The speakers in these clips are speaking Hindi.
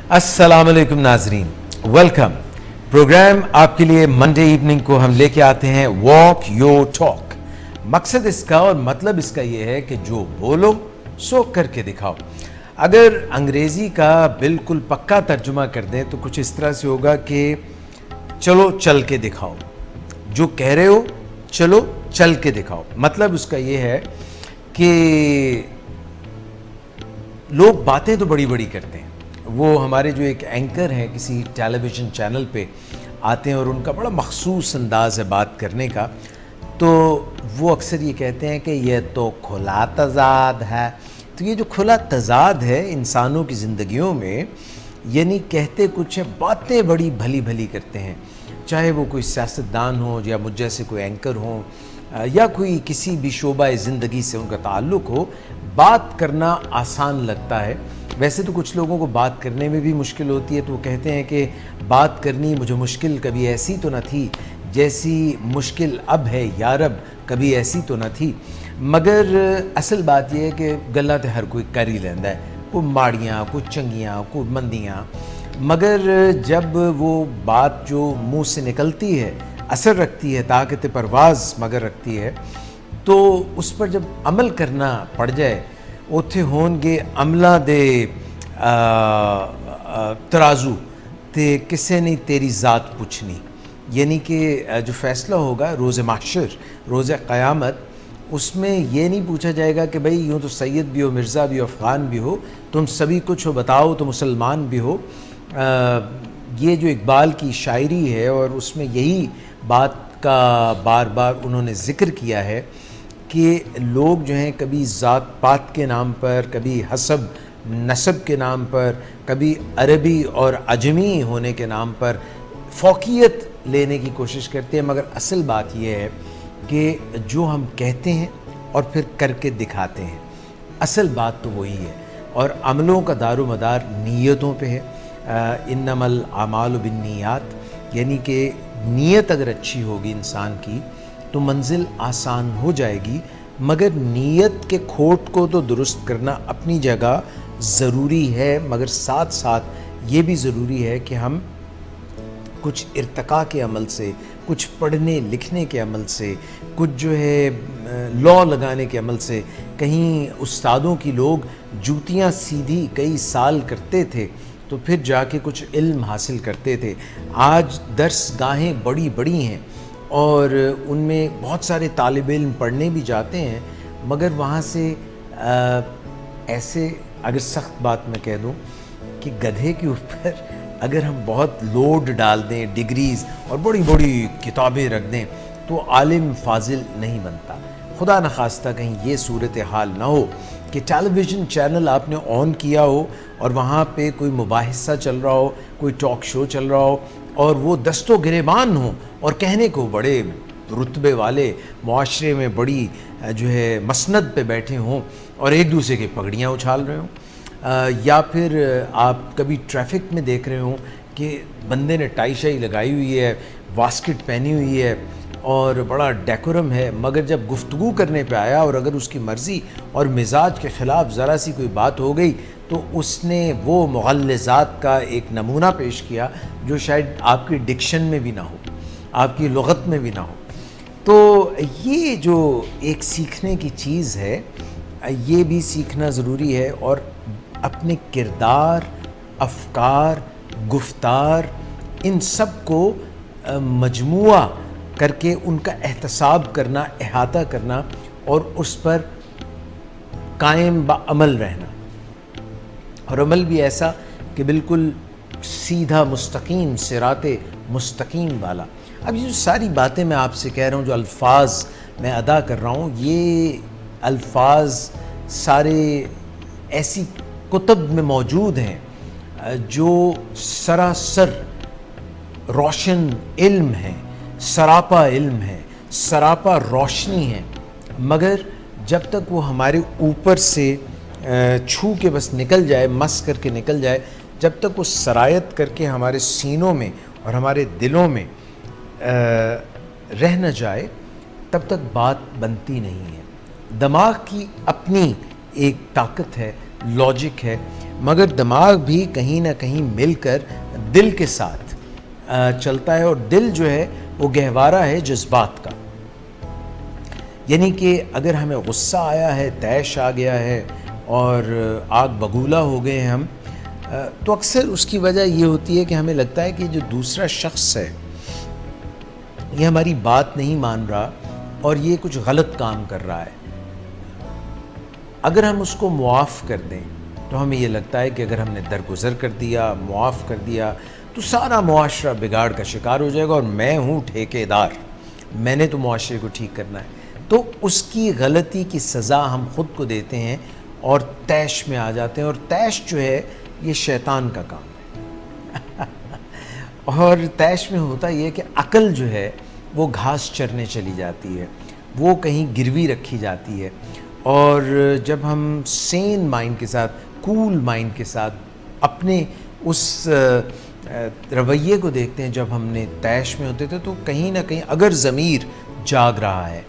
अस्सलाम वालेकुम नाजरीन, वेलकम। प्रोग्राम आपके लिए मंडे इवनिंग को हम लेके आते हैं वॉक योर टॉक। मकसद इसका और मतलब इसका ये है कि जो बोलो सो करके दिखाओ। अगर अंग्रेज़ी का बिल्कुल पक्का तर्जुमा कर दें तो कुछ इस तरह से होगा कि चलो चल के दिखाओ। जो कह रहे हो चलो चल के दिखाओ, मतलब उसका ये है कि लोग बातें तो बड़ी बड़ी करते हैं। वो हमारे जो एक एंकर हैं किसी टेलीविज़न चैनल पे आते हैं और उनका बड़ा मखसूस अंदाज़ है बात करने का, तो वो अक्सर ये कहते हैं कि ये तो खुला तज़ाद है। तो ये जो खुला तज़ाद है इंसानों की ज़िंदगियों में, यानी कहते कुछ है, बातें बड़ी भली भली करते हैं। चाहे वो कोई सियासतदान हो या मुझ जैसे कोई एंकर हो या कोई किसी भी शोबा ज़िंदगी से उनका ताल्लुक़ हो, बात करना आसान लगता है। वैसे तो कुछ लोगों को बात करने में भी मुश्किल होती है, तो वो कहते हैं कि बात करनी मुझे मुश्किल कभी ऐसी तो न थी जैसी मुश्किल अब है यारब, कभी ऐसी तो न थी। मगर असल बात यह है कि गल्ला तो हर कोई कर ही लेंदा है, कोई माड़ियाँ, कोई चंगियाँ, कोई मंदियाँ, मगर जब वो बात जो मुँह से निकलती है असर रखती है, ताकत परवाज़ मगर रखती है, तो उस पर जब अमल करना पड़ जाए, उत्थे होणगे अमला दे तराजू ते किसे नहीं तेरी ज़ात पुछनी। यानी कि जो फ़ैसला होगा रोज़े महशर, रोज़े क़यामत, उसमें ये नहीं पूछा जाएगा कि भाई यूँ तो सैयद भी हो, मिर्ज़ा भी हो, अफ़गान भी हो, तुम सभी कुछ हो, बताओ तो मुसलमान भी हो। ये जो इकबाल की शायरी है और उसमें यही बात का बार बार उन्होंने ज़िक्र किया है कि लोग जो हैं कभी ज़ात पात के नाम पर, कभी हसब नसब के नाम पर, कभी अरबी और अजमी होने के नाम पर फ़ौक़ियत लेने की कोशिश करते हैं। मगर असल बात यह है कि जो हम कहते हैं और फिर करके दिखाते हैं, असल बात तो वही है। और अमलों का दारो मदार नीयतों पे है। इन्नमल आमालु बिन्नियात, यानी कि नीयत अगर अच्छी होगी इंसान की तो मंजिल आसान हो जाएगी। मगर नीयत के खोट को तो दुरुस्त करना अपनी जगह ज़रूरी है, मगर साथ साथ ये भी ज़रूरी है कि हम कुछ इर्तका के अमल से, कुछ पढ़ने लिखने के अमल से, कुछ जो है लॉ लगाने के अमल से, कहीं उस्तादों की लोग जूतियाँ सीधी कई साल करते थे तो फिर जाके कुछ इल्म हासिल करते थे। आज दर्स गाहें बड़ी बड़ी हैं और उनमें बहुत सारे तालिब इल्म पढ़ने भी जाते हैं, मगर वहाँ से ऐसे अगर सख्त बात मैं कह दूँ कि गधे के ऊपर अगर हम बहुत लोड डाल दें, डिग्रीज़ और बड़ी बड़ी किताबें रख दें, तो आलिम फाजिल नहीं बनता। खुदा न खास्ता कहीं ये सूरत हाल ना हो कि टेलीविज़न चैनल आपने ऑन किया हो और वहाँ पे कोई मुबाहिसा चल रहा हो, कोई टॉक शो चल रहा हो और वो दस्तो गिरेबान हो और कहने को बड़े रुतबे वाले मुआशरे में बड़ी जो है मसनद पे बैठे हों और एक दूसरे की पगड़ियाँ उछाल रहे हों। या फिर आप कभी ट्रैफिक में देख रहे हों कि बंदे ने टाई शाई लगाई हुई है, वास्केट पहनी हुई है और बड़ा डेकोरम है, मगर जब गुफ्तगू करने पे आया और अगर उसकी मर्ज़ी और मिजाज के ख़िलाफ़ ज़रा सी कोई बात हो गई तो उसने वो मुग़ल्लिज़ात का एक नमूना पेश किया जो शायद आपकी डिक्शन में भी ना हो, आपकी लुग़त में भी ना हो। तो ये जो एक सीखने की चीज़ है, ये भी सीखना ज़रूरी है और अपने किरदार, अफ़कार, गुफ्तार, इन सब को मजमुआ करके उनका एहतसाब करना, अहाता करना और उस पर कायम बाअमल रहना, और अमल भी ऐसा कि बिल्कुल सीधा मुस्तकीम, सिराते मुस्तकीम वाला। अब ये जो सारी बातें मैं आपसे कह रहा हूँ, जो अल्फाज मैं अदा कर रहा हूँ, ये अल्फाज सारे ऐसी कुतब में मौजूद हैं जो सरासर रोशन इल्म है, सरापा इल्म है, सरापा रोशनी है, मगर जब तक वो हमारे ऊपर से छू के बस निकल जाए, मस करके निकल जाए, जब तक वो सरायत करके हमारे सीनों में और हमारे दिलों में रह न जाए, तब तक बात बनती नहीं है। दिमाग की अपनी एक ताकत है, लॉजिक है, मगर दिमाग भी कहीं ना कहीं मिलकर दिल के साथ चलता है, और दिल जो है वो गहवारा है जज्बात का। यानी कि अगर हमें गुस्सा आया है, तैश आ गया है और आग बगूला हो गए हैं हम, तो अक्सर उसकी वजह ये होती है कि हमें लगता है कि जो दूसरा शख्स है ये हमारी बात नहीं मान रहा और ये कुछ गलत काम कर रहा है। अगर हम उसको मुआफ़ कर दें तो हमें ये लगता है कि अगर हमने दरगुजर कर दिया, मुआफ़ कर दिया, तो सारा मुआशरा बिगाड़ का शिकार हो जाएगा और मैं हूँ ठेकेदार, मैंने तो मुआशरे को ठीक करना है। तो उसकी गलती की सज़ा हम ख़ुद को देते हैं और तैश में आ जाते हैं, और तैश जो है ये शैतान का काम है। और तैश में होता ये कि अक्ल जो है वो घास चरने चली जाती है, वो कहीं गिरवी रखी जाती है। और जब हम सेन माइंड के साथ, कूल माइंड के साथ अपने उस रवैये को देखते हैं, जब हमने तैश में होते थे, तो कहीं ना कहीं अगर ज़मीर जाग रहा है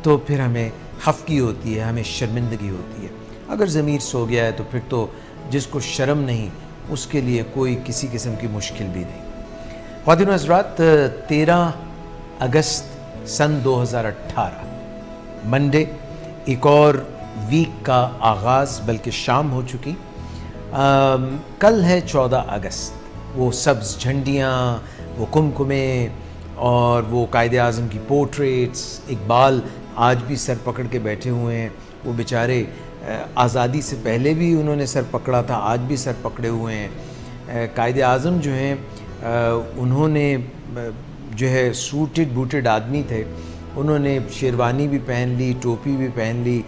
तो फिर हमें खफगी होती है, हमें शर्मिंदगी होती है। अगर ज़मीर सो गया है तो फिर तो जिसको शर्म नहीं उसके लिए कोई किसी किस्म की मुश्किल भी नहीं। ख़वातीन व हज़रात, 13 अगस्त सन 2018 मंडे, एक और वीक का आगाज़, बल्कि शाम हो चुकी। कल है 14 अगस्त, वो सब्ज़ झंडियाँ, वो कुमकुमे और वो कायदे आज़म की पोर्ट्रेट्स। इकबाल आज भी सर पकड़ के बैठे हुए हैं, वो बेचारे आज़ादी से पहले भी उन्होंने सर पकड़ा था, आज भी सर पकड़े हुए हैं। कायदे आज़म जो हैं उन्होंने जो है सूटेड बूटेड आदमी थे, उन्होंने शेरवानी भी पहन ली, टोपी भी पहन ली।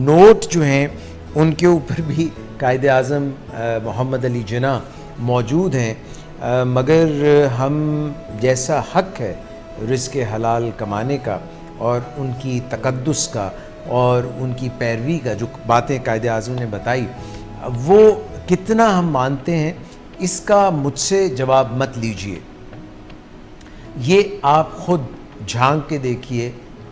नोट जो हैं उनके ऊपर भी कायदे आज़म मोहम्मद अली जिन्ना मौजूद हैं। मगर हम जैसा हक़ है रिज़्क़ हलाल कमाने का और उनकी तक़द्दुस का और उनकी पैरवी का, जो बातें कायदे आज़म ने बताई, वो कितना हम मानते हैं इसका मुझसे जवाब मत लीजिए। ये आप ख़ुद झांक के देखिए,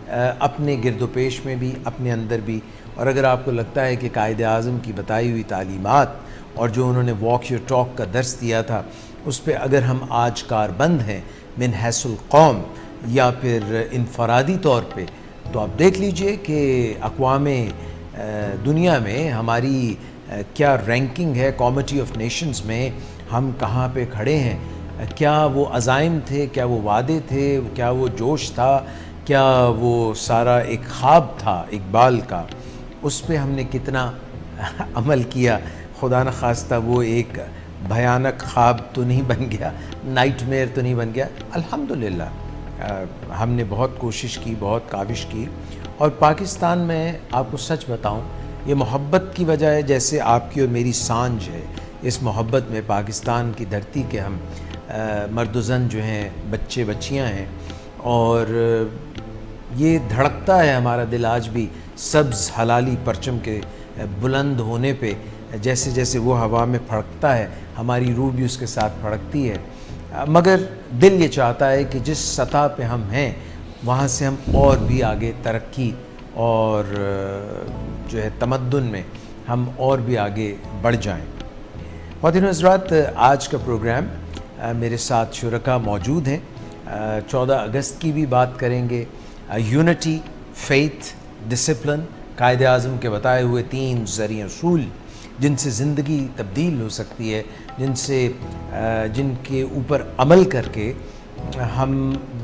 अपने गिरदोपेश में भी, अपने अंदर भी। और अगर आपको लगता है कि कायदे आज़म की बताई हुई तालीमात और जो उन्होंने वॉक योर टॉक का दर्स दिया था, उस पर अगर हम आज कारबंद हैं मिन हैसुल कौम या फिर इनफरादी तौर पे, तो आप देख लीजिए कि अक़वामे दुनिया में हमारी क्या रैंकिंग है, कॉमिटी ऑफ नेशंस में हम कहाँ पे खड़े हैं। क्या वो अज़ाइम थे, क्या वो वादे थे, क्या वो जोश था, क्या वो सारा एक ख्वाब था इकबाल का, उस पे हमने कितना अमल किया। खुदा न खास्ता वो एक भयानक ख्वाब तो नहीं बन गया, नाइटमेयर तो नहीं बन गया। अल्हम्दुलिल्लाह हमने बहुत कोशिश की, बहुत काविश की। और पाकिस्तान में आपको सच बताऊं, ये मोहब्बत की वजह है, जैसे आपकी और मेरी सांझ है। इस मोहब्बत में पाकिस्तान की धरती के हम मर्द-ओ-ज़न जो हैं, बच्चे बच्चियां हैं, और ये धड़कता है हमारा दिल आज भी सब्ज़ हलाली परचम के बुलंद होने पे। जैसे जैसे वो हवा में फड़कता है, हमारी रूह भी उसके साथ फड़कती है। मगर दिल ये चाहता है कि जिस सतह पे हम हैं वहाँ से हम और भी आगे तरक्की और जो है तमद्दुन में हम और भी आगे बढ़ जाएं। ख़वातीन व हज़रात, आज का प्रोग्राम मेरे साथ शुरका मौजूद हैं। 14 अगस्त की भी बात करेंगे, यूनिटी, फेथ, डिसिप्लिन, कायदे आज़म के बताए हुए 3 ज़रिए उसूल जिनसे ज़िंदगी तब्दील हो सकती है, जिनके ऊपर अमल करके हम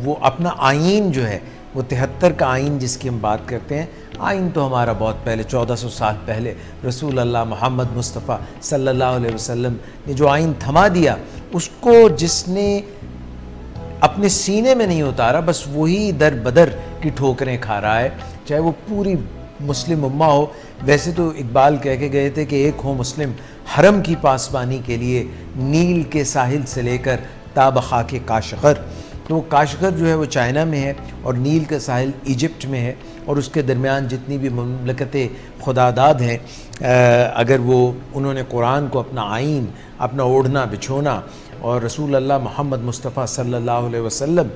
वो अपना आइन जो है, वो 73 का आइन जिसकी हम बात करते हैं, आइन तो हमारा बहुत पहले 1400 साल पहले रसूल अल्लाह मोहम्मद मुस्तफ़ा सल्लल्लाहु अलैहि वसल्लम ने जो आइन थमा दिया, उसको जिसने अपने सीने में नहीं उतारा, बस वही दर बदर की ठोकरें खा रहा है, चाहे वो पूरी मुस्लिम उम्मा हो। वैसे तो इकबाल कह के गए थे कि एक हो मुस्लिम हरम की पासबानी के लिए, नील के साहिल से लेकर ताब खाके काशगर। तो काशगर जो है वो चाइना में है और नील का साहिल इजिप्ट में है, और उसके दरमियान जितनी भी ममलकतें खुदादाद हैं, अगर वो उन्होंने कुरान को अपना आइन, अपना ओढ़ना बिछोना और रसूल अल्लाह मोहम्मद मुस्तफ़ा सल्लल्लाहु अलैहि वसल्लम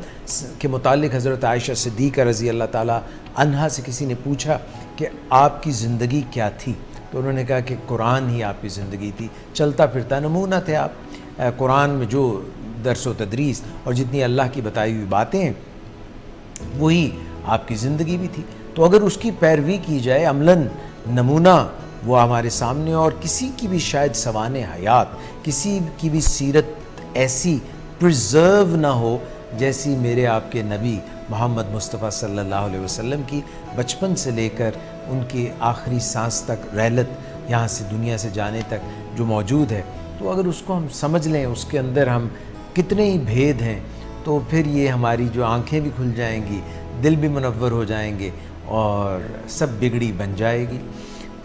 के मुतालिक हज़रत आयशा सिद्दीक़ा रज़ी अल्लाह ताला अन्हा से किसी ने पूछा कि आपकी ज़िंदगी क्या थी, तो उन्होंने कहा कि कुरान ही आपकी ज़िंदगी थी, चलता फिरता नमूना थे आप। कुरान में जो दर्स व तदरीस और जितनी अल्लाह की बताई हुई बातें वही आपकी ज़िंदगी भी थी। तो अगर उसकी पैरवी की जाए अमलन नमूना वो हमारे सामने, और किसी की भी शायद सवाने हयात, किसी की भी सीरत ऐसी प्रिजर्व ना हो जैसी मेरे आपके नबी मोहम्मद मुस्तफ़ा सल्लल्लाहु अलैहि वसल्लम की, बचपन से लेकर उनके आखिरी सांस तक, रहलत यहाँ से दुनिया से जाने तक जो मौजूद है। तो अगर उसको हम समझ लें, उसके अंदर हम कितने ही भेद हैं, तो फिर ये हमारी जो आँखें भी खुल जाएंगी, दिल भी मुनव्वर हो जाएंगे और सब बिगड़ी बन जाएगी।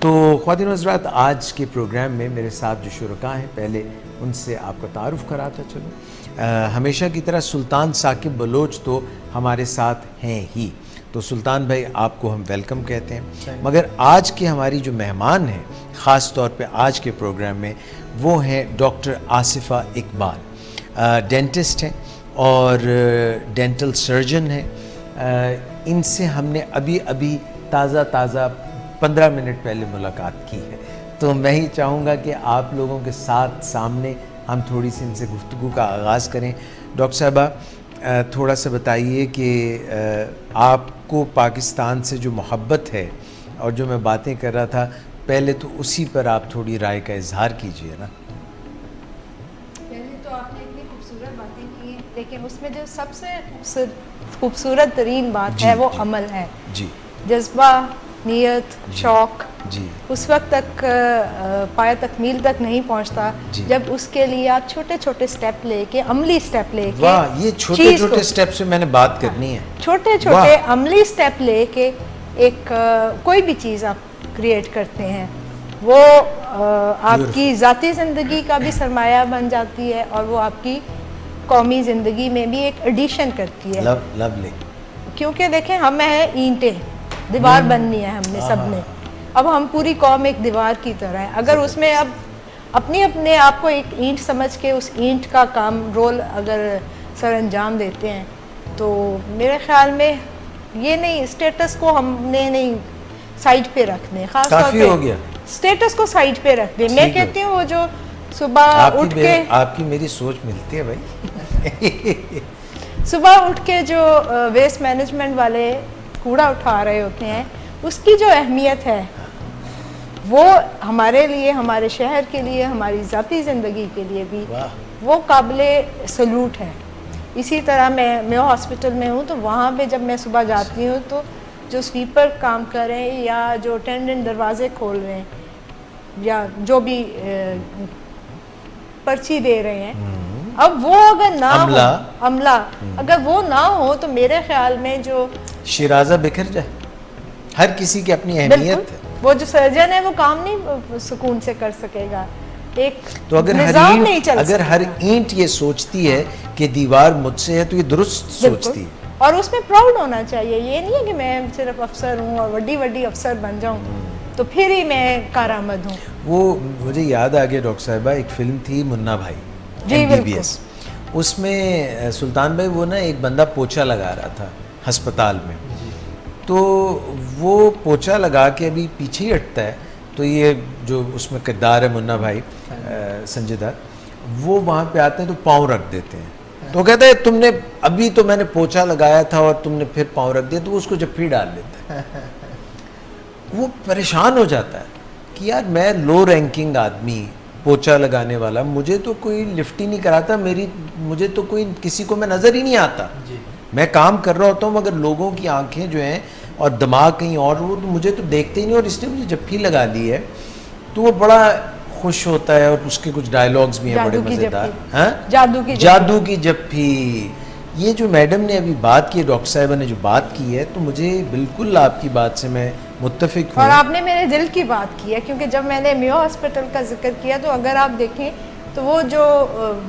तो ख्वातीन व हज़रात, आज के प्रोग्राम में मेरे साथ जो शुरका हैं, पहले उनसे आपका तारुफ़ कराता चलो। हमेशा की तरह सुल्तान साकिब बलोच तो हमारे साथ हैं ही, तो सुल्तान भाई आपको हम वेलकम कहते हैं। मगर आज के हमारी जो मेहमान हैं ख़ास तौर पे आज के प्रोग्राम में, वो हैं डॉक्टर आसिफ़ा इकबाल। डेंटिस्ट हैं और डेंटल सर्जन हैं। इनसे हमने अभी अभी ताज़ा 15 मिनट पहले मुलाकात की है। तो मैं ही चाहूँगा कि आप लोगों के साथ सामने हम थोड़ी सी इनसे गुफ्तगू का आगाज़ करें। डॉक्टर साहबा, थोड़ा सा बताइए कि आपको पाकिस्तान से जो मोहब्बत है और जो मैं बातें कर रहा था, पहले तो उसी पर आप थोड़ी राय का इजहार कीजिए ना। पहले तो आपने इतनी खूबसूरत बातें की, लेकिन उसमें जो सबसे खूबसूरत तरीन बात है वो अमल है जी। जज्बा, नीयत, शौक़ जी उस वक्त तक पाया तकमील तक नहीं पहुंचता जब उसके लिए आप छोटे छोटे स्टेप लेके, अमली स्टेप लेके, वाह, ये छोटे छोटे स्टेप से मैंने बात करनी है। छोटे छोटे अमली स्टेप लेके एक कोई भी चीज़ आप क्रिएट करते हैं, वो आपकी ज़ाती ज़िंदगी का भी सरमाया बन जाती है और वो आपकी कौमी ज़िंदगी में भी एक एडिशन करती है। लवली। क्योंकि देखें, हम हैं ईंटें, दीवार बननी है हमने सबने। अब हम पूरी कौम एक दीवार की तरह है। अगर उसमें अब अपने आप को एक ईंट समझ के उस ईंट का काम रोल अगर सर अंजाम देते हैं, तो मेरे ख्याल में ये नहीं, स्टेटस को हमने नहीं साइड पे रखने, खास तौर पे हो गया स्टेटस को साइड पे रख दे। मैं कहती हूँ वो जो सुबह उठ के, आपकी मेरी सोच मिलती है भाई। सुबह उठ के जो वेस्ट मैनेजमेंट वाले कूड़ा उठा रहे होते हैं, उसकी जो अहमियत है वो हमारे लिए, हमारे शहर के लिए, हमारी ज़ाती ज़िंदगी के लिए भी वो काबिले सलूट है। इसी तरह मैं हॉस्पिटल में हूँ, तो वहाँ पे जब मैं सुबह जाती हूँ तो जो स्वीपर काम कर रहे हैं या जो अटेंडेंट दरवाजे खोल रहे हैं या जो भी पर्ची दे रहे हैं, अब वो अगर ना हो, अमला अगर वो ना हो, तो मेरे ख्याल में जो शिराजा बिखर जाए। हर किसी की अपनी अहमियत है। वो जो सर्जन है वो काम नहीं सुकून से कर सकेगा। एक तो अगर हर ईंट ये सोचती है कि दीवार मुझसे है, तो ये दुरुस्त सोचती है और उसमें प्राउड होना चाहिए। ये नहीं है कि मैं सिर्फ अफसर हूँ और बड़ी अफसर बन जाऊँ तो फिर ही मैं कारामद हूँ। वो मुझे याद आ गया डॉक्टर साहिबा, एक फिल्म थी मुन्ना भाई, MBBS। उसमें सुल्तान भाई वो ना एक बंदा पोछा लगा रहा था अस्पताल में, तो वो पोछा लगा के अभी पीछे ही हटता है, तो ये जो उसमें किरदार है मुन्ना भाई संजय दत्त, वो वहाँ पे आते हैं तो पाँव रख देते हैं। तो कहता है तुमने अभी तो मैंने पोछा लगाया था और तुमने फिर पाँव रख दिया, तो वो उसको जफ्फी डाल लेता है। वो परेशान हो जाता है कि यार मैं लो रैंकिंग आदमी, पोछा लगाने वाला, मुझे तो कोई लिफ्ट ही नहीं कराता, मुझे तो कोई किसी को मैं नज़र ही नहीं आता। मैं काम कर रहा होता हूँ मगर लोगों की आंखें जो हैं और दिमाग कहीं और, वो तो मुझे तो देखते ही नहीं, और इसने मुझे जफ्फी लगा ली है। तो वो बड़ा खुश होता है और उसके कुछ डायलॉग्स भी हैं बड़े मज़ेदार। हाँ, जादू की जफ्फी। ये जो मैडम ने अभी बात की, डॉक्टर साहिबा ने जो बात की है, तो मुझे बिल्कुल आपकी बात से मैं मुत्तफिक हूँ। और आपने मेरे दिल की बात की है, क्योंकि जब मैंने मेयो हॉस्पिटल का जिक्र किया, तो अगर आप देखें तो वो जो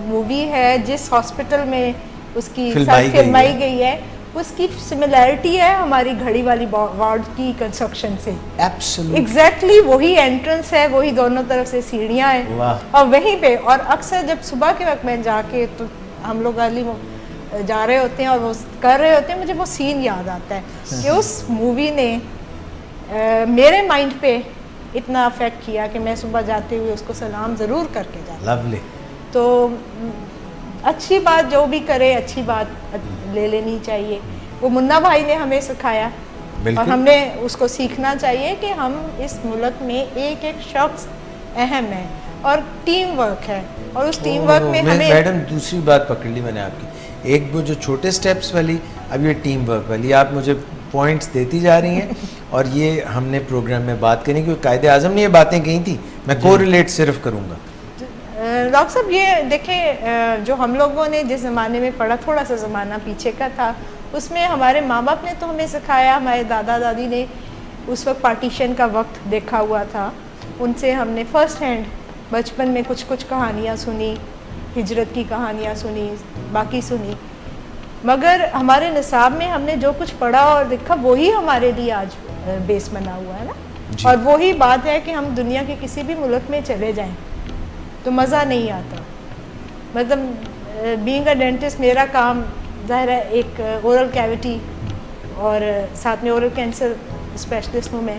मूवी है जिस हॉस्पिटल में उसकी फिल्माई गई है, उसकी सिमिलैरिटी है हमारी घड़ी वाली वार्ड की कंस्ट्रक्शन से। एग्जैक्टली वही एंट्रेंस है, वही दोनों तरफ से सीढ़ियाँ हैं और वहीं पे। और अक्सर जब सुबह के वक्त मैं जाके, तो हम लोग अर्ली जा रहे होते हैं और वो कर रहे होते हैं, मुझे वो सीन याद आता है कि उस मूवी ने मेरे माइंड पे इतना अफेक्ट किया कि मैं सुबह जाते हुए उसको सलाम ज़रूर करके जाती। लवली। तो अच्छी बात जो भी करे, अच्छी बात ले लेनी चाहिए। वो मुन्ना भाई ने हमें सिखाया और हमने उसको सीखना चाहिए कि हम इस मुल्क में एक एक शख्स अहम है और टीम वर्क है, और उस टीम वर्क में हमें मैडम दूसरी बात पकड़ ली मैंने आपकी, एक वो जो छोटे स्टेप्स वाली, अब ये टीम वर्क वाली, आप मुझे पॉइंट्स देती जा रही हैं और ये हमने प्रोग्राम में बात करी क्योंकि कायदे आज़म ने ये बातें कही थी, मैं कोरिलेट सिर्फ करूँगा। डॉक्टर साहब ये देखें, जो हम लोगों ने जिस ज़माने में पढ़ा, थोड़ा सा ज़माना पीछे का था, उसमें हमारे माँ बाप ने तो हमें सिखाया, हमारे दादा दादी ने उस वक्त पार्टीशन का वक्त देखा हुआ था, उनसे हमने फ़र्स्ट हैंड बचपन में कुछ कुछ कहानियाँ सुनी, हिजरत की कहानियाँ सुनी, बाकी सुनी, मगर हमारे निसाब में हमने जो कुछ पढ़ा और देखा वही हमारे लिए आज बेस बना हुआ है ना। और वही बात है कि हम दुनिया के किसी भी मुल्क में चले जाएं तो मज़ा नहीं आता। मतलब बीइंग अ डेंटिस्ट मेरा काम ज़ाहिर है एक ओरल कैविटी और साथ में ओरल कैंसर स्पेशलिस्ट हूँ मैं,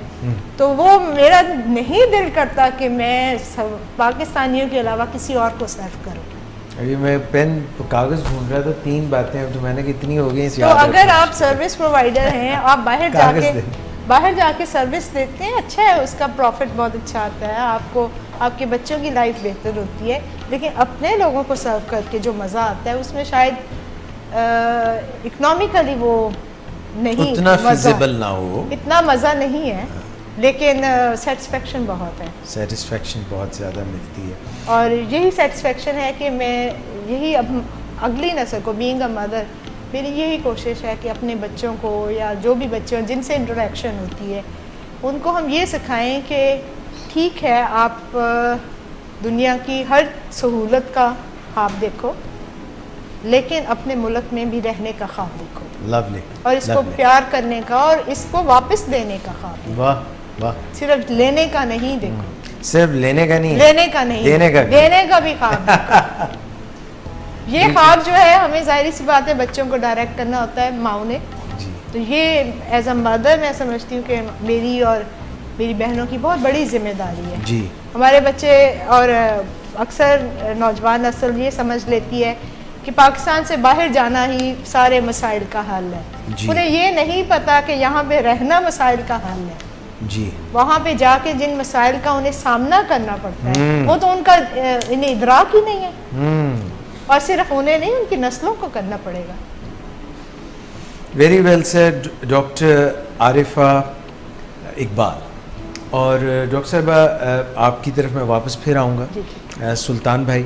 तो वो मेरा नहीं दिल करता कि मैं पाकिस्तानियों के अलावा किसी और को सर्व करूँ। अभी मैं पेन कागज़ ढूंढ रहा था, 3 बातें तो मैंने कितनी हो गई। तो अगर आप सर्विस प्रोवाइडर हैं, आप बाहर जाके सर्विस देते हैं, अच्छा है, उसका प्रॉफिट बहुत अच्छा आता है, आपको आपके बच्चों की लाइफ बेहतर होती है, लेकिन अपने लोगों को सर्व करके जो मज़ा आता है उसमें शायद इकोनॉमिकली वो नहीं, उतना फिजिबल ना हो, इतना मज़ा नहीं है, लेकिन सेटिस्फेक्शन बहुत है, सेटिस्फेक्शन बहुत ज़्यादा मिलती है। और यही सेटिस्फेक्शन है कि मैं यही अब अगली नस्ल को, बीइंग अ मदर, मेरी यही कोशिश है कि अपने बच्चों को या जो भी बच्चे हों जिनसे इंटरेक्शन होती है उनको हम ये सिखाएं कि ठीक है, आप दुनिया की हर सहूलत का ख्वाब देखो, लेकिन अपने मुल्क में भी रहने का ख्वाब देखो। लवली। और इसको प्यार करने का और इसको वापस देने का ख्वाब। वाह वाह। सिर्फ लेने का नहीं देखो, सिर्फ लेने का नहीं, लेने का नहीं, देने का भी ख्वाब। ये ख्वाब जो है हमें जाहिर सी बात है बच्चों को डायरेक्ट करना होता है माओ ने, तो ये एज अ मदर मैं समझती हूँ कि मेरी और मेरी बहनों की बहुत बड़ी जिम्मेदारी है जी। हमारे बच्चे और अक्सर नौजवान नस्ल ये समझ लेती है कि पाकिस्तान से बाहर जाना ही सारे मसाइल का हल है, उन्हें ये नहीं पता कि यहाँ पे रहना मसाइल का हल है जी। वहाँ पे जाके जिन मसाइल का उन्हें सामना करना पड़ता है वो तो उनका इन्हें इदराक ही नहीं है, और सिर्फ उन्हें नहीं उनकी नस्लों को करना पड़ेगा। Very well said doctor Arifa Iqbal. और डॉक्टर साहब आपकी तरफ मैं वापस फिर आऊँगा। सुल्तान भाई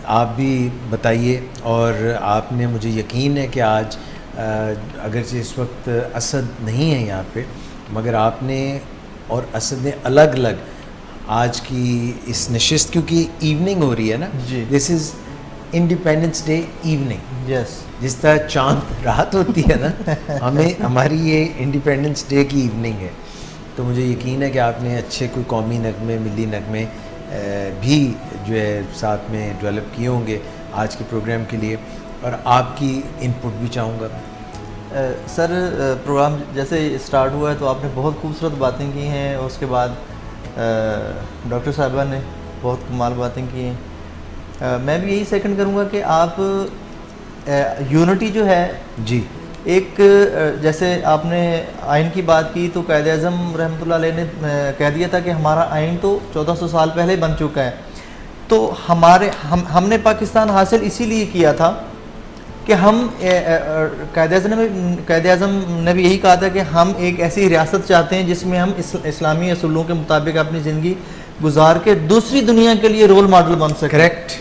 आप भी बताइए, और आपने मुझे यकीन है कि आज अगरचे इस वक्त असद नहीं है यहाँ पे, मगर आपने और असद ने अलग अलग आज की इस नशिस्त, क्योंकि इवनिंग हो रही है ना जी, this is independence day evening. Yes, जिस तरह चांद रात होती है ना, हमें हमारी ये इंडिपेंडेंस डे की इवनिंग है। तो मुझे यकीन है कि आपने अच्छे कोई कौमी नगमे, मिली नगमे भी जो है साथ में डेवलप किए होंगे आज के प्रोग्राम के लिए, और आपकी इनपुट भी चाहूँगा। सर प्रोग्राम जैसे स्टार्ट हुआ है तो आपने बहुत खूबसूरत बातें की हैं, और उसके बाद डॉक्टर साहिबा ने बहुत कमाल बातें की हैं। मैं भी यही सेकंड करूँगा कि आप यूनिटी जो है जी, एक जैसे आपने आइन की बात की तो कायद आज़म रहमतुल्लाह अलैह ने कह दिया था कि हमारा आइन तो 1400 साल पहले बन चुका है, तो हमने पाकिस्तान हासिल इसीलिए किया था कि हम कायद आज़म ने भी यही कहा था कि हम एक ऐसी रियासत चाहते हैं जिसमें हम इस्लामी असूलों के मुताबिक अपनी ज़िंदगी गुजार के दूसरी दुनिया के लिए रोल मॉडल बन सके। करेक्ट,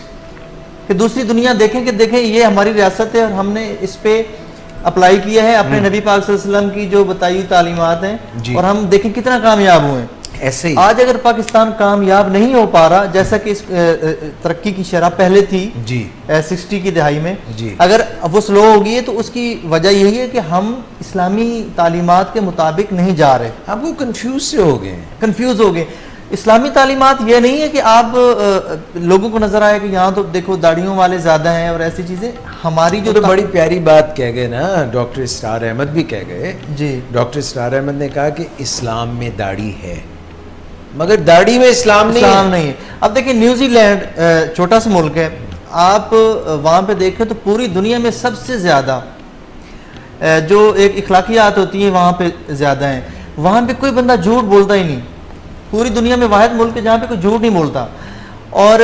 कि दूसरी दुनिया देखें कि देखें ये हमारी रियासत है और हमने इस पे अप्लाई किया है अपने नबी पाक सल्लल्लाहु अलैहि वसल्लम की जो बताई हुई तालीमात हैं, और हम देखें कितना कामयाब हुए। ऐसे ही आज अगर पाकिस्तान कामयाब नहीं हो पा रहा, जैसा कि इस तरक्की की शरह पहले थी जी 60 की दहाई में जी, अगर वो स्लो हो गई है तो उसकी वजह यही है कि हम इस्लामी तालीमात के मुताबिक नहीं जा रहे। अब वो कंफ्यूज हो गए। इस्लामी तालीमात ये नहीं है कि आप लोगों को नजर आए कि यहाँ तो देखो दाढ़ियों वाले ज्यादा हैं और ऐसी चीजें। हमारी जो तो बड़ी प्यारी बात कह गए ना डॉक्टर इस्रार अहमद भी कह गए जी, डॉक्टर इस्रार अहमद ने कहा कि इस्लाम में दाढ़ी है, मगर दाढ़ी में इस्लाम नहीं है। अब देखिए न्यूजीलैंड छोटा सा मुल्क है, आप वहाँ पे देखें तो पूरी दुनिया में सबसे ज़्यादा जो एक इखलाकियात होती हैं वहाँ पे ज़्यादा हैं। वहाँ पे कोई बंदा झूठ बोलता ही नहीं, पूरी दुनिया में वाहिद मुल्क है जहाँ पे कोई झूठ नहीं बोलता। और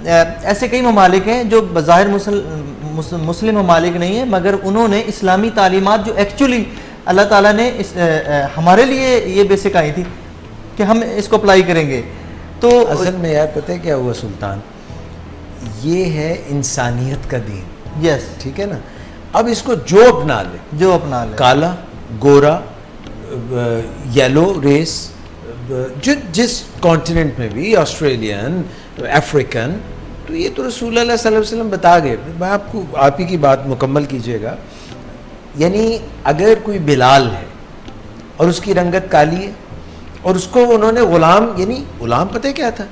ऐसे कई ममालिक हैं जो बज़ाहिर मुस्लिम ममालिक नहीं है, मगर उन्होंने इस्लामी तालीमात जो एक्चुअली अल्लाह ताला ने हमारे लिए ये बेसिक आई थी कि हम इसको अप्लाई करेंगे। तो असल में यार पता है क्या हुआ सुल्तान, ये है इंसानियत का दीन। यस, ठीक है ना। अब इसको जो अपना ले, काला, गोरा, येलो रेस, जिस कॉन्टिनेंट में भी, ऑस्ट्रेलियन, अफ्रीकन, तो ये तो रसूल अल्लाह सल्लल्लाहु अलैहि वसल्लम बता गए। मैं आपको आप ही की बात मुकम्मल कीजिएगा। यानी अगर कोई बिलाल है और उसकी रंगत काली है और उसको उन्होंने गुलाम, यानी गुलाम पता है क्या था,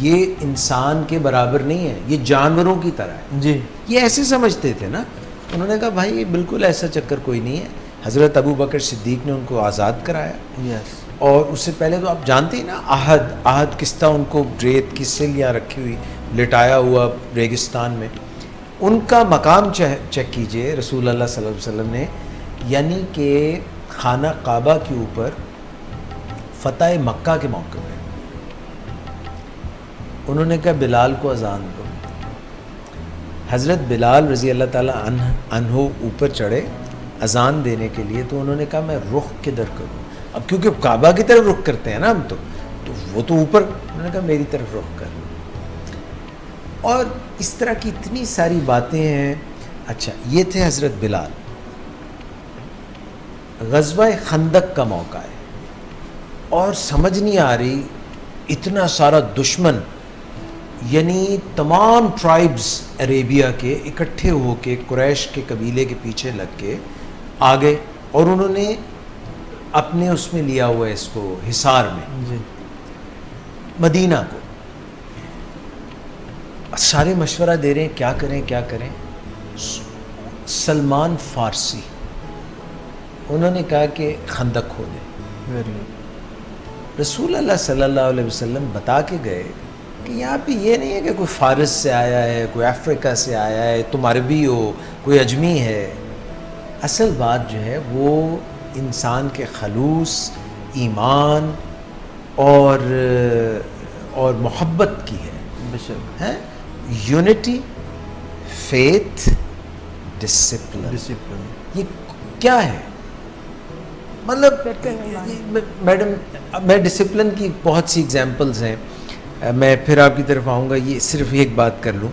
ये इंसान के बराबर नहीं है, ये जानवरों की तरह है जी, ये ऐसे समझते थे ना। उन्होंने कहा भाई ये बिल्कुल ऐसा चक्कर कोई नहीं है। हज़रत अबू बकर सिद्दीक ने उनको आज़ाद कराया। यस। और उससे पहले तो आप जानते ही ना, आहद किस्ता, उनको रेत की सिलियाँ रखी हुई, लिटाया हुआ रेगिस्तान में। उनका मकाम चेक कीजिए रसूल अल्लाह सल्लल्लाहु अलैहि वसल्लम ने, यानी कि खाना काबा के ऊपर फ़तह मक्का के मौके में उन्होंने कहा बिलाल को अजान दो। हज़रत बिलाल रज़ी अल्लाह ताला अन्हो ऊपर चढ़े अजान देने के लिए, तो उन्होंने कहा मैं रुख किधर करूँ। अब क्योंकि काबा की तरफ रुख करते हैं ना हम, तो वो तो ऊपर, उन्होंने कहा मेरी तरफ रुख कर। और इस तरह की इतनी सारी बातें हैं। अच्छा, ये थे हज़रत बिलाल। ग़ज़वा खंदक का मौका है और समझ नहीं आ रही, इतना सारा दुश्मन, यानी तमाम ट्राइब्स अरेबिया के इकट्ठे होके कुरैश के कबीले के पीछे लग के आ गए और उन्होंने अपने उसमें लिया हुआ है इसको, हिसार में जी, मदीना को। सारे मशवरा दे रहे हैं क्या करें क्या करें। सलमान फारसी, उन्होंने कहा कि खंदक खोदें। रसूल अल्लाह सल्लल्लाहु अलैहि वसल्लम बता के गए कि यहाँ पे ये नहीं है कि कोई फारस से आया है, कोई अफ्रीका से आया है, तुम अरबी हो, कोई अजमी है। असल बात जो है वो इंसान के खलूस, ईमान और मोहब्बत की है। Unity, faith, discipline. ये क्या है? मतलब मैडम, मैं डिसिप्लिन की बहुत सी एग्जांपल्स हैं, मैं फिर आपकी तरफ आऊँगा। ये सिर्फ एक बात कर लूँ,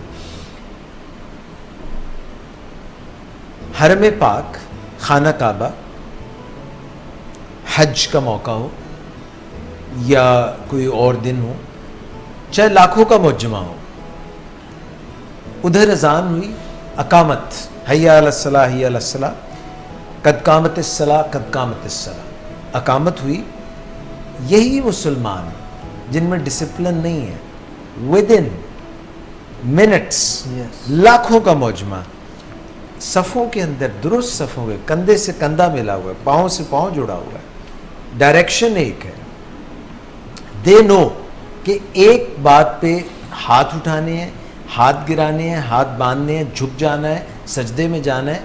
हरम पाक, खाना काबा, हज का मौका हो या कोई और दिन हो, चाहे लाखों का मुज्जमा हो, उधर अजान हुई, अकामत, हय्या अलस सलाह हय्या अलस सलाह, कद कामत सलाह कद कामत सलाह, अकामत हुई। यही मुसलमान जिनमें डिसिप्लिन नहीं है, विद इन मिनट्स लाखों का मुज्जमा, सफ़ों के अंदर दुरुस्त सफ़ों के, कंधे से कंधा मिला हुआ है, पाँव से पाँव जुड़ा हुआ है, डायरेक्शन एक है। दे नो कि एक बात पे हाथ उठाने हैं, हाथ गिराने हैं, हाथ बांधने हैं, झुक जाना है, सजदे में जाना है।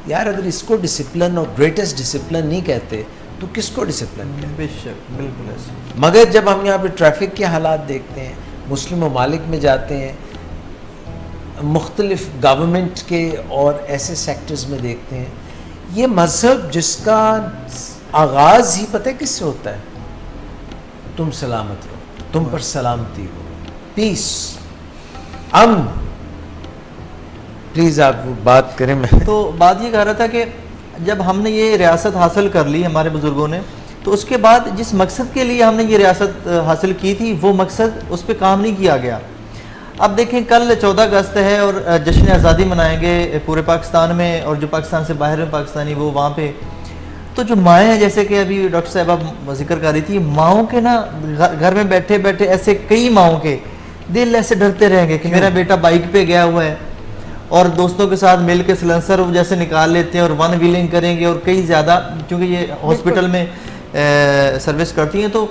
यार अगर इसको डिसिप्लिन और ग्रेटेस्ट डिसिप्लिन नहीं कहते तो किसको डिसिप्लिन कहते? बेशक, बिल्कुल ऐसे। मगर जब हम यहाँ पे ट्रैफिक के हालात देखते हैं, मुस्लिम ममालिक में जाते हैं, मुख्तलिफ गवर्नमेंट के और ऐसे सेक्टर्स में देखते हैं, ये मज़हब जिसका आगाज़ ही पता है किससे होता है? तुम सलामत रहो, तुम पर सलामती हो, पीस, अमन। प्लीज़ आप बात करें। मैं तो बात ये कह रहा था कि जब हमने ये रियासत हासिल कर ली हमारे बुज़ुर्गों ने, तो उसके बाद जिस मकसद के लिए हमने ये रियासत हासिल की थी, वो मकसद, उस पर काम नहीं किया गया। अब देखें, कल 14 अगस्त है और जश्न आज़ादी मनाएंगे पूरे पाकिस्तान में, और जो पाकिस्तान से बाहर में पाकिस्तानी वो वहाँ पे, तो जो माएँ हैं, जैसे कि अभी डॉक्टर साहबा जिक्र कर रही थी, माओं के ना घर में बैठे बैठे ऐसे कई माओं के दिल ऐसे डरते रहेंगे कि मेरा बेटा बाइक पे गया हुआ है और दोस्तों के साथ मिल के सिलेंसर जैसे निकाल लेते हैं और वन व्हीलिंग करेंगे, और कई ज़्यादा, क्योंकि ये हॉस्पिटल में सर्विस करती हैं, तो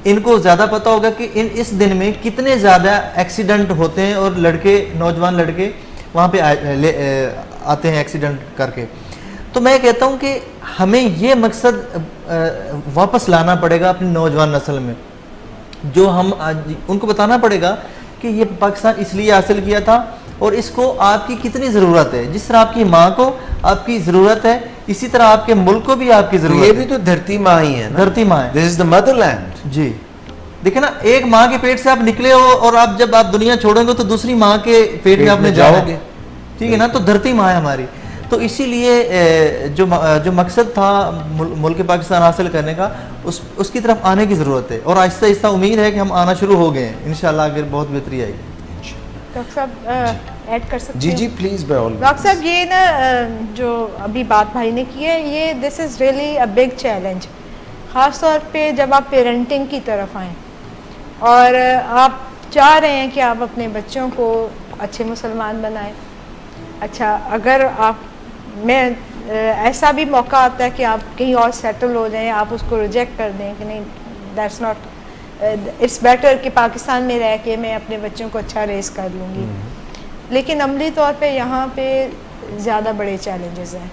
इनको ज़्यादा पता होगा कि इस दिन में कितने ज़्यादा एक्सीडेंट होते हैं और नौजवान लड़के वहाँ पे आते हैं एक्सीडेंट करके। तो मैं कहता हूँ कि हमें ये मकसद वापस लाना पड़ेगा अपनी नौजवान नस्ल में, जो हम आज उनको बताना पड़ेगा कि ये पाकिस्तान इसलिए हासिल किया था और इसको आपकी कितनी ज़रूरत है। जिस तरह आपकी माँ को आपकी ज़रूरत है, इसी तरह आपके मुल्क को भी आपकी ज़रूरत है। ये भी तो धरती माँ ही है ना? धरती माँ है, दिस इज द मदरलैंड। जी देखिए ना, एक माँ के पेट से आप निकले हो और आप जब आप दुनिया छोड़ोगे तो दूसरी माँ के पेट में आपने जाओगे, ठीक है ना। तो धरती माँ है हमारी। तो इसीलिए जो मकसद था मुल्क पाकिस्तान हासिल करने का, उसकी तरफ आने की ज़रूरत है और आहिस्ता आहिस्ता उम्मीद है कि हम आना शुरू हो गए हैं। इंशाल्लाह आगे बहुत बेहतरी आएगी। डॉक्टर साहब ऐड कर सकते हैं? जी प्लीज़ बाय ऑल। डॉक्टर साहब ये ना जो अभी बात भाई ने की है, ये this is really a big challenge, ख़ास तौर पे जब आप पेरेंटिंग की तरफ आएँ और आप चाह रहे हैं कि आप अपने बच्चों को अच्छे मुसलमान बनाएं। अच्छा, अगर आप ऐसा भी मौका आता है कि आप कहीं और सेटल हो जाएं, आप उसको रिजेक्ट कर दें कि नहीं, दैट्स नॉट, इट्स बेटर कि पाकिस्तान में रह के मैं अपने बच्चों को अच्छा रेस कर लूँगी। लेकिन अमली तौर पे यहाँ पे ज़्यादा बड़े चैलेंजेस हैं।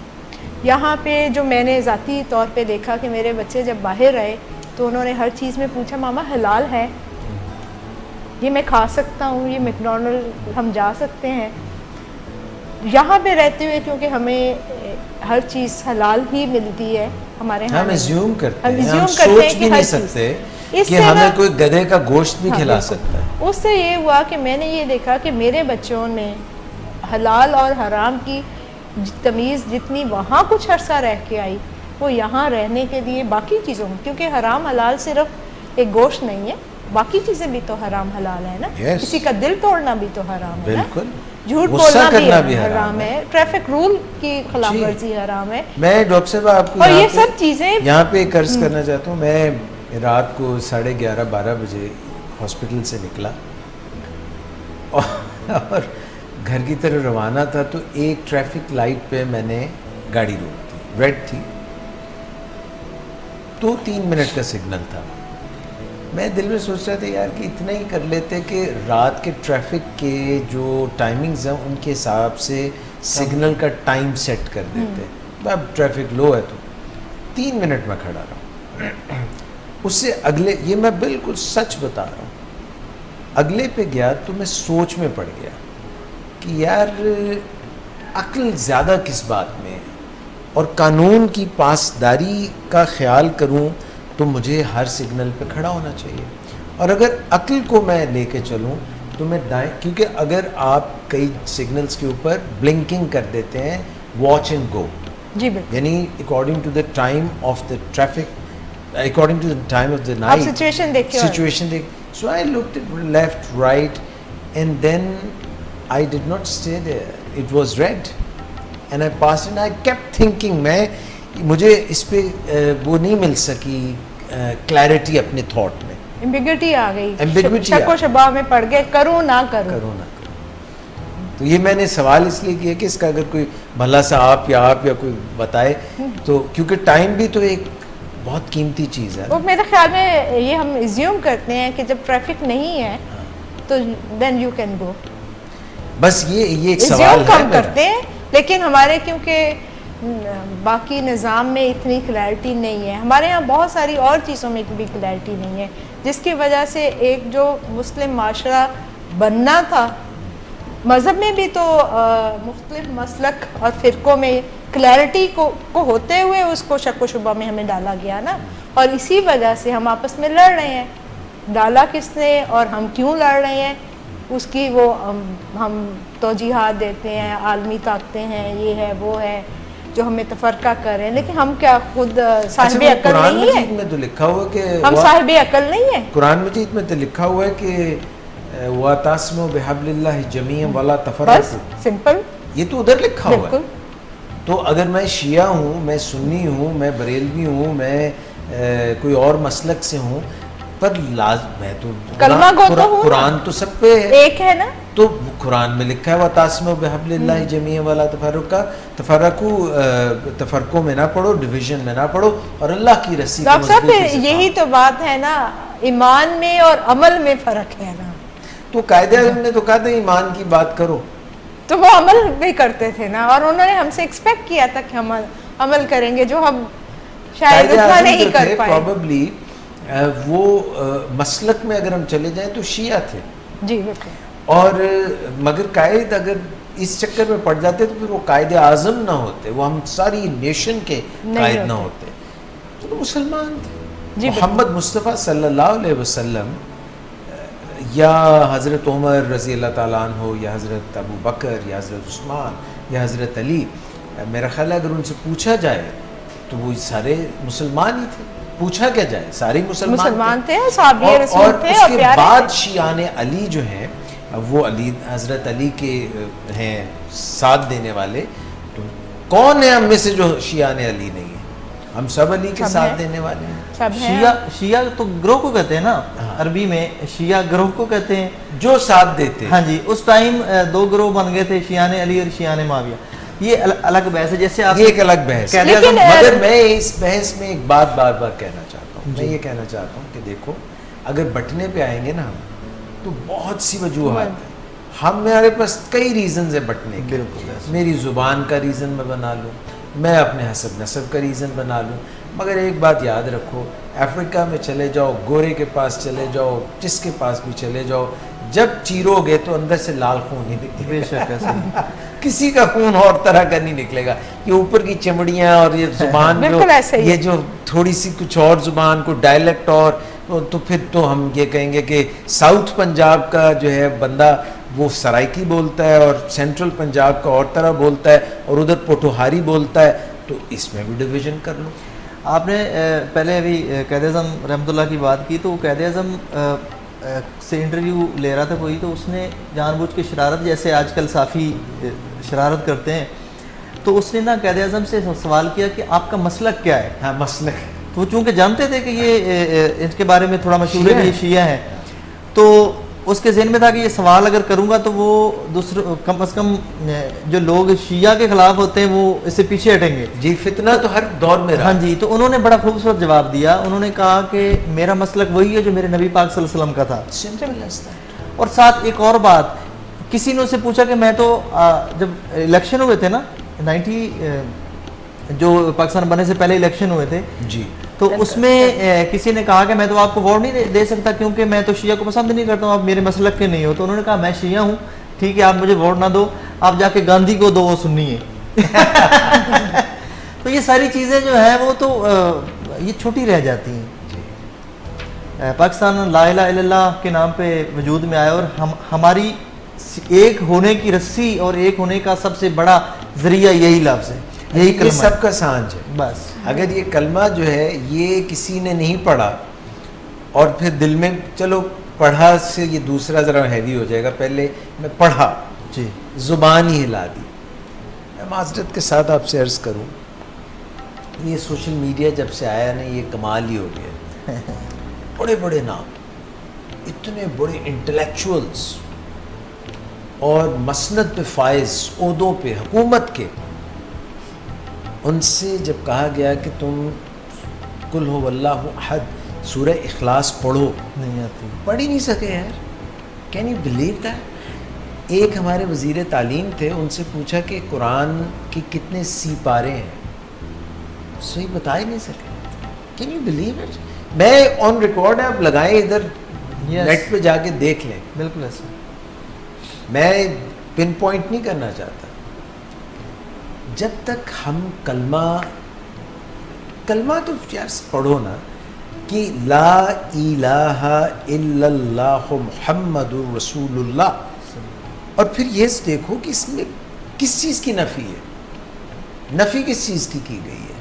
यहाँ पे जो मैंने ज़ाती तौर पे देखा कि मेरे बच्चे जब बाहर रहे तो उन्होंने हर चीज़ में पूछा, मामा हलाल है, ये मैं खा सकता हूँ, ये मैकडॉनल्ड हम जा सकते हैं। यहाँ पे रहते हुए क्योंकि हमें हर चीज़ हलाल ही मिलती है हमारे यहाँ, हम अज्यूम करते हैं, हम सोच भी नहीं सकते कि हमें कोई गधे का गोश्त भी खिला सकता है। उससे ये हुआ कि मैंने ये देखा कि मेरे बच्चों में हलाल और हराम की तमीज़ जितनी वहाँ कुछ अरसा रह के आई, वो यहाँ रहने के लिए बाकी चीज़ों में, क्योंकि हराम हलाल सिर्फ एक गोश्त नहीं है, बाकी चीज़ें भी तो हराम हलाल है ना। किसी का दिल तोड़ना भी तो हराम है ना, झूठ बोलना भी हराम है, ट्रैफिक रूल की खिलाफ वर्जी हराम है। मैं डॉक्टर साहब आपको और ये सब चीज़ें यहाँ पे कर्ज करना चाहता हूँ। मैं रात को 11:30-12 बजे हॉस्पिटल से निकला और घर की तरफ रवाना था, तो एक ट्रैफिक लाइट पे मैंने गाड़ी रोक दी, रेड थी, 2-3 मिनट का सिग्नल था। मैं दिल में सोच रहा था यार कि इतना ही कर लेते कि रात के ट्रैफिक के जो टाइमिंग्स हैं उनके हिसाब से सिग्नल का टाइम सेट कर देते। अब ट्रैफिक लो है तो 3 मिनट में खड़ा रहा। उससे अगले, ये मैं बिल्कुल सच बता रहा हूँ, अगले पे गया तो मैं सोच में पड़ गया कि यार अक्ल ज़्यादा किस बात में है, और कानून की पासदारी का ख्याल करूँ तो मुझे हर सिग्नल पे खड़ा होना चाहिए। और अगर अक्ल को मैं लेके चलूँ तो मैं दाएं, क्योंकि अगर आप कई सिग्नल्स के ऊपर ब्लिंकिंग कर देते हैं, वॉच एंड गो, जी बिल्कुल, यानी according to the time of the traffic, according to the time of the night, situation देख। So I looked at left right and then I did not stay there, it was red and I passed and I kept thinking. मुझे इस पे वो नहीं मिल सकी क्लैरिटी अपने थॉट में, एम्बिग्युइटी आ गई, शक व शुबा में पड़ गए, करूँ ना करूँ। तो ये मैंने सवाल इसलिए किया कि इसका अगर कोई भला सा आप या कोई बताए तो, क्योंकि टाइम भी तो एक बहुत कीमती चीज़ है। वो मेरे ख्याल में ये हम एज्यूम करते हैं कि जब ट्रैफिक नहीं है तो देन यू कैन गो, बस ये एक सवाल है कम करते हैं। लेकिन हमारे क्योंकि बाकी निज़ाम में इतनी क्लैरिटी नहीं है, हमारे यहाँ बहुत सारी और चीज़ों में भी क्लैरिटी नहीं है, जिसकी वजह से एक जो मुस्लिम माशरा बनना था, मज़हब में भी तो मुख्तलिफ मसलक और फ़िरक़ों में क्लैरिटी को होते हुए उसको शक व शुबा में हमें डाला गया ना, और इसी वजह से हम आपस में लड़ रहे हैं। डाला किसने और हम क्यों लड़ रहे हैं, उसकी वो हम तौजीहात देते हैं, आलमी ताकतें हैं, ये है वो है जो हमें तफरका कर रहे हैं, लेकिन हम क्या खुद साहिब अकल नहीं है? में तो लिखा हुआ कि हम साहिब अकल नहीं है। कुरान मजीद में तो लिखा हुआ है कि वातास्मु बिहब्लिल्लाहि जमीअन वला तफर्रकू, सिंपल, ये तो उधर लिखा हुआ है। तो अगर मैं शिया हूँ, मैं सुन्नी हूँ, मैं बरेलवी हूँ, मैं कोई और मसलक से हूँ, पर मैं तो कलमा गो तो हूँ, कुरान तो सब पे एक है ना। तो कुरान में लिखा है वातास्मु बिहब्लिल्लाहि जमीअन वला तफर्रकू, तफरकों में ना पड़ो, डिवीजन में ना पड़ो, और अल्लाह की रस्सी को मजबूती से। यही तो बात है ना, ईमान में और अमल में फ़र्क है ना। तो कायदे आज़म ने तो कहा था ईमान की बात करो, तो वो अमल भी करते थे ना, और उन्होंने हमसे एक्सपेक्ट किया था कि हम अमल करेंगे, जो हम शायद उतना नहीं कर पाए। प्रॉबेबली वो मसलक में अगर हम चले जाएं तो शिया थे जी बिल्कुल, और मगर कायद अगर इस चक्कर में पड़ जाते तो फिर वो कायदे आज़म ना होते, वो हम सारी नेशन के कायद ना होते, तो मुसलमान थे। मोहम्मद मुस्तफ़ा सल्लल्लाहु अलैहि वसल्लम या हज़रत उमर रज़ी अल्लाह ताला अन्हु या हज़रत अबू बकर या हज़रत उस्मान या हज़रत अली, मेरा ख्याल है अगर उनसे पूछा जाए तो वो सारे मुसलमान ही थे। पूछा क्या जाए, सारे मुसलमान थे, और उसके बाद शियान अली जो हैं वो अली हज़रत अली के हैं साथ देने वाले, तो कौन है हम में से जो शियान अली नहीं है? हम सब अली के साथ देने वाले हैं। शिया तो ग्रोह को कहते हैं ना, हाँ। अरबी में शिया ग्रोह को कहते हैं जो साथ देते हैं। हाँ जी, उस टाइम दो ग्रोह बन गए थे, शियान अली और शियान माविया। ये अलग बहस है, जैसे आप ये एक अलग बहस है, मगर मैं इस बहस में एक बात बार बार कहना चाहता हूँ। मैं ये कहना चाहता हूँ कि देखो, अगर बंटने पे आएंगे ना हम, तो बहुत सी वजूहात है, हमारे पास कई रीज़न है बंटने के। मेरी ज़ुबान का रीज़न मैं बना लूँ, मैं अपने हसब नसब का रीज़न बना लूँ, मगर एक बात याद रखो, अफ्रीका में चले जाओ, गोरे के पास चले जाओ, जिसके पास भी चले जाओ, जब चीरोगे तो अंदर से लाल खून ही निकलेगा। किसी का खून और तरह का नहीं निकलेगा। ये ऊपर की चमड़ियाँ और ये जुबान जो ये जो थोड़ी सी कुछ और जुबान को डायलेक्ट और तो फिर तो हम ये कहेंगे कि साउथ पंजाब का जो है बंदा वो सराइकी बोलता है और सेंट्रल पंजाब का और तरह बोलता है और उधर पोठोहारी बोलता है, तो इसमें भी डिवीज़न कर लो। आपने पहले अभी कैद-ए-आज़म रहमतुल्लाह की बात की, तो कैद-ए-आज़म से इंटरव्यू ले रहा था कोई, तो उसने जानबूझ के शरारत, जैसे आजकल साफ़ी शरारत करते हैं, तो उसने ना कैद-ए-आज़म से सवाल किया कि आपका मसलक क्या है। हाँ, मसलक। तो चूँकि जानते थे कि ये इनके बारे में थोड़ा मशहूर है कि ये शिया है, तो उसके ज़हन में था कि ये सवाल अगर करूँगा तो वो दूसरे कम अज़ कम जो लोग शिया के ख़िलाफ़ होते हैं वो इससे पीछे हटेंगे। जी, फितना तो हर दौर में रहा। हाँ जी, तो उन्होंने बड़ा खूबसूरत जवाब दिया। उन्होंने कहा कि मेरा मसलक वही है जो मेरे नबी पाक सल्लल्लाहु अलैहि वसल्लम का था। सिंपल। और साथ एक और बात, किसी ने उससे पूछा कि मैं तो जब इलेक्शन हुए थे ना 90 जो पाकिस्तान बनने से पहले इलेक्शन हुए थे जी, तो उसमें किसी ने कहा कि मैं तो आपको वोट नहीं दे सकता क्योंकि मैं तो शिया को पसंद नहीं करता हूँ, आप मेरे मसलक के नहीं हो। तो उन्होंने कहा मैं शिया हूँ, ठीक है, आप मुझे वोट ना दो, आप जाके गांधी को दो, वो सुन्नी है। तो ये सारी चीज़ें जो हैं वो तो ये छोटी रह जाती हैं। पाकिस्तान ला इलाहा इल्लल्लाह के नाम पे वजूद में आया और हमारी एक होने की रस्सी और एक होने का सबसे बड़ा जरिया यही लफ्ज़ है, यही कलमा, सबका सांझ है। बस अगर ये कलमा जो है ये किसी ने नहीं पढ़ा और फिर दिल में, चलो पढ़ा से ये दूसरा ज़रा हैवी हो जाएगा, पहले मैं पढ़ा जी, ज़ुबान ही हिला दी। मैं माज़रत के साथ आपसे अर्ज़ करूँ, ये सोशल मीडिया जब से आया ना, ये कमाल ही हो गया। बड़े बड़े नाम, इतने बड़े इंटेलेक्चुअल्स और मसनद पे फाइज, ओहदों पे, हुकूमत के, उनसे जब कहा गया कि तुम कुल हो वल्लाहु अहद सूरह इखलास पढ़ो, नहीं आती, पढ़ ही नहीं सके यार। Can you believe that? एक हमारे वज़ीर तालीम थे, उनसे पूछा कि कुरान की कितने सी पारे हैं, सही बता ही नहीं सके। Can you believe it? मैं ऑन रिकॉर्ड है, आप लगाएं इधर नेट पे जाके देख लें। बिल्कुल ऐसा, मैं पिन पॉइंट नहीं करना चाहता। जब तक हम कलमा तो यार पढ़ो ना कि ला इलाहा इल्लल्लाहु मुहम्मदुर रसूलुल्लाह, और फिर ये देखो कि इसमें किस चीज़ की नफ़ी है, नफ़ी किस चीज़ की गई है।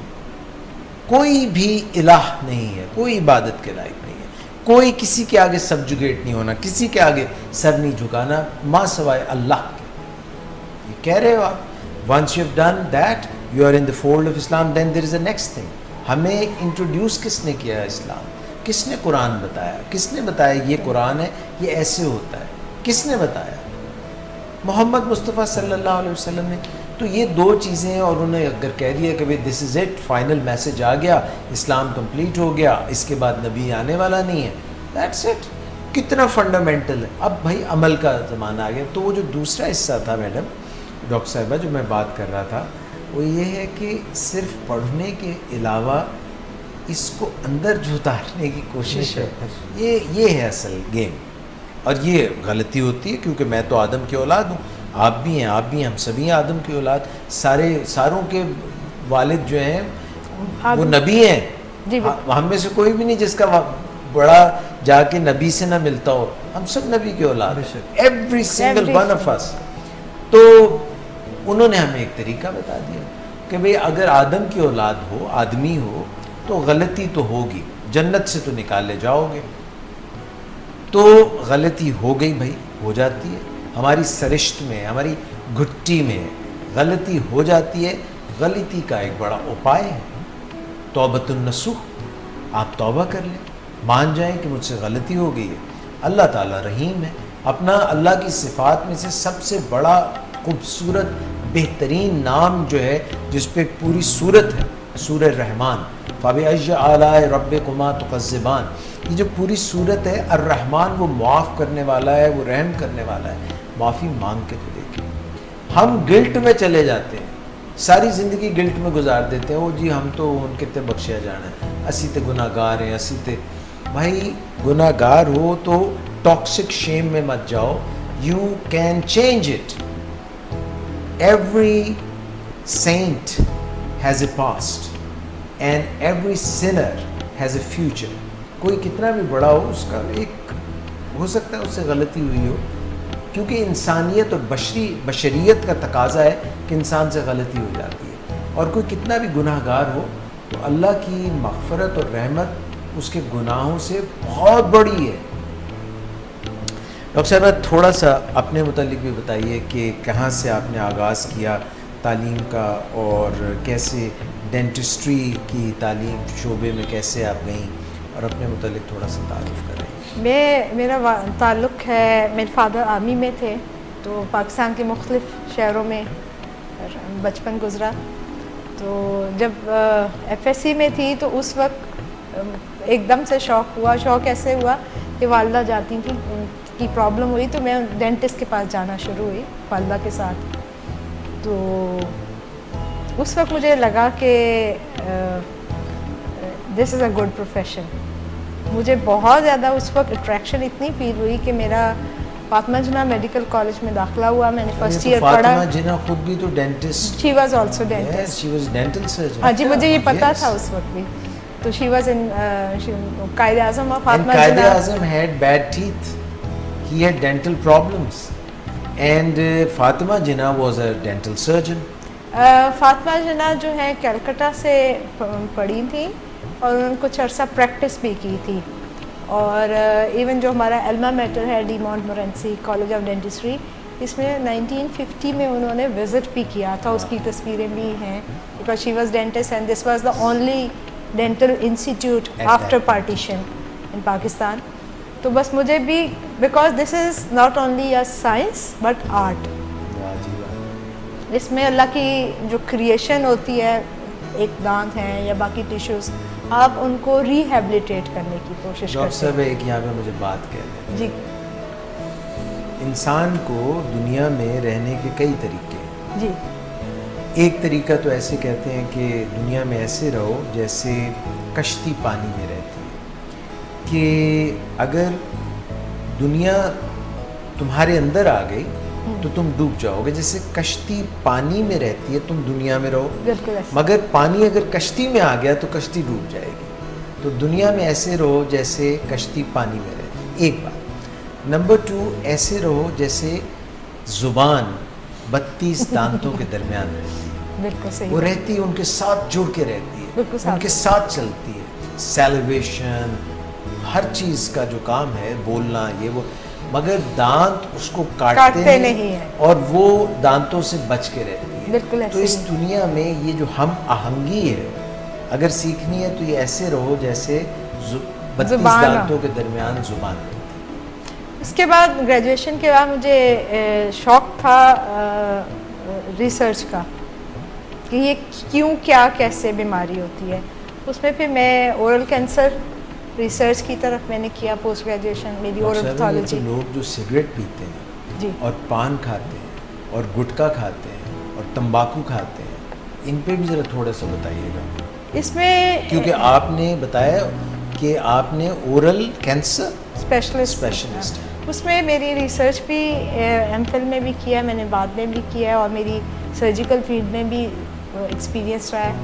कोई भी इलाह नहीं है, कोई इबादत के लायक नहीं है, कोई किसी के आगे सब्जुगेट नहीं होना, किसी के आगे सर नहीं झुकाना माँ सवाए अल्लाह के। ये कह रहे हो आप, once you have done that you are in the fold of Islam, then there is a next thing. हमें इंट्रोड्यूस किसने किया है इस्लाम? किसने कुरान बताया? किसने बताया ये कुरान है, ये ऐसे होता है? किसने बताया? मोहम्मद मुस्तफ़ा सल्लल्लाहु अलैहि वसल्लम ने। तो ये दो चीज़ें, और उन्होंने अगर कह दिया कि भाई this is it, final message आ गया, इस्लाम कंप्लीट हो गया, इसके बाद नबी आने वाला नहीं है, दैट्स इट। कितना फंडामेंटल है। अब भाई अमल का ज़माना आ गया। तो वो जो दूसरा हिस्सा था मैडम डॉक्टर साहिबा जो मैं बात कर रहा था, वो ये है कि सिर्फ पढ़ने के अलावा इसको अंदर जो उतारने की कोशिश है, ये है असल गेम। और ये गलती होती है क्योंकि मैं तो आदम की औलाद हूँ, आप भी हैं, आप भी हैं, हम सभी आदम की औलाद। सारों के वालिद जो हैं वो नबी हैं। हम में से कोई भी नहीं जिसका बड़ा जाके नबी से ना मिलता हो, हम सब नबी की औलाद हैं, every single one of us. तो उन्होंने हमें एक तरीका बता दिया कि भाई अगर आदम की औलाद हो, आदमी हो, तो गलती तो होगी, जन्नत से तो निकाले जाओगे। तो गलती हो गई भाई, हो जाती है, हमारी सरिश्त में, हमारी घुट्टी में गलती हो जाती है। गलती का एक बड़ा उपाय है तौबतुन नसूह, आप तौबा कर लें, मान जाएं कि मुझसे गलती हो गई है। अल्लाह ताला रहीम है। अपना अल्लाह की सिफ़ात में से सबसे बड़ा खूबसूरत बेहतरीन नाम जो है, जिस पे एक पूरी सूरत है, सूरह रहमान, फ़बिअय्यि आलाइ रब्बिकुमा तुकज़्ज़िबान। ये जो पूरी सूरत है अर्रहमान, वो मुआफ़ करने वाला है, वो रहम करने वाला है। माफ़ी मांग के तो देखिए। हम गिल्ट में चले जाते हैं, सारी ज़िंदगी गिल्ट में गुजार देते हैं। वो जी हम तो उनके ते बख्शिया जाना है, असी ते गुनाहगार हैं, असी ते। भाई गुनाहगार हो तो टॉक्सिक शेम में मत जाओ, you can change it. Every saint has a past and every sinner has a future. कोई कितना भी बड़ा हो, उसका एक हो सकता है उससे गलती हुई हो, क्योंकि इंसानियत और बशरियत का तकाजा है कि इंसान से गलती हो जाती है। और कोई कितना भी गुनाहगार हो तो अल्लाह की मग़फ़रत और रहमत उसके गुनाहों से बहुत बड़ी है। डॉक्टर साहब थोड़ा सा अपने मुतालिक भी बताइए कि कहाँ से आपने आगाज़ किया तालीम का, और कैसे डेंटिस्ट्री की तालीम शोबे में कैसे आप गईं, और अपने मुतालिक थोड़ा सा तारुफ़ करें। मेरा ताल्लुक़ है, मेरे फादर आर्मी में थे, तो पाकिस्तान के मुख्तलिफ़ शहरों में बचपन गुज़रा। तो जब FSC में थी तो उस वक्त एकदम से शौक़ ऐसे हुआ कि वालदा जाती थी, उनकी प्रॉब्लम हुई तो मैं डेंटिस्ट के पास जाना शुरू हुई वालदा के साथ। तो उस वक्त मुझे लगा कि this is a good profession. मुझे बहुत ज़्यादा उस वक्त अट्रैक्शन इतनी फील हुई कि मेरा फातिमा जिन्ना मेडिकल कॉलेज में दाखिला हुआ। मैंने फर्स्ट ईयर पढ़ा। फातिमा जिन्ना खुद भी तो dentist, she was also dentist, she was dental surgeon. हाँ जी, मुझे ये पता था उस वक्त भी। तो शी वाज इन कायद-ए-आज़म और Fatima Jinnah. Quaid-e-Azam had bad teeth, he had dental problems, and Fatima Jinnah was a dental surgeon. Fatima Jinnah जो है कलकत्ता से पढ़ी थी और उन्होंने कुछ अर्सा प्रैक्टिस भी की थी। और इवन जो हमारा एल्मा मैटर है डी मॉन्टमोरेंसी कॉलेज ऑफ डेंटिस्ट्री, इसमें 1950 में उन्होंने विज़िट भी किया था, उसकी तस्वीरें भी हैं, because she was dentist and this was the only dental institute after partition इन पाकिस्तान। तो बस मुझे भी, because this is not only a science but art, इसमें अल्लाह की जो क्रिएशन होती है, एक दांत हैं या बाकी टिश्यूज़, आप उनको रिहेबिलिटेट करने की कोशिश करते हैं। डॉक्टर साहब एक यहाँ पे मुझे बात कह रहे हैं जी। इंसान को दुनिया में रहने के कई तरीके हैं जी। एक तरीका तो ऐसे कहते हैं कि दुनिया में ऐसे रहो जैसे कश्ती पानी में रहती है, कि अगर दुनिया तुम्हारे अंदर आ गई तो तुम डूब जाओगे। जैसे कश्ती पानी में रहती है, तुम दुनिया में रहो, मगर पानी अगर कश्ती में आ गया तो कश्ती डूब जाएगी। तो दुनिया में ऐसे रहो जैसे कश्ती पानी में रहती, एक बात। नंबर 2, ऐसे रहो जैसे ज़ुबान 32 दांतों के दरमियान रहती है। बिल्कुल सही। वो रहती है, उनके साथ जुड़ के रहती है, उनके साथ चलती है। सैलिवेशन, हर चीज़ का जो काम है, बोलना, ये वो, मगर दांत उसको काटते नहीं है और वो दांतों से बच के रहती है। बिल्कुल। तो इस दुनिया में ये जो हम आहंगी है, अगर सीखनी है तो ये ऐसे रहो जैसे 32 दांतों के दरमियान जुबान रहती है। इसके बाद ग्रेजुएशन के बाद मुझे शौक़ था रिसर्च का, कि ये क्यों, क्या, कैसे बीमारी होती है। उसमें फिर मैं ओरल कैंसर रिसर्च की तरफ मैंने किया पोस्ट ग्रेजुएशन मेरी ओरल पैथोलॉजी। लोग जो सिगरेट पीते हैं जी और पान खाते हैं और गुटखा खाते हैं और तंबाकू खाते हैं, इन पे भी ज़रा थोड़ा सा बताइएगा। इसमें क्योंकि आपने बताया कि आपने ओरल कैंसर स्पेशलिस्ट है, उसमें मेरी रिसर्च भी एमफिल में भी किया है मैंने, बाद में भी किया है, और मेरी सर्जिकल फील्ड में भी एक्सपीरियंस रहा है।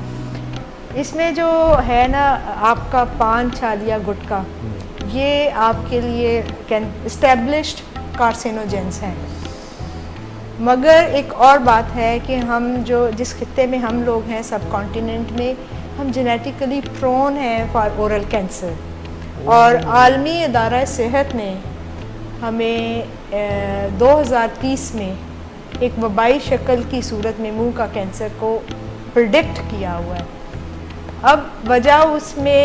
इसमें जो है ना आपका पान छालिया गुटखा, ये आपके लिए इस्टेब्लिश्ड कार्सिनोजेंस हैं। मगर एक और बात है कि हम जो जिस खित्ते में हम लोग हैं, सब कॉन्टिनेंट में, हम जेनेटिकली प्रोन हैं फॉर ओरल कैंसर। और आलमी इदारा सेहत ने हमें 2030 में एक वबाई शक्ल की सूरत में मुंह का कैंसर को प्रिडिक्ट किया हुआ है। अब वजह उसमें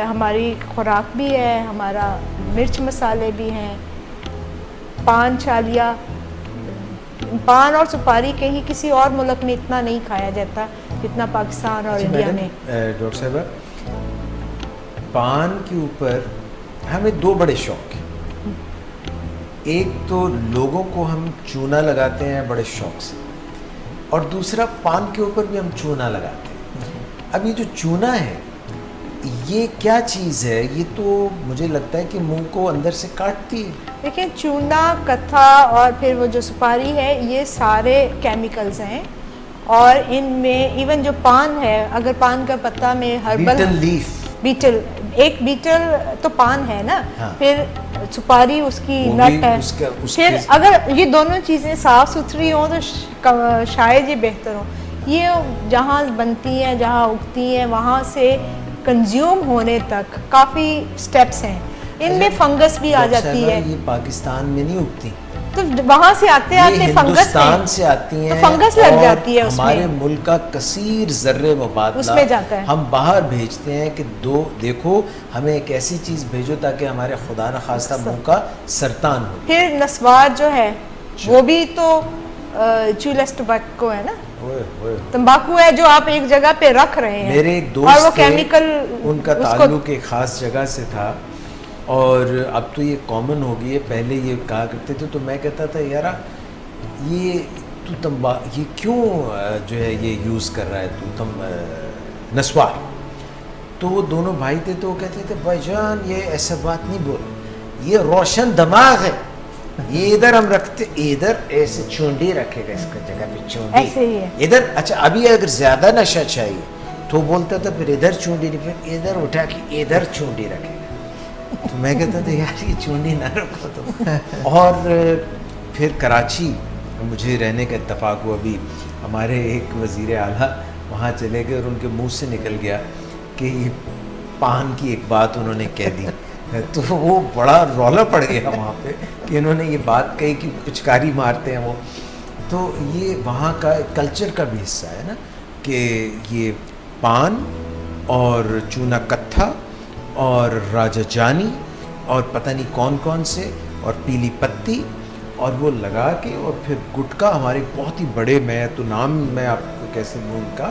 हमारी खुराक भी है, हमारा मिर्च मसाले भी हैं, पान छालिया, पान और सुपारी कहीं किसी और मुल्क में इतना नहीं खाया जाता जितना पाकिस्तान और इंडिया में। डॉक्टर साहब, पान के ऊपर हमें दो बड़े शौक हैं। एक तो लोगों को हम चूना लगाते हैं बड़े शौक से, और दूसरा पान के ऊपर भी हम चूना लगाते हैं। अब ये जो चूना है, ये क्या चीज़ है? ये तो मुझे लगता है कि मुंह को अंदर से काटती है। देखिए, चूना, कत्था और फिर वो जो सुपारी है, ये सारे केमिकल्स हैं। और इनमें इवन जो पान है, अगर पान का पत्ता में हर्बल बीटल, एक बीटल तो पान है ना, हाँ। फिर सुपारी उसकी नट है, फिर अगर ये दोनों चीज़ें साफ़ सुथरी हों तो शायद ये बेहतर हो। ये जहाँ बनती हैं, जहाँ उगती हैं, वहाँ से कंज्यूम होने तक काफ़ी स्टेप्स हैं। इनमें फंगस भी आ जाती है। ये पाकिस्तान में नहीं उगती, तो वहाँ से आते फंगस से आती हैं, तो फंगस लग जाती है उसमें। हमारे मुल्क का कसीर ज़र्रे मुबादला उसमें जाता है। हम बाहर भेजते हैं कि देखो हमें एक ऐसी चीज़ भेजो ताकि हमारे खुदा न खास्ता मुंह का सरतान हो। फिर नस्वार जो है वो भी तो चूलस टबैको है ना, तंबाकू है जो आप एक जगह पे रख रहे हैं। मेरे एक दोस्त और वो केमिकल, उनका ताल्लुक एक ख़ास जगह से था, और अब तो ये कॉमन हो गई है। पहले ये कहा करते थे, तो मैं कहता था यार ये ये क्यों जो है ये यूज़ कर रहा है तू नस्वार। तो वो दोनों भाई थे, तो वो कहते थे भाईजान ये ऐसा बात नहीं बोल, ये रोशन दिमाग है, ये इधर हम रखते, इधर ऐसे चूंडी रखेगा, इसका जगह पे चूंडी ऐसे ही है इधर। अच्छा, अभी अगर ज़्यादा नशा चाहिए तो बोलता था फिर इधर चूंडी नहीं, फिर इधर उठा के इधर चूंडी रखेगा। तो मैं कहता था यार ये चूंडी ना रखो तो। और फिर कराची मुझे रहने का इत्तेफाक हुआ। अभी हमारे एक वज़ीर आला वहाँ चले गए और उनके मुंह से निकल गया कि पान की एक बात उन्होंने कह दी, तो वो बड़ा रौला पड़ गया वहाँ पे कि इन्होंने ये बात कही कि पिचकारी मारते हैं वो। तो ये वहाँ का कल्चर का भी हिस्सा है ना कि ये पान और चूना कत्था और राजा जानी और पता नहीं कौन कौन से और पीली पत्ती और वो लगा के, और फिर गुटखा हमारे बहुत ही बड़े, मैं तो नाम मैं आपको कैसे बोलूं, उनका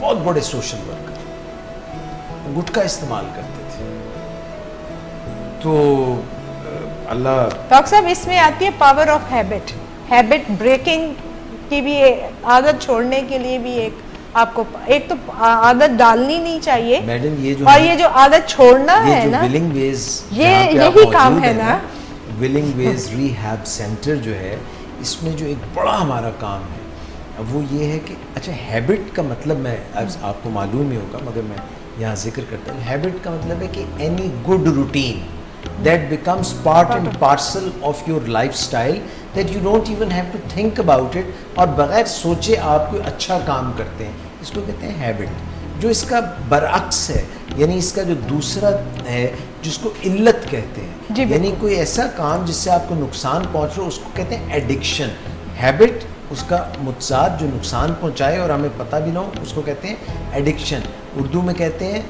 बहुत बड़े सोशल वर्कर गुटखा इस्तेमाल करते थे। तो अल्लाह। डॉक्टर साहब, इसमें आती है power of habit, habit breaking की भी, आदत छोड़ने के लिए भी आपको एक तो आदत डालनी नहीं चाहिए मैडम, ये जो और ये जो आदत छोड़ना है ना, विलिंग वेज, यही काम है ना। विलिंग वेज रिहैब सेंटर जो है, इसमें जो एक बड़ा हमारा काम है वो ये है कि अच्छा, हैबिट का मतलब मैं आपको मालूम ही होगा मगर मैं यहाँ जिक्र करता हूँ। हैबिट का मतलब है कि any good routine that becomes part and parcel of your lifestyle that you don't even have to think about it, और बगैर सोचे आप कोई अच्छा काम करते हैं, इसको कहते हैं हैबिट। जो इसका बरअक्स है, यानी इसका जो दूसरा है जिसको इल्लत कहते हैं, यानी कोई ऐसा काम जिससे आपको नुकसान पहुंच रहा हो, उसको कहते हैं एडिक्शन। हैबिट उसका मुतजाद जो नुकसान पहुंचाए और हमें पता भी ना हो, उसको कहते हैं एडिक्शन। उर्दू में कहते हैं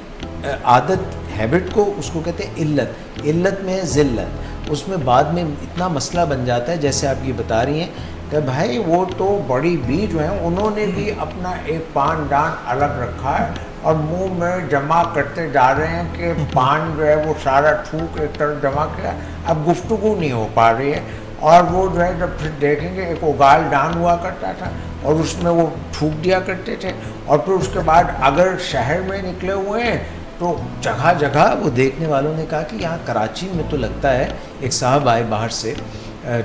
आदत, हैबिट को उसको कहते हैं इल्लत। इल्लत में ज़िल्लत, उसमें बाद में इतना मसला बन जाता है, जैसे आप ये बता रही हैं कि भाई वो तो बड़ी बी जो है उन्होंने भी अपना एक पान दान अलग रखा है और मुंह में जमा करते जा रहे हैं कि पान जो है वो सारा थूक एक तरफ जमा किया, अब गुफ्तगू नहीं हो पा रही है। और वो जो है जब फिर देखेंगे एक उगाल डान हुआ करता था और उसमें वो थूक दिया करते थे। और फिर उसके बाद अगर शहर में निकले हुए हैं तो जगह जगह वो देखने वालों ने कहा कि यहाँ कराची में तो लगता है, एक साहब आए बाहर से,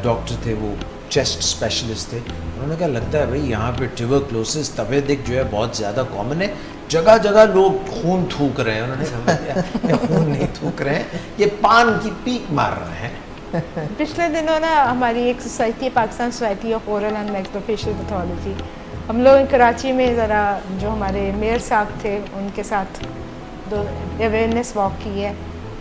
डॉक्टर थे, वो चेस्ट स्पेशलिस्ट थे, उन्होंने कहा लगता है भाई यहाँ पे ट्यूबरक्लोसिस तपेदिक जो है बहुत ज़्यादा कॉमन है, जगह जगह लोग खून थूक रहे हैं। उन्होंने कहा ये खून नहीं थूक रहे हैं, ये पान की पीक मार रहे हैं। पिछले दिनों ना हमारी एक society, Pakistan society of oral and maxillofacial pathology, हम लोग कराची में ज़रा जो हमारे मेयर साहब थे उनके साथ दो अवेयरनेस वॉक की है,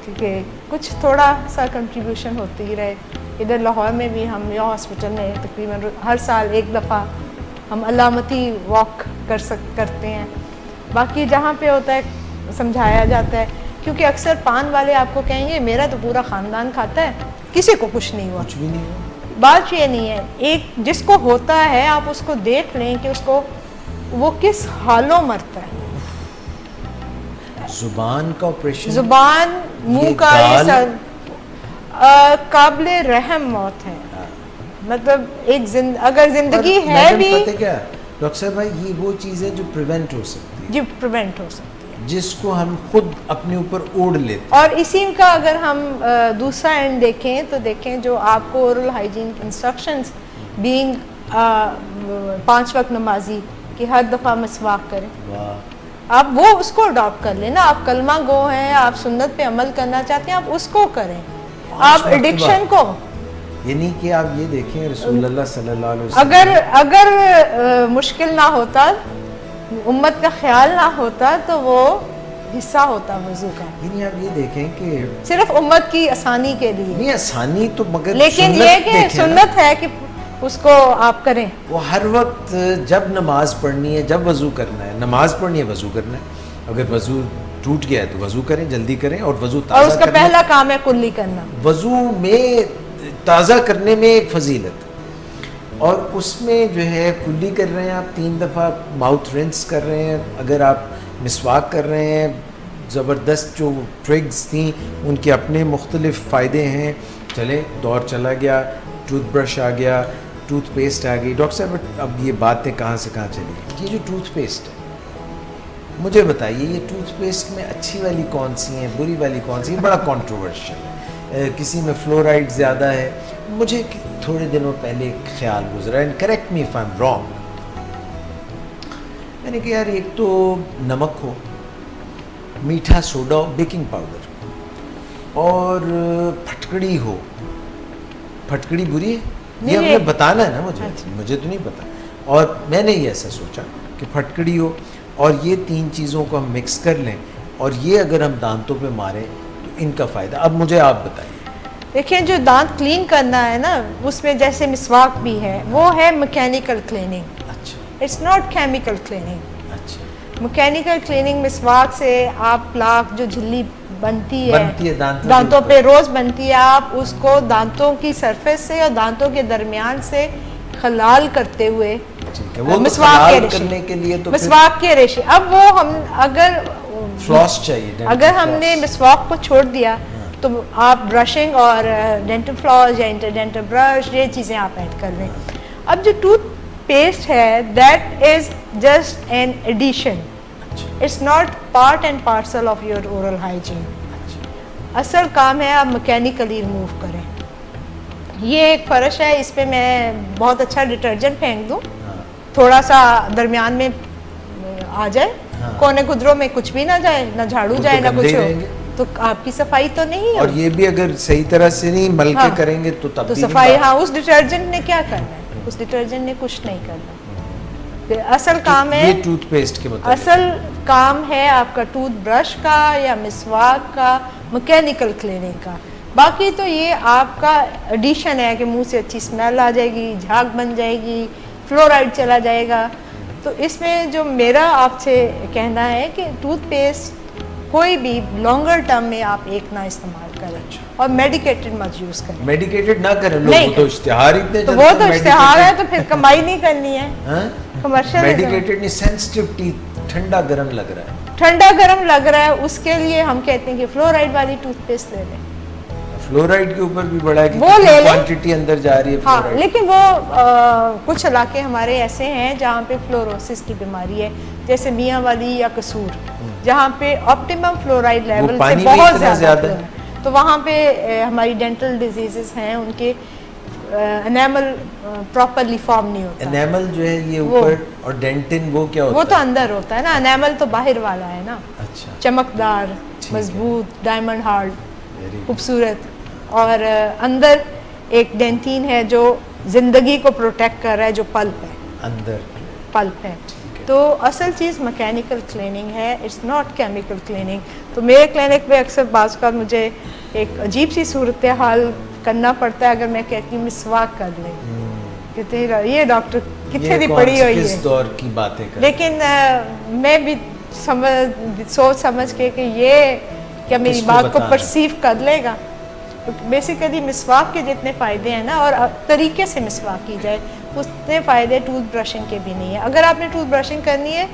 क्योंकि कुछ थोड़ा सा कंट्रीब्यूशन होती ही रहे। इधर लाहौर में भी हम मियो हॉस्पिटल में तकरीबन हर साल एक दफ़ा हम अलामती वॉक करते हैं। बाकी जहाँ पे होता है समझाया जाता है, क्योंकि अक्सर पान वाले आपको कहेंगे मेरा तो पूरा ख़ानदान खाता है, किसी को कुछ नहीं हुआ। कुछ भी नहीं हुआ। बात ये नहीं है, एक जिसको होता है आप उसको देख लें कि उसको वो किस हालों मरता है। जुबान का ऑपरेशन, जुबान मुंह का काबिले रहम मौत है। मतलब एक अगर जिंदगी है भी, पता क्या डॉक्टर साहब भाई, ये वो चीज़ है जो प्रिवेंट हो सकती है, जी प्रिवेंट हो सकती है, जिसको हम खुद अपने ऊपर ओढ़ लेते हैं। और इसी का अगर हम दूसरा एंड देखें तो देखें जो आपको ओरल हाइजीन इंस्ट्रक्शंस बीइंग 5 वक्त नमाजी कि हर दफ़ा मिसवाक करें, आप वो उसको अडॉप्ट कर लेना। आप कलमा गो हैं, आप सुन्नत पे अमल करना चाहते हैं, आप उसको करें। आप एडिक्शन को, यानी कि आप ये देखें रसूलुल्लाह सल्लल्लाहु अलैहि वसल्लम अगर मुश्किल ना होता, उम्मत का ख्याल ना होता तो वो हिस्सा होता वज़ू का। यानी आप ये देखें कि सिर्फ उम्मत की आसानी के लिए नहीं, आसानी तो मगर लेकिन ये कि सुन्नत है कि उसको आप करें। वो हर वक्त जब नमाज पढ़नी है, जब वज़ू करना है, नमाज पढ़नी है, वज़ू करना है, अगर वज़ू टूट गया है तो वज़ू करें, जल्दी करें। और वज़ू ताज़ा, और उसका पहला काम है कुल्ली करना। वज़ू में ताज़ा करने में एक फजीलत, और उसमें जो है कुल्ली कर रहे हैं आप, 3 दफ़ा माउथ रिंस कर रहे हैं, अगर आप मिसवाक कर रहे हैं, ज़बरदस्त जो ट्रिक्स थी उनके अपने मुख्तलिफ़ फ़ायदे हैं। चले दौर चला गया, टूथब्रश आ गया, टूथपेस्ट आ गई। डॉक्टर साहब अब ये बातें कहाँ से कहाँ चली। ये जो टूथपेस्ट है, मुझे बताइए ये टूथपेस्ट में अच्छी वाली कौन सी है, बुरी वाली कौन सी है? बड़ा कंट्रोवर्शियल है। किसी में फ्लोराइड ज़्यादा है। मुझे थोड़े दिनों पहले एक ख्याल गुजरा, and correct me if I am wrong, मैंने कहा यार एक तो नमक हो, मीठा सोडा हो, बेकिंग पाउडर और फटकड़ी हो। फटकड़ी बुरी है ये हमें बताना है ना, मुझे तो नहीं पता। और मैंने ये ऐसा सोचा कि फटकड़ी हो और ये 3 चीज़ों को हम मिक्स कर लें और ये अगर हम दांतों पे मारें तो इनका फ़ायदा। अब मुझे आप बताइए। देखिए जो दांत क्लीन करना है ना, उसमें जैसे मिसवाक भी है, वो है मैकेनिकल क्लीनिंग। अच्छा। It's not chemical cleaning. अच्छा। मैकेनिकल क्लीनिंग मिसवाक से आप प्लाक जो झिल्ली बनती है दांतों पे रोज़ बनती है, आप उसको दांतों की सरफेस से और दांतों के दरमियान से खलाल करते हुए वो मिसवाक करने के लिए तो मिसवाक के रेशे। अब वो हम अगर फ्लॉस चाहिए, अगर हमने मिसवाक को छोड़ दिया तो आप ब्रशिंग और डेंटल फ्लॉस या इंटरडेंटल ब्रश ये चीज़ें आप ऐड कर लें। अब जो टूथ पेस्ट है that is just an addition, it's not part and parcel of your oral hygiene. असल काम है आप मैकेनिकली रिमूव करें। ये एक फर्श है, इस पर मैं बहुत अच्छा डिटर्जेंट फेंक दूँ, थोड़ा सा दरमियान में आ जाए, कोने कुदरों में कुछ भी ना जाए, ना झाड़ू जाए ना कुछ हो, तो आपकी सफाई तो नहीं है। और ये भी अगर सही तरह से नहीं मल के करेंगे तो तब तो सफाई, हाँ उस डिटर्जेंट ने क्या करना है, उस डिटर्जेंट ने कुछ नहीं करना। असल काम है, ये टूथपेस्ट के मतलब असल काम है आपका टूथब्रश का या मिसवाक का, मैकेनिकल क्लीनिंग का। बाकी तो ये आपका एडिशन है कि मुंह से अच्छी स्मेल आ जाएगी, झाग बन जाएगी, फ्लोराइड चला जाएगा। तो इसमें जो मेरा आपसे कहना है कि टूथपेस्ट कोई भी लॉन्गर टर्म में आप एक ना इस्तेमाल करें। करें और मेडिकेटेड मत यूज करें। मेडिकेटेड ना करें लोग, वो तो इश्तिहार इतने तो वो तो इश्तिहार है, तो फिर कमाई नहीं करनी है। कमर्शियल मेडिकेटेड नहीं, सेंसिटिव टीथ, ठंडा गर्म लग रहा है, ठंडा गर्म लग रहा है, उसके लिए हम कहते हैं कि फ्लोराइड वाली टूथपेस्ट ले लें। फ्लोराइड के ऊपर भी बड़ा है कि वो ले क्वांटिटी अंदर जा रही है। हाँ, लेकिन वो कुछ इलाके हमारे ऐसे हैं जहाँ पे फ्लोरोसिस की बीमारी है, जैसे मियाँ वाली या कसूर, जहाँ पे ऑप्टिमम फ्लोराइड लेवल से बहुत ज़्यादा है, तो वहाँ पे हमारी डेंटल डिजीजेस हैं, उनके एनेमल प्रॉपरली फॉर्म नहीं होता। एनेमल जो है ये ऊपर, और डेंटिन वो क्या होता है? वो तो अंदर होता है ना, एनेमल तो बाहर वाला है ना। अच्छा, चमकदार, मजबूत, डायमंड हार्ड, खूबसूरत, और अंदर एक डेंटिन है जो जिंदगी को प्रोटेक्ट कर रहा है, जो पल्प है, अंदर पल्प है। तो असल चीज़ मैकेनिकल क्लीनिंग है, इट्स नॉट केमिकल क्लीनिंग। तो मेरे क्लिनिक में अक्सर बाज़ का मुझे एक अजीब सी सूरत हाल करना पड़ता है अगर मैं कहती हूँ मिसवाक कर ले, कहते हैं ये डॉक्टर कितने दी पड़ी हुई है, किस दौर की बातें कर। लेकिन मैं भी सोच समझ के कि ये क्या मेरी बात को परसीव कर लेगा। तो बेसिकली मिसवाक के जितने फ़ायदे हैं ना, और तरीके से मिसवाक की जाए, उतने फ़ायदे टूथ ब्रशिंग के भी नहीं है। अगर आपने टूथ ब्रशिंग करनी है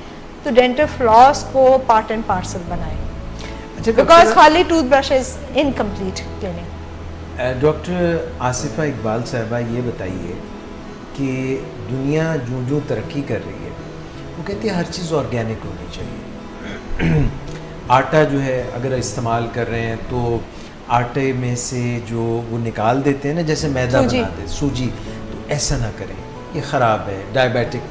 तो डेंटल फ्लॉस को पार्ट एंड पार्सल बनाएं, बिकॉज खाली tooth brush is incomplete cleaning. Doctor Asifa Iqbal साहबा, ये बताइए कि दुनिया जो जो तरक्की कर रही है, वो कहती है हर चीज़ ऑर्गेनिक होनी चाहिए। आटा जो है अगर इस्तेमाल कर रहे हैं तो आटे में से जो वो निकाल देते हैं ना, जैसे मैदा बनाते हैं, सूजी, तो ऐसा ना करें, ये ख़राब है, डायबिटिक,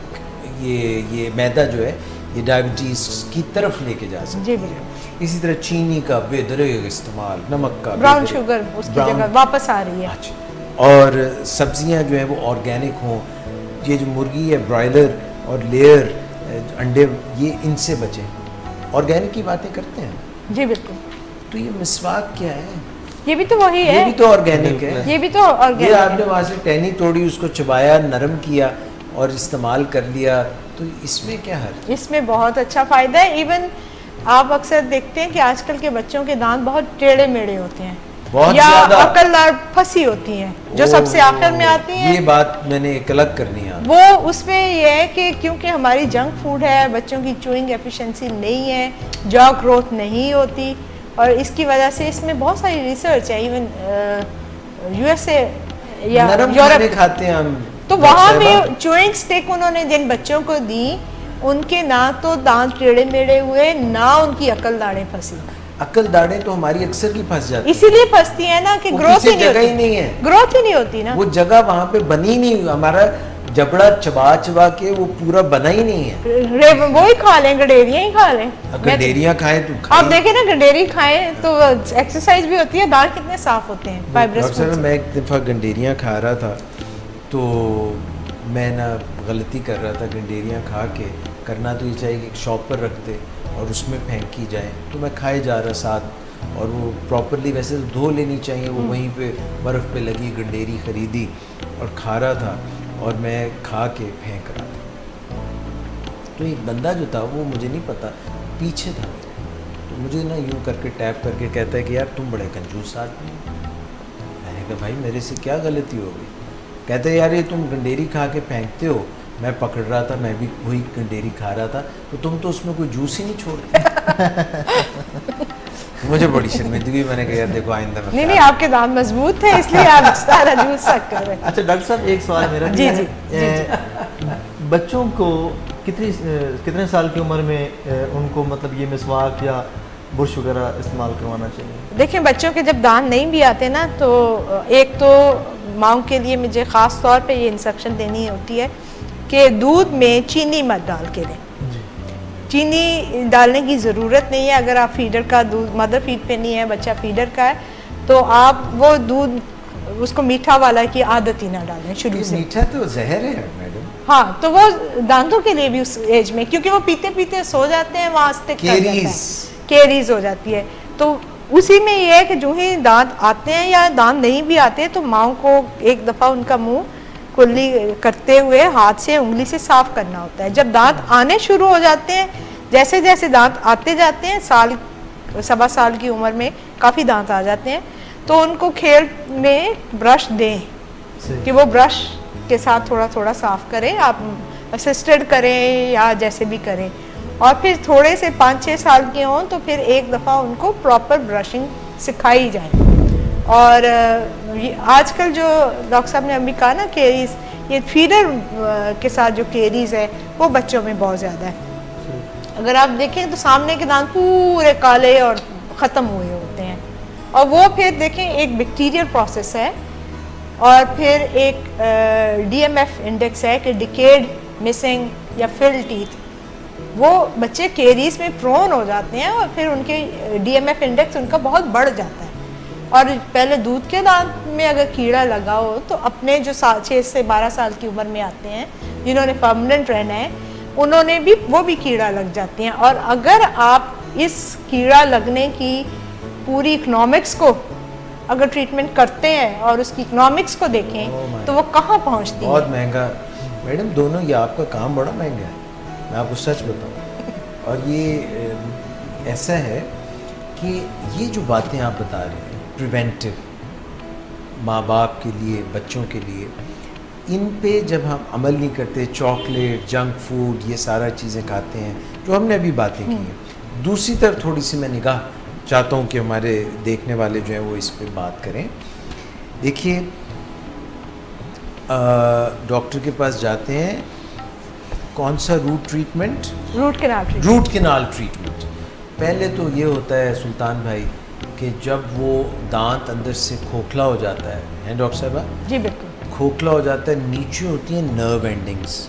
ये मैदा जो है ये डायबिटीज़ की तरफ लेके जा सकते हैं। इसी तरह चीनी का बेदरेग इस्तेमाल, नमक का, ब्राउन शुगर उसकी जगह वापस आ रही है। अच्छा, और सब्जियां जो है वो ऑर्गेनिक हों। ये जो मुर्गी है, ब्रॉयलर और लेयर अंडे, ये इनसे बचें। ऑर्गेनिक की बातें करते हैं जी, बिल्कुल। तो ये मिसवाक क्या है? ये भी तो वही है, ये भी तो ऑर्गेनिक है, ये भी तो ऑर्गेनिक। ये आपने वहाँ से टहनी तोड़ी, उसको चबाया, नरम किया और इस्तेमाल कर लिया, तो इसमें क्या है? इसमें बहुत अच्छा फ़ायदा है। इवन आप अक्सर देखते हैं कि आजकल के बच्चों के दांत बहुत टेढ़े मेढ़े होते हैं, या अकलदार फंसी होती हैं, जो सबसे आखिर में आती हैं। ये बात मैंने एक अलग करनी है। वो उसमें ये है कि क्योंकि हमारी जंक फूड है, बच्चों की च्यूइंग एफिशिएंसी नहीं है, जॉ ग्रोथ नहीं होती, और इसकी वजह से इसमें बहुत सारी रिसर्च है। इवन यूएसए या यूरोप खाते हैं हम, तो वहाँ भी च्यूइंग स्टिक उन्होंने जिन बच्चों को दी, उनके ना तो दांत टेढ़े मेढ़े हुए, ना उनकी अकल दाढ़ें फंसी। अकल दाढ़ें तो हमारी अक्सर की फंस जाती है, इसीलिए फंसती है ना कि ग्रोथ ही नहीं है, ग्रोथ ही नहीं होती ना, वो जगह वहाँ पे बनी नहीं। हमारा जबड़ा चबा चबा के वो पूरा बना ही नहीं है। वो ही खा लें, गडेरियाँ ही खा लें। गडेरियाँ खाएं तो आप देखें ना, गडेरी खाएं तो एक्सरसाइज भी होती है, दांत कितने साफ होते हैं फाइब्रस। मैं एक दफ़ा गंडेरियाँ खा रहा था, तो मैं ना गलती कर रहा था, गंडेरियाँ खा के करना तो ये चाहिए कि एक शॉप पर रखते और उसमें फेंकी जाए, तो मैं खाए जा रहा साथ, और वो प्रॉपरली वैसे तो धो लेनी चाहिए, वो वहीं पे बर्फ़ पे लगी गंडेरी ख़रीदी और खा रहा था, और मैं खा के फेंक रहा था। तो एक बंदा जो था, वो मुझे नहीं पता, पीछे था मेरे, तो मुझे ना यूँ करके टैप करके कहता है कि यार तुम बड़े कंजूस आदमी हो। मैंने कहा भाई मेरे से क्या गलती हो गई? कहते यार ये तुम गंडेरी खा के फेंकते हो, मैं पकड़ रहा था, मैं भी वही गंडेरी खा रहा था, तो तुम तो उसमें कोई जूस ही नहीं छोड़ते। मुझे बड़ी शर्मिंदगी, मैंने कहा यार देखो आइंदा में नहीं, आपके दांत मजबूत थे इसलिए आप सारा जूस सक कर रहे हैं। अच्छा डॉक्टर साहब, एक सवाल मेरा जी, जी। बच्चों को कितने साल की उम्र में उनको मतलब ये मिसवाक या बुर्श वगैरह इस्तेमाल करवाना चाहिए? देखिए, बच्चों के जब दांत नहीं भी आते ना, तो एक तो माँ के लिए मुझे ख़ास तौर पे ये इंस्ट्रक्शन देनी होती है कि दूध में चीनी मत डाल के दें। चीनी डालने की ज़रूरत नहीं है। अगर आप फीडर का दूध, मदर फीड पे नहीं है, बच्चा फीडर का है, तो आप वो दूध उसको मीठा वाला की आदत ही ना डालें शुरू से। मीठा तो जहर है मैडम। हाँ, तो वो दांतों के लिए भी उस एज में, क्योंकि वो पीते पीते सो जाते हैं, वहाँ स्टिक कर जाता है, केरीज हो जाती है। तो उसी में ये है कि जो ही दांत आते हैं या दांत नहीं भी आते हैं, तो माँ को एक दफ़ा उनका मुँह कुल्ली करते हुए हाथ से, उंगली से साफ करना होता है। जब दांत आने शुरू हो जाते हैं, जैसे जैसे दांत आते जाते हैं, साल 1.25 साल की उम्र में काफ़ी दांत आ जाते हैं, तो उनको खेल में ब्रश दें कि वो ब्रश के साथ थोड़ा थोड़ा साफ करें, आप असिस्टेड करें या जैसे भी करें। और फिर थोड़े से 5-6 साल के हों तो फिर एक दफ़ा उनको प्रॉपर ब्रशिंग सिखाई जाए। और आजकल जो डॉक्टर साहब ने अभी कहा ना केरीज, ये फीडर के साथ जो केरीज है वो बच्चों में बहुत ज़्यादा है। अगर आप देखें तो सामने के दांत पूरे काले और ख़त्म हुए होते हैं, और वो फिर देखें एक बैक्टीरियल प्रोसेस है, और फिर एक DMF इंडेक्स है कि डिकेड, मिसिंग या फिल टीथ, वो बच्चे केरीज में प्रोन हो जाते हैं और फिर उनके DMF इंडेक्स उनका बहुत बढ़ जाता है। और पहले दूध के दांत में अगर कीड़ा लगा हो तो अपने जो 6 से 12 साल की उम्र में आते हैं जिन्होंने परमानेंट रहना है, उन्होंने भी वो भी कीड़ा लग जाती हैं। और अगर आप इस कीड़ा लगने की पूरी इकोनॉमिक्स को अगर ट्रीटमेंट करते हैं और उसकी इकोनॉमिक्स को देखें तो वो कहाँ पहुँचती है। बहुत महंगा मैडम, दोनों ये आपका काम बड़ा महंगा है, मैं आपको सच बताऊँ। और ये ऐसा है कि ये जो बातें आप बता रहे हैं प्रिवेंटिव, माँ बाप के लिए, बच्चों के लिए, इन पे जब हम अमल नहीं करते, चॉकलेट, जंक फूड, ये सारा चीज़ें खाते हैं जो हमने अभी बातें की हैं। दूसरी तरफ थोड़ी सी मैं निगाह चाहता हूँ कि हमारे देखने वाले जो हैं वो इस पे बात करें। देखिए, डॉक्टर के पास जाते हैं, कौन सा root treatment? Root canal treatment. पहले तो ये होता है सुल्तान भाई कि जब वो दांत अंदर से खोखला हो जाता है डॉक्टर साहबा? जी बिल्कुल। खोखला हो जाता है, नीचे होती है नर्व एंडिंग्स,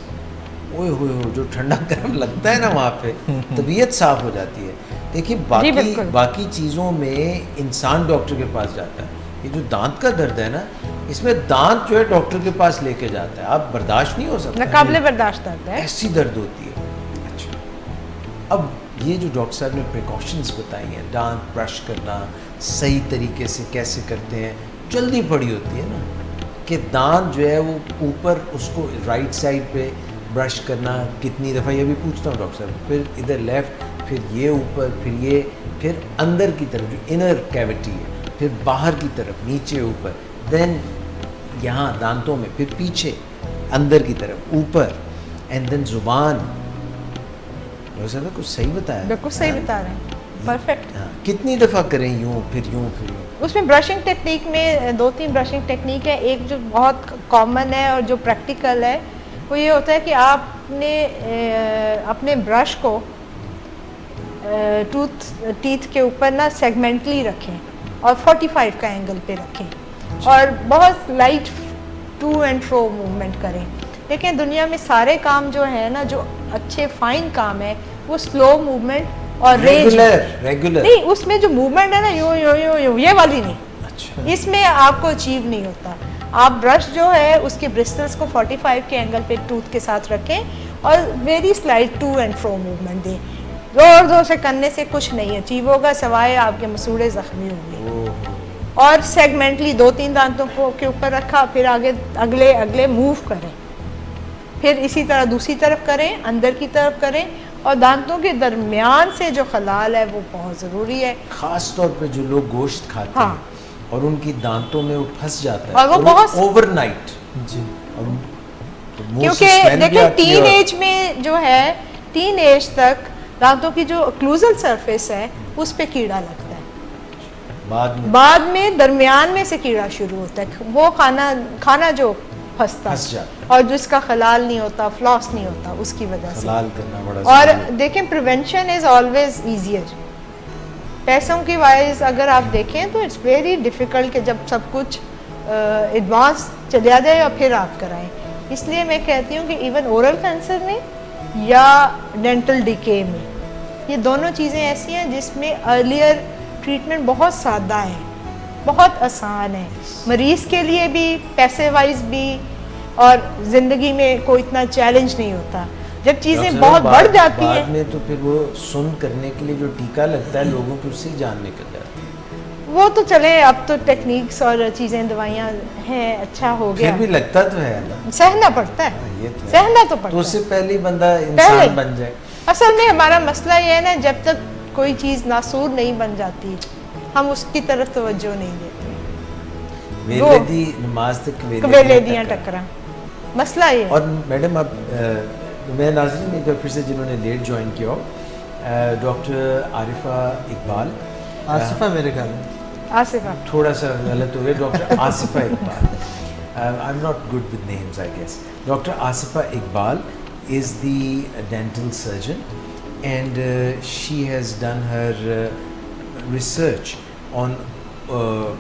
ओए हो जो ठंडा गर्म लगता है ना वहाँ पे, तबीयत साफ हो जाती है। देखिए बाकी चीज़ों में इंसान डॉक्टर के पास जाता है, ये जो दांत का दर्द है ना, इसमें दांत जो है डॉक्टर के पास लेके जाता है, आप बर्दाश्त नहीं हो सकता, नाकाबिले बर्दाश्त दर्द है, ऐसी दर्द होती है। अच्छा, अब ये जो डॉक्टर साहब ने प्रिकॉशंस बताई हैं, दांत ब्रश करना सही तरीके से कैसे करते हैं, जल्दी पड़ी होती है ना कि दांत जो है वो ऊपर, उसको राइट साइड पे ब्रश करना कितनी दफ़ा, ये भी पूछता हूँ डॉक्टर साहब, फिर इधर लेफ़्ट, फिर ये ऊपर, फिर ये, फिर अंदर की तरफ जो इनर कैविटी है, फिर बाहर की तरफ, नीचे ऊपर, देन यहाँ दांतों में, फिर पीछे अंदर की तरफ, ऊपर, एंड देन ज़ुबान। कुछ सही बताया? बिल्कुल सही बता रहे हैं, परफेक्ट। हाँ, कितनी दफ़ा करें, यूँ फिर यूँ फिर यूँ? उसमें ब्रशिंग टेक्निक में 2-3 ब्रशिंग टेक्निक है। एक जो बहुत कॉमन है और जो प्रैक्टिकल है वो ये होता है कि आपने अपने ब्रश को टीथ के ऊपर ना सेगमेंटली रखें और 45 का एंगल पे रखें और बहुत light to and fro movement करें। लेकिन दुनिया में सारे काम जो है ना, जो अच्छे फाइन काम है, वो स्लो मूवमेंट और रेगुलर नहीं, उसमें जो मूवमेंट है ना, यो यो यो यो ये वाली नहीं। अच्छा। इसमें आपको अचीव नहीं होता। आप ब्रश जो है उसके ब्रिस्टल्स को 45 के एंगल पे टूथ के साथ रखें और very slight to and fro movement दें। जोर जोर से करने से कुछ नहीं अचीव होगा सिवाय आपके मसूड़े जख्मी होंगे। और सेगमेंटली 2-3 दांतों को के ऊपर रखा, फिर आगे अगले अगले मूव करें, फिर इसी तरह दूसरी तरफ करें, अंदर की तरफ करें, और दांतों के दरमियान से जो खलाल है वो बहुत ज़रूरी है। ख़ास तौर पे जो लोग गोश्त खाते हैं और उनकी दांतों में वो फंस जाता है और वो बहुत ओवरनाइट जी, क्योंकि देखिए टीन एज में जो है, टीन एज तक दांतों की जो ओक्लूजल सरफेस है उस पे कीड़ा लगता है, बाद में दरमियान में से कीड़ा शुरू होता है, वो खाना जो फंसता है और जिसका खलाल नहीं होता, फ्लॉस नहीं होता, उसकी वजह से खलाल करना बड़ा। और देखें, प्रिवेंशन इज ऑलवेज ईजियर। पैसों की वाइज अगर आप देखें तो इट्स वेरी डिफ़िकल्ट कि जब सब कुछ एडवांस चला जाए और फिर आप कराएं। इसलिए मैं कहती हूँ कि इवन ओरल कैंसर में या डेंटल डिके में, ये दोनों चीज़ें ऐसी हैं जिसमें अर्लियर ट्रीटमेंट बहुत सादा है, बहुत आसान है, मरीज़ के लिए भी, पैसे वाइज भी, और ज़िंदगी में कोई इतना चैलेंज नहीं होता। जब चीज़ें बहुत बढ़ जाती हैं बाद में तो फिर वो सुन करने के लिए जो टीका लगता है लोगों की, उससे जान निकल जाती है। वो तो चले, अब तो टेक्निक्स और चीज़ें, दवाइयाँ हैं, अच्छा हो गया, फिर भी लगता तो है ना, सहना पड़ता है, ये तो सहना तो पड़ता है, तो उससे पहले ही बंदा इंसान बन जाए। असल में हमारा मसला ये है ना, जब तक कोई चीज़ नासूर नहीं बन जाती हम उसकी तरफ तवज्जो नहीं देते। वेलेदी नमाज तक कवेलेदियां टकरा, मसला ये। और मैडम अब मैं नाज़रीन एक बार फिर से जिन्होंने लेट ज्वाइन किया, डॉक्टर आरिफा इकबाल, आसिफा मेरे ख्याल में, आसिफा थोड़ा सा गलत हो गया, doctor Asifa Iqbal, I am not good with names I guess. Doctor Asifa Iqbal is the dental surgeon, and she has done her research on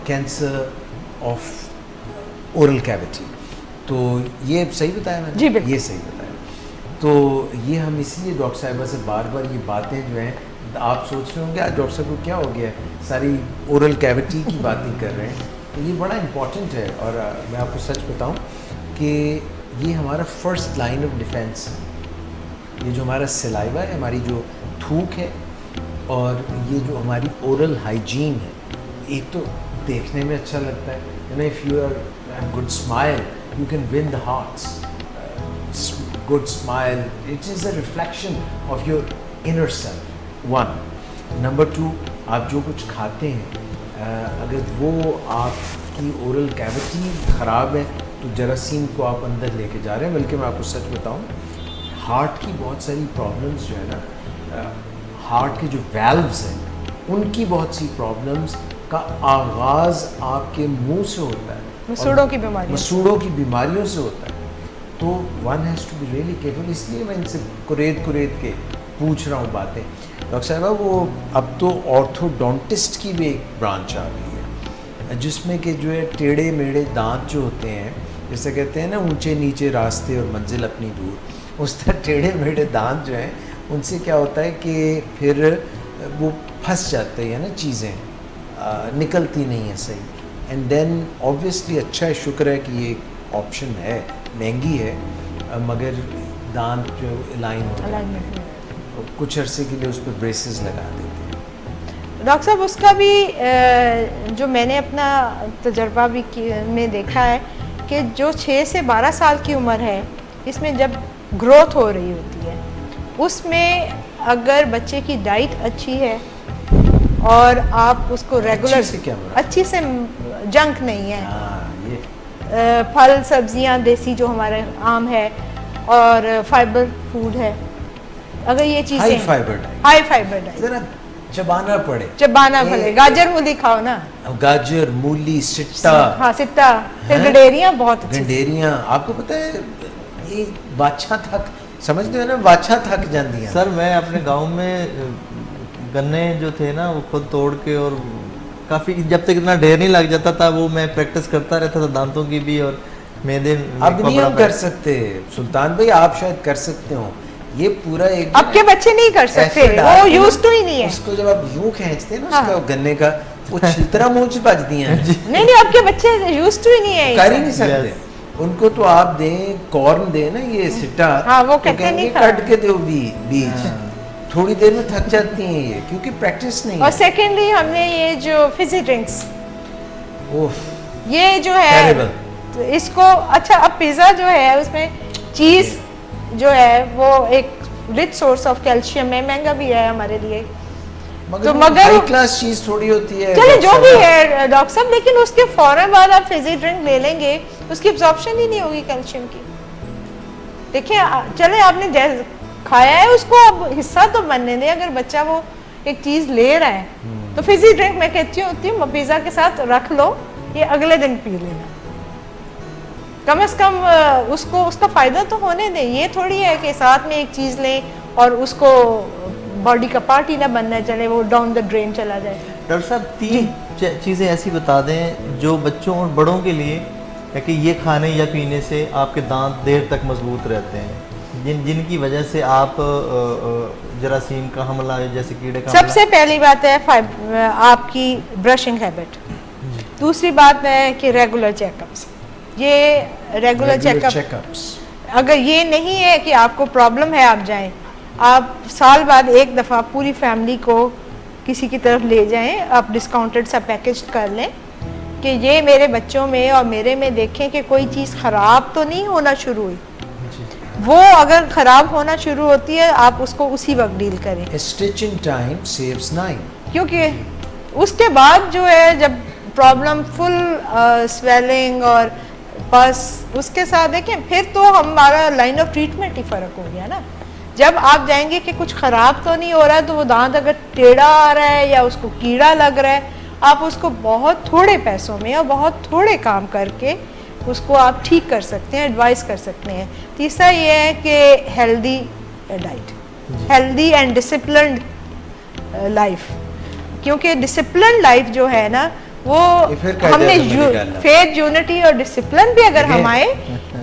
cancer of oral cavity. तो ये सही बताया मैंने? जी बिल्कुल, ये सही बताया। तो ये हम इसलिए डॉक्टर साहिबा से बार बार ये बातें जो हैं, आप सोच रहे होंगे आज डॉक्टर साहब को क्या हो गया, सारी ओरल कैविटी की बातें कर रहे हैं, तो ये बड़ा इम्पॉर्टेंट है। और मैं आपको सच बताऊं कि ये हमारा फर्स्ट लाइन ऑफ डिफेंस है। ये जो हमारा सलाइवा है, हमारी जो थूक है, और ये जो हमारी ओरल हाइजीन है, एक तो देखने में अच्छा लगता है, you know, if you are good smile you can win the hearts. Good smile it is a reflection of your inner self, one. Number two, आप जो कुछ खाते हैं अगर वो आपकी ओरल कैविटी ख़राब है तो जरासीम को आप अंदर लेके जा रहे हैं। बल्कि मैं आपको सच बताऊं, हार्ट की बहुत सारी प्रॉब्लम्स जो है ना, हार्ट के जो वैल्व्स हैं उनकी बहुत सी प्रॉब्लम्स का आगाज़ आपके मुंह से होता है, मसूड़ों की बीमारियों, मसूड़ों की बीमारियों से होता है। तो one has to be really careful. इसलिए मैं इनसे कुरेद के पूछ रहा हूँ बातें। डॉक्टर साहबा, वो अब तो ऑर्थोडोंटिस्ट की भी एक ब्रांच आ गई है, जिसमें कि जो है टेढ़े मेढ़े दांत जो होते हैं, जैसे कहते हैं ना ऊंचे नीचे रास्ते और मंजिल अपनी दूर, उस तरह टेढ़े मेढ़े दांत जो हैं उनसे क्या होता है कि फिर वो फंस जाते हैं ना, चीज़ें निकलती नहीं है सही। एंड देन ऑब्वियसली अच्छा है, शुक्र है कि ये ऑप्शन है, महंगी है, मगर दांत जो अलाइन हो जाते हैं, कुछ अरसे के लिए उस पर ब्रेसेस लगा देते हैं। डॉक्टर साहब, उसका भी जो मैंने अपना तजर्बा भी में देखा है कि जो 6 से 12 साल की उम्र है, इसमें जब ग्रोथ हो रही होती है, उसमें अगर बच्चे की डाइट अच्छी है और आप उसको रेगुलर, अच्छी से जंक नहीं है, फल सब्जियां देसी जो हमारे आम है और फाइबर फूड है, अगर ये चीजें हाई फाइबर डाइट जरा चबाना पड़े, गाजर मूली खाओ ना, गाजर मूली सिट्टा, हाँ सिट्टा, फिर गंडेरियां, बहुत गंडेरियां। आपको पता है ये बाछा थक, समझते हो ना, बाछा थक जाती है। सर मैं अपने गांव में गन्ने जो थे ना वो खुद तोड़ के, और काफ़ी जब तक इतना ढेर नहीं लग जाता था वो मैं प्रैक्टिस करता रहता था दांतों की भी और मैदे। अब नहीं हम कर सकते सुल्तान भाई, आप शायद कर सकते हो, ये पूरा एक आपके बच्चे नहीं कर सकते, वो यूज्ड टू ही नहीं है। उसको जब आप यूं खींचते हैं ना, उसका गन्ने का वो छिलतरा मुंह से बजती हैं। नहीं आपके बच्चे यूज्ड टू ही नहीं है, कर ही नहीं सकते। उनको तो आप दें, कॉर्न दें ना, ये सिट्टा, हाँ, वो कहते नहीं, कट के दो बीज, थोड़ी देर में थक जाती हैं ये, क्योंकि प्रैक्टिस नहीं है। और सेकेंडली हमने ये जो फिजी ड्रिंक्स, ये जो है तो इसको, अच्छा अब पिज़्ज़ा जो है उसमें चीज़ जो है वो एक रिच सोर्स ऑफ कैल्शियम है, महंगा भी है हमारे लिए, तो मगर हाई क्लास चीज थोड़ी होती है, चले जो भी है डॉक्टर साहब, लेकिन उसके फौरन बाद आप फिजी ड्रिंक ले लेंगे, उसकी एब्जॉर्प्शन ही नहीं होगी कैल्शियम की। देखिए चले आपने जैसे खाया है उसको अब हिस्सा तो बनने दें, अगर बच्चा वो एक चीज ले रहा है तो फिजी ड्रिंक मैं कहती हूँ पिज़्ज़ा के साथ रख लो, ये अगले दिन पी लेना, कम से कम उसको उसका फायदा तो होने दें। ये थोड़ी है कि साथ में एक चीज लें और उसको बॉडी का पार्ट ही ना बनना चले, वो डाउन द ड्रेन चला जाए। डॉक्टर साहब 3 चीज़ें ऐसी बता दें जो बच्चों और बड़ों के लिए है कि ये खाने या पीने से आपके दांत देर तक मजबूत रहते हैं, जिनकी वजह से आप जरासीम का हमला जैसे कीड़े का सबसे पहली बात है आपकी ब्रशिंग हैबिट, दूसरी बात है कि रेगुलर चेकअप्स, ये रेगुलर चेकअप्स अगर ये नहीं है कि आपको प्रॉब्लम है आप जाएं, आप साल बाद एक दफ़ा पूरी फैमिली को किसी की तरफ ले जाएं, आप डिस्काउंटेड सा पैकेज कर लें कि ये मेरे बच्चों में और मेरे में देखें कि कोई चीज़ ख़राब तो नहीं होना शुरू हुई, वो अगर ख़राब होना शुरू होती है आप उसको उसी वक्त डील करें। स्टिचिंग टाइम सेव्स 9, क्योंकि उसके बाद जो है जब प्रॉब्लम फुल स्वेलिंग और बस उसके साथ देखें फिर तो हमारा लाइन ऑफ ट्रीटमेंट ही फ़र्क हो गया ना। जब आप जाएंगे कि कुछ ख़राब तो नहीं हो रहा है, तो वो दांत अगर टेढ़ा आ रहा है या उसको कीड़ा लग रहा है, आप उसको बहुत थोड़े पैसों में और बहुत थोड़े काम करके उसको आप ठीक कर सकते हैं, एडवाइस कर सकते हैं। तीसरा ये है कि healthy diet, healthy and disciplined life, क्योंकि डिसिप्लिन लाइफ जो है ना वो हमने फेथ, यूनिटी और डिसिप्लिन भी अगर हम आए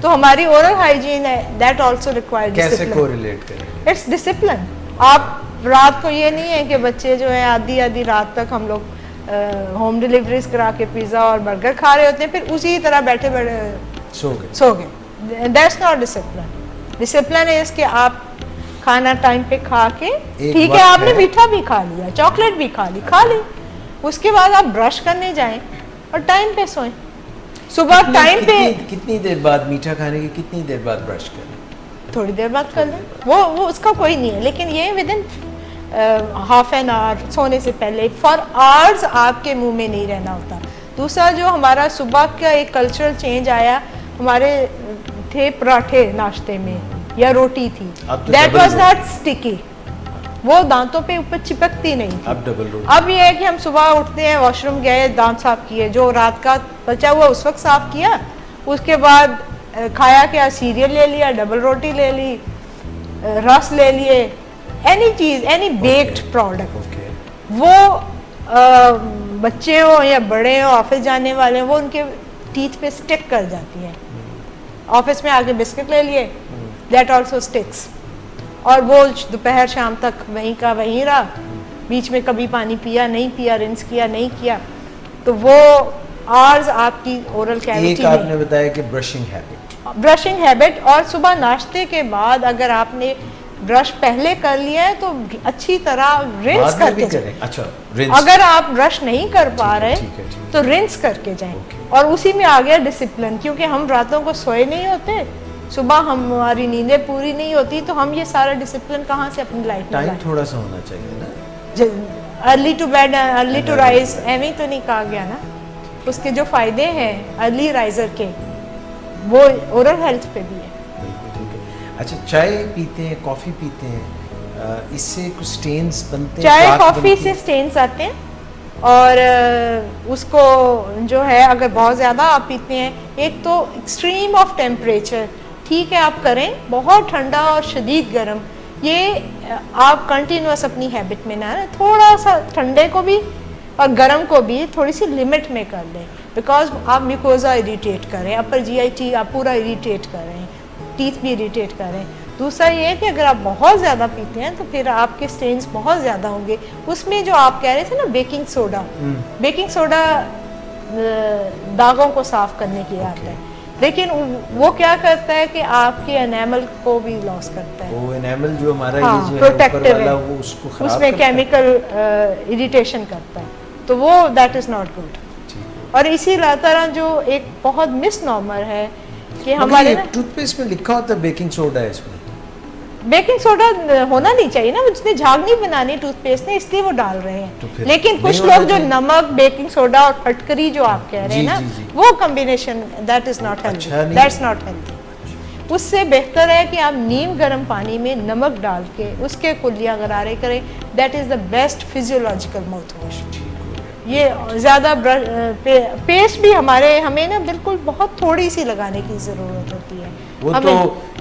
तो हमारी ओरल हाइजीन है, दैट आल्सो रिक्वायर डिसिप्लिन। कैसे कोरिलेट करें? It's discipline. आप रात को ये नहीं है कि बच्चे जो है आधी आधी रात तक हम लोग होम डिलीवरीज करा के पिज़्ज़ा और बर्गर खा रहे होते हैं, फिर उसी तरह बैठे बैठे सो गए। That's not discipline. Discipline is कि आप खाना टाइम पे खा के, ठीक है आपने मीठा भी खा लिया, चॉकलेट भी खा ली, उसके बाद आप ब्रश करने जाएं और टाइम पे सोएं। सुबह टाइम पे कितनी देर बाद मीठा खाने की कितनी देर बाद ब्रश करें? थोड़ी देर बाद कर लें, वो उसका कोई नहीं है, लेकिन ये with in half an hour सोने से पहले, फॉर आवर्स आपके मुंह में नहीं रहना होता। दूसरा जो हमारा सुबह का एक कल्चरल चेंज आया, हमारे थे पराठे नाश्ते में या रोटी थी, दैट वाज नॉट स्टिकी, वो दांतों पे ऊपर चिपकती नहीं थी। अब डबल रोटी। अब ये है कि हम सुबह उठते हैं, वॉशरूम गए, दांत साफ किए, जो रात का बचा हुआ उस वक्त साफ किया, उसके बाद खाया क्या, सीरियल ले लिया, डबल रोटी ले ली, रस ले लिए, एनी चीज, एनी बेक्ड प्रोडक्ट, वो बच्चे हो या बड़े हो, ऑफिस जाने वाले हो, वो उनके टीथ पे स्टिक कर जाती है। ऑफिस में आके बिस्किट ले लिए, दैट आल्सो स्टिक्स, और वो दोपहर शाम तक वहीं का वहीं रहा, बीच में कभी पानी पिया नहीं पिया, रिंस किया नहीं किया, तो वो आर्स आपकी ओरल कैविटी एक आपने बताया कि ब्रशिंग हैबिट, और सुबह नाश्ते के बाद अगर आपने ब्रश पहले कर लिया है तो अच्छी तरह रिंस करके जाएं। अच्छा, अगर आप ब्रश नहीं कर पा रहे तो रिंस करके जाएं। और उसी में आ गया डिसिप्लिन, क्योंकि हम रातों को सोए नहीं होते, सुबह हमारी नींदें पूरी नहीं होती, तो हम ये सारा डिसिप्लिन कहाँ से अपनी लाइफ में टाइम थोड़ा सा होना चाहिए ना, early to bed early to rise, एवं तो नहीं कहा गया ना। उसके जो फायदे हैं अर्ली राइजर के, वो ओरल हेल्थ पे भी है। अच्छा, चाय पीते हैं, कॉफ़ी पीते हैं, इससे कुछ स्टेन्स बनते हैं? चाय कॉफ़ी से स्टेन्स आते हैं, और उसको जो है अगर बहुत ज़्यादा आप पीते हैं, एक तो एक्सट्रीम ऑफ टेम्परेचर ठीक है आप करें, बहुत ठंडा और शदीद गर्म ये आप कंटिन्यूस अपनी हैबिट में ना, थोड़ा सा ठंडे को भी और गर्म को भी थोड़ी सी लिमिट में कर लें, बिकॉज आप म्यूकोजा इरिटेट करें, अपर जीआईटी आप पूरा इरिटेट करें, टीथ भी इरिटेट करें। दूसरा ये है कि अगर आप बहुत ज़्यादा पीते हैं तो फिर आपके स्टेन्स बहुत ज़्यादा होंगे। उसमें जो आप कह रहे थे ना बेकिंग सोडा दागों को साफ करने की आता है, लेकिन वो क्या करता है कि आपके एनामल को भी लॉस करता है। वो एनामल जो हमारा हाँ, ये प्रोटेक्टिव है, वो उसको खराब उसमें करता केमिकल इरिटेशन करता है, तो वो दैट इज़ नॉट गुड। और इसी तरह जो एक बहुत मिसनॉमर है कि हमारे टूथपेस्ट में लिखा होता है बेकिंग सोडा है, इसमें बेकिंग सोडा होना नहीं चाहिए ना, उसने झाग नहीं बनानी टूथपेस्ट ने, इसलिए वो डाल रहे हैं। तो लेकिन कुछ लोग जो नमक, बेकिंग सोडा और फटकरी जो आप कह रहे हैं ना, वो combination that is not healthy, that's not healthy. उससे बेहतर है कि आप नीम गर्म पानी में नमक डाल के उसके कुल्लियाँ गरारे करें, that is the best physiological mouth wash. ये ज़्यादा पेस्ट भी हमें ना बिल्कुल बहुत थोड़ी सी लगाने की ज़रूरत होती है। वो तो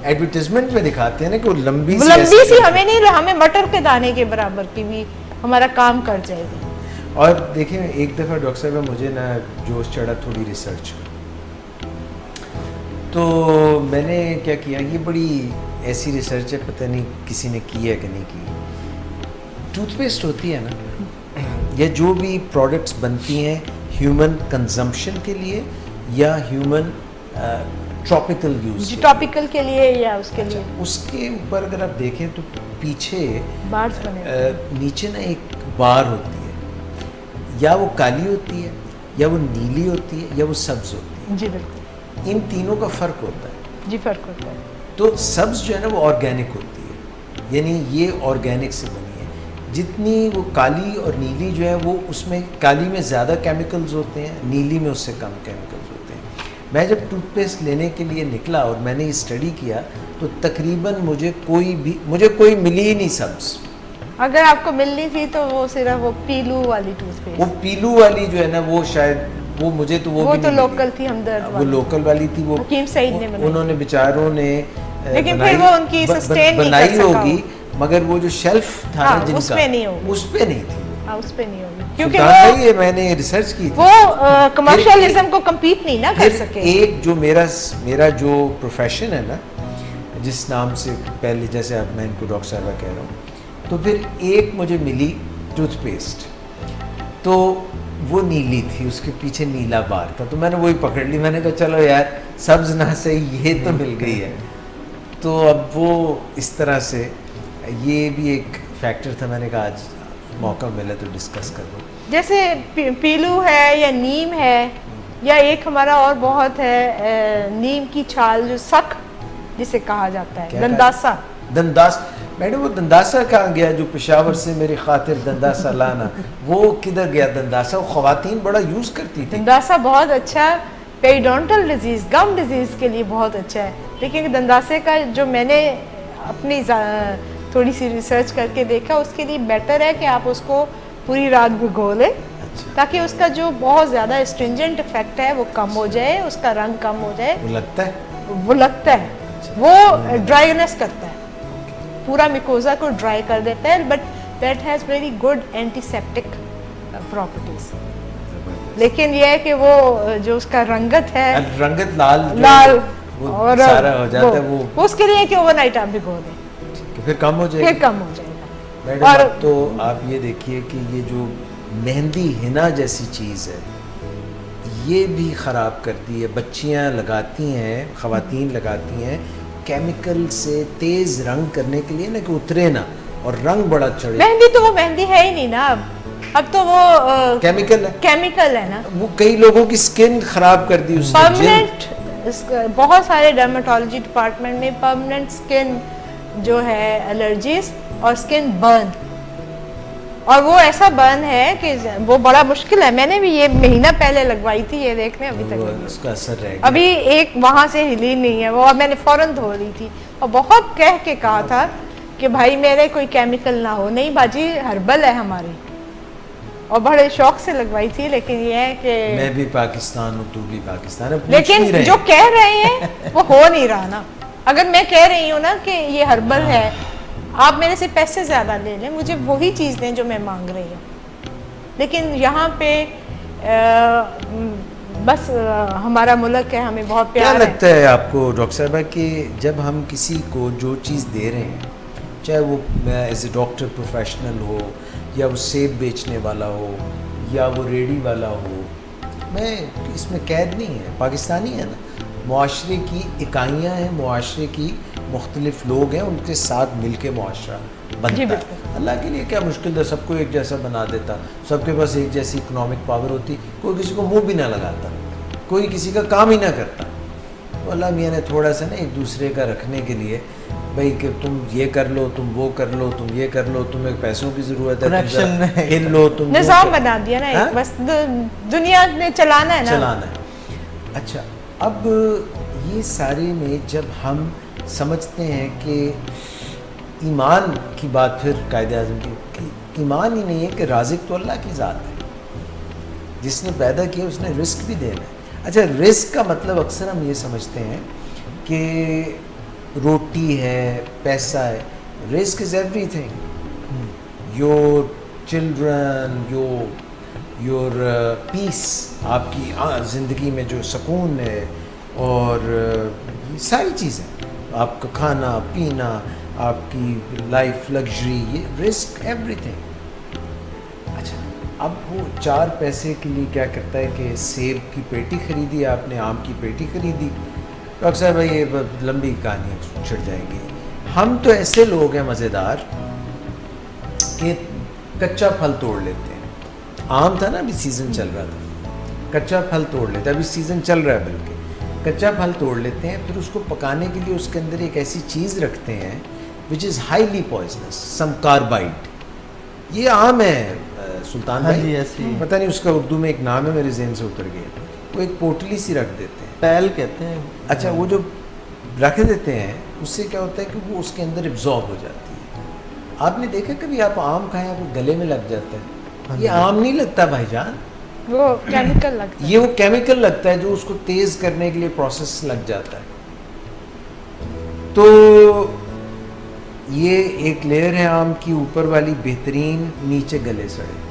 एडवर्टाइजमेंट में दिखाते हैं ना कि वो लंबी सी हमें नहीं, हमें मटर के दाने के बराबर की भी हमारा काम कर जाएगी। और देखिए एक दफ़ा डॉक्टर साहब मुझे ना जोश चढ़ा थोड़ी रिसर्च, तो मैंने क्या किया, ये बड़ी ऐसी रिसर्च है, पता नहीं किसी ने की है कि नहीं की। टूथपेस्ट होती है ना, या जो भी प्रोडक्ट्स बनती हैं ह्यूमन कंजम्पशन के लिए या ह्यूमन ट्रॉपिकल यूज, ट्रॉपिकल के लिए या उसके लिए, उसके ऊपर अगर आप देखें तो पीछे बार्स बने, नीचे ना एक बार होती है, या वो काली होती है, या वो नीली होती है, या वो सब्ज होती है। जी बिल्कुल, इन तीनों का फ़र्क होता है। जी फ़र्क होता है। तो सब्ज जो है ना वो ऑर्गेनिक होती है, यानी ये ऑर्गेनिक से बनी है, जितनी वो काली और नीली जो है वो उसमें काली में ज़्यादा केमिकल्स होते हैं, नीली में उससे कम केमिकल्स होते हैं। मैं जब टूथपेस्ट लेने के लिए निकला और मैंने ये स्टडी किया तो तकरीबन मुझे कोई मिली ही नहीं सब्ज़। अगर आपको मिलनी थी तो वो सिर्फ वो पीलू वाली टूथपेस्ट, वो पीलू वाली जो है ना वो शायद वो मुझे तो वो भी तो नहीं लोकल थी, हमदर्द वो लोकल वाली थी, वो हकीम सईद ने बनाई, उन्होंने बेचारों ने लेकिन फिर वो उनकी सस्टेन नहीं बनाई होगी, मगर वो जो शेल्फ था ना जिनका उसमें नहीं होगी, उसपे नहीं थी, उस पे नहीं होगी, क्योंकि वो मैंने रिसर्च की थी, वो कमर्शियलिज्म को कम्पीट नहीं ना कर सके। एक जो मेरा जो प्रोफेशन है ना, जिस नाम से पहले जैसे अब मैं इनको डॉक्टर साहब कह रहा हूँ, तो फिर एक मुझे मिली टूथपेस्ट, तो वो नीली थी, उसके पीछे नीला बार था, तो मैंने वही पकड़ ली। मैंने कहा चलो यार सब्ज ना सही ये तो मिल गई है। तो अब वो इस तरह से ये भी एक फैक्टर था, मैंने कहा आज मौका मिले तो डिस्कस कर लो। जैसे पीलू है या नीम है, या एक हमारा और बहुत है नीम की छाल जो सख जिसे कहा जाता है, दंदासा। दंदास मैडम, वो दंदासा कहाँ गया जो पेशावर से मेरी खातिर दंदासा लाना, वो किधर गया दंदासा? वो ख़वातीन बड़ा यूज़ करती थी। दंदासा बहुत अच्छा पेरिडोंटल डिजीज़, गम डिजीज़ के लिए बहुत अच्छा है, लेकिन दंदासे का जो मैंने अपनी थोड़ी सी रिसर्च करके देखा, उसके लिए बेटर है कि आप उसको पूरी रात भिगो लें, ताकि उसका जो बहुत ज़्यादा स्ट्रिंजेंट इफेक्ट है वो कम हो जाए, उसका रंग कम हो जाए। वो लगता है वो ड्राइनेस करता है, पूरा मिकोजा को ड्राई कर देता है, but that has very good antiseptic properties. लेकिन ये है कि वो जो उसका रंगत है, रंगत लाल और सारा हो जाता है, वो उसके लिए कि ओवरनाइट आप भिगो दें, फिर कम हो जाएगा, फिर कम हो जाएगा। मैडम और तो आप ये देखिए कि ये जो मेहंदी हिना जैसी चीज़ है ये भी ख़राब करती है। बच्चियाँ लगाती हैं, ख़वातीन लगाती हैं केमिकल से तेज़ रंग करने के लिए ना, कि उतरे ना और रंग बड़ा चढ़े। मेहंदी तो वो मेहंदी है ही नहीं ना, अब तो वो केमिकल है ना। वो कई लोगों की स्किन ख़राब कर दी उसने। परमानेंट, बहुत सारे डर्मेटोलॉजी डिपार्टमेंट में परमानेंट स्किन जो है एलर्जीज और स्किन बर्न, और वो ऐसा बर्न है कि वो बड़ा मुश्किल है। मैंने भी ये महीना पहले लगवाई थी, ये देखने अभी तक उसका असर रहेगा। अभी एक वहाँ से हिली नहीं है वो, और मैंने फ़ौरन धो ली थी और बहुत कह के कहा था कि भाई मेरे कोई केमिकल ना हो। नहीं बाजी, हर्बल है हमारी, और बड़े शौक से लगवाई थी। लेकिन ये है कि मैं भी पाकिस्तान हूँ, तू भी पाकिस्तान है, लेकिन जो कह रहे हैं वो हो नहीं रहा ना। अगर मैं कह रही हूँ ना कि ये हर्बल है, आप मेरे से पैसे ज़्यादा ले लें, मुझे वही चीज़ दें जो मैं मांग रही हूँ। लेकिन यहाँ पे बस हमारा मुल्क है, हमें बहुत प्यार है। क्या लगता है आपको डॉक्टर साहबा कि जब हम किसी को जो चीज़ दे रहे हैं, चाहे वो एज ए डॉक्टर प्रोफेशनल हो, या वो सेब बेचने वाला हो, या वो रेडी वाला हो, मैं इसमें कैद नहीं है, पाकिस्तानी है ना, मुआशरे की इकाइयाँ हैं, मुआशरे की मुख्तलिफ लोग हैं, उनके साथ मिल के मुआशरा बनता है। अल्लाह के लिए क्या मुश्किल था, सबको एक जैसा बना देता, सबके पास एक जैसी इकोनॉमिक पावर होती, कोई किसी को मुंह भी ना लगाता, कोई किसी का काम ही ना करता। तो अल्लाह मियाँ ने थोड़ा सा ना एक दूसरे का रखने के लिए, भाई कि तुम ये कर लो, तुम वो कर लो, तुम ये कर लो, तुम्हें पैसों की ज़रूरत है, हिल लो, तुम निज़ाम बना दिया ना, एक बस दुनिया ने चलाना है ना, चलाना है। अच्छा, अब ये सारे में जब हम समझते हैं कि ईमान की बात, फिर कायदे आज़म की ईमान ही नहीं है कि राज़िक तो अल्लाह की ज़ात है, जिसने पैदा किया उसने रिस्क भी देना है। अच्छा, रिस्क का मतलब अक्सर हम ये समझते हैं कि रोटी है, पैसा है। Risk is everything, your children, your peace, आपकी ज़िंदगी में जो सुकून है, और ये सारी चीज़ें, आपका खाना पीना, आपकी लाइफ लग्जरी, ये रिस्क एवरीथिंग। अच्छा, अब वो 4 पैसे के लिए क्या करता है कि सेब की पेटी ख़रीदी, आपने आम की पेटी ख़रीदी। डॉक्टर साहब भाई ये लंबी कहानी छिड़ जाएगी। हम तो ऐसे लोग हैं मज़ेदार कि कच्चा फल तोड़ लेते हैं। आम था ना, अभी सीज़न चल रहा था, कच्चा फल तोड़ लेते हैं, अभी सीज़न चल रहा है, बल्कि कच्चा फल तोड़ लेते हैं, फिर उसको पकाने के लिए उसके अंदर एक ऐसी चीज़ रखते हैं which is highly poisonous, some carbide, ये आम है सुल्तान हाँ भाई जी, ऐसी पता नहीं उसका उर्दू में एक नाम है, मेरे जहन से उतर गया। वो एक पोटली सी रख देते हैं, पैल कहते हैं। अच्छा, वो जो रख देते हैं उससे क्या होता है कि वो उसके अंदर एब्जॉर्ब हो जाती है। आपने देखा कभी आप आम खाएं आपको गले में लग जाता है? ये आम नहीं लगता भाईजान, वो केमिकल लगता है। ये वो केमिकल लगता है जो उसको तेज करने के लिए प्रोसेस लग जाता है। तो ये एक लेयर है आम की ऊपर वाली बेहतरीन, नीचे गले सड़े।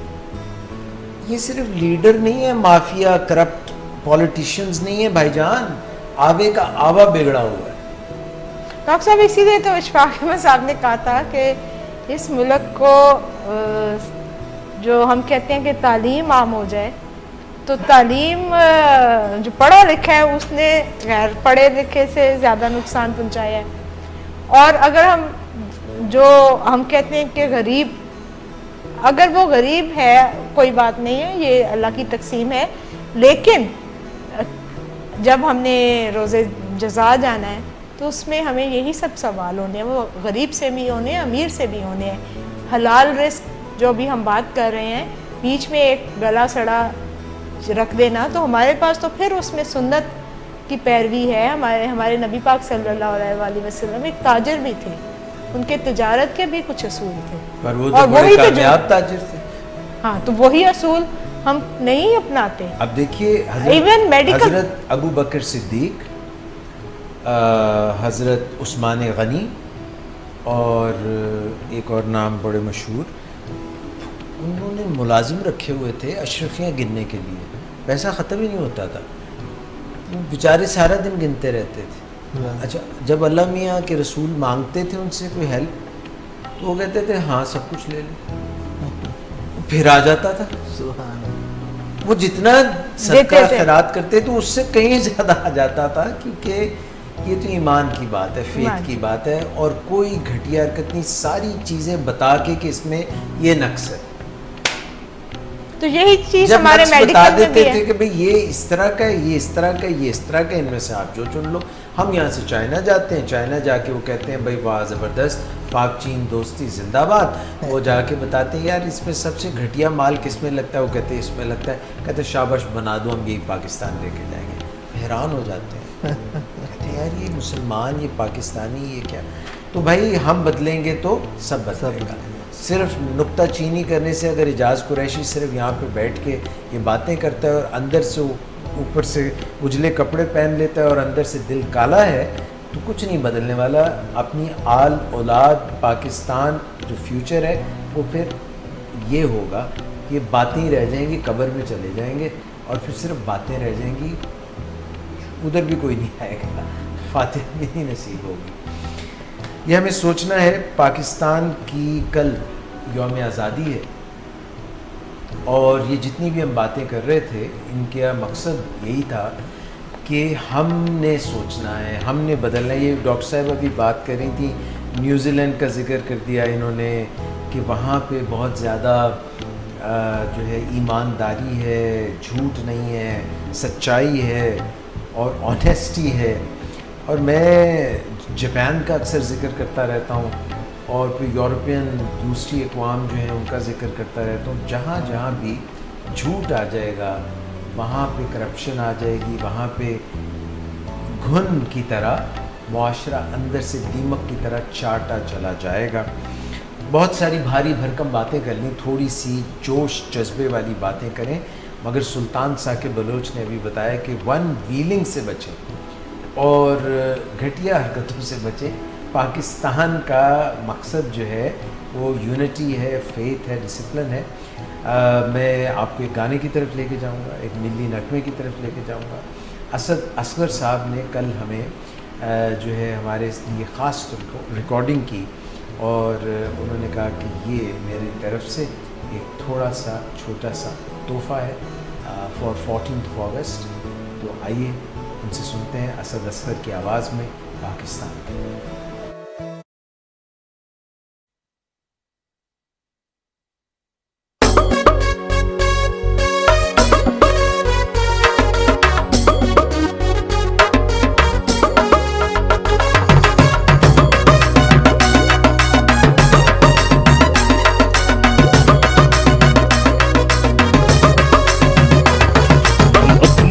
ये सिर्फ लीडर नहीं है, माफिया करप्ट पॉलिटिशियंस नहीं है भाईजान, आवे का आवा बिगड़ा हुआ है। डॉक्टर साहब इसीलिए तो इशफाक अहमद साहब ने कहा था कि इस मुल्क को जो हम कहते हैं कि तालीम आम हो जाए, तो तालीम जो पढ़ा लिखा है उसने गैर पढ़े लिखे से ज़्यादा नुकसान पहुंचाया है। और अगर हम जो हम कहते हैं कि गरीब, अगर वो गरीब है कोई बात नहीं है, ये अल्लाह की तकसीम है, लेकिन जब हमने रोज़े जज़ा जाना है तो उसमें हमें यही सब सवाल होने हैं, वो गरीब से भी होने हैं, अमीर से भी होने हैं। हलाल रिस्क जो भी हम बात कर रहे हैं, बीच में एक गला सड़ा रख देना, तो हमारे पास तो फिर उसमें सुन्नत की पैरवी है। हमारे नबी पाक सल्लल्लाहु अलैहि वसल्लम एक ताजिर भी थे, उनके तिजारत के भी कुछ असूल थे, पर वो तो बड़े कामयाब ताजिर थे। हाँ, तो वही असूल हम नहीं अपनाते। अब देखिए इवन मेडिकल हजरत अबू बकर सिद्दीक, हजरत उस्मान गनी और एक और नाम बड़े मशहूर, उन्होंने मुलाजिम रखे हुए थे अशरफियाँ गिनने के लिए, पैसा ख़त्म ही नहीं होता था, वो बेचारे सारा दिन गिनते रहते थे। अच्छा, जब अल्लाह मियाँ के रसूल मांगते थे उनसे कोई हेल्प, तो वो कहते थे हाँ सब कुछ ले ले, फिर आ जाता था। वो जितना सदका खैरात करते तो उससे कहीं ज़्यादा आ जाता था, क्योंकि ये तो ईमान की बात है, फेथ की बात है, और कोई घटिया हरकत नहीं, सारी चीज़ें बता के कि इसमें ये नक्स है। तो यही चीज हमारे बता देते थे कि भाई ये इस तरह का है, ये इस तरह का है, ये इस तरह का, इनमें से आप जो चुन लो। हम यहाँ से चाइना जाते हैं, चाइना जाके वो कहते हैं भाई वाह ज़बरदस्त, पाक चीन दोस्ती जिंदाबाद। वो जाके बताते हैं यार इसमें सबसे घटिया माल किस में लगता है, वो कहते हैं इसमें लगता है, कहते हैं शाबाश बना दो, हम यही पाकिस्तान लेके जाएंगे। हैरान हो जाते हैं, कहते हैं यार ये मुसलमान, ये पाकिस्तानी, ये क्या। तो भाई हम बदलेंगे तो सब बदलेगा। सिर्फ नुक्ता चीनी करने से अगर इजाज़ कुरैशी सिर्फ यहाँ पे बैठ के ये बातें करता है और अंदर से ऊपर से उजले कपड़े पहन लेता है और अंदर से दिल काला है, तो कुछ नहीं बदलने वाला। अपनी आल औलाद पाकिस्तान जो फ्यूचर है वो फिर ये होगा, ये बातें ही रह जाएंगी, कब्र में चले जाएंगे और फिर सिर्फ बातें रह जाएंगी, उधर भी कोई नहीं आएगा, फातिहा भी नहीं नसीब होगी। ये हमें सोचना है। पाकिस्तान की कल यौम आज़ादी है और ये जितनी भी हम बातें कर रहे थे, इनका मकसद यही था कि हमने सोचना है, हमने बदलना है। ये डॉक्टर साहब अभी बात कर रही थी, न्यूजीलैंड का जिक्र कर दिया इन्होंने कि वहाँ पे बहुत ज़्यादा जो है ईमानदारी है, झूठ नहीं है, सच्चाई है और ऑनेस्टी है। और मैं जापान का अक्सर ज़िक्र करता रहता हूँ और फिर यूरोपियन दूसरी अक़वाम जो हैं उनका ज़िक्र करता रहता हूँ। जहाँ जहाँ भी झूठ आ जाएगा वहाँ पे करप्शन आ जाएगी, वहाँ पे घुन की तरह मुआशरा अंदर से दीमक की तरह चाटा चला जाएगा। बहुत सारी भारी भरकम बातें कर ली, थोड़ी सी जोश जज्बे वाली बातें करें, मगर सुल्तान साकिब बलोच ने अभी बताया कि वन व्हीलिंग से बचें और घटिया हरकतों से बचें। पाकिस्तान का मकसद जो है वो यूनिटी है, फेथ है, डिसिप्लिन है। मैं आपको एक गाने की तरफ लेके जाऊंगा, एक मिली नगमे की तरफ लेके जाऊंगा। असद असगर साहब ने कल हमें जो है हमारे लिए ख़ास रिकॉर्डिंग की और उन्होंने कहा कि ये मेरी तरफ से एक थोड़ा सा छोटा सा तोहफ़ा है फॉर 14 अगस्त। तो आइए उनसे सुनते हैं असद असगर की आवाज़ में पाकिस्तान।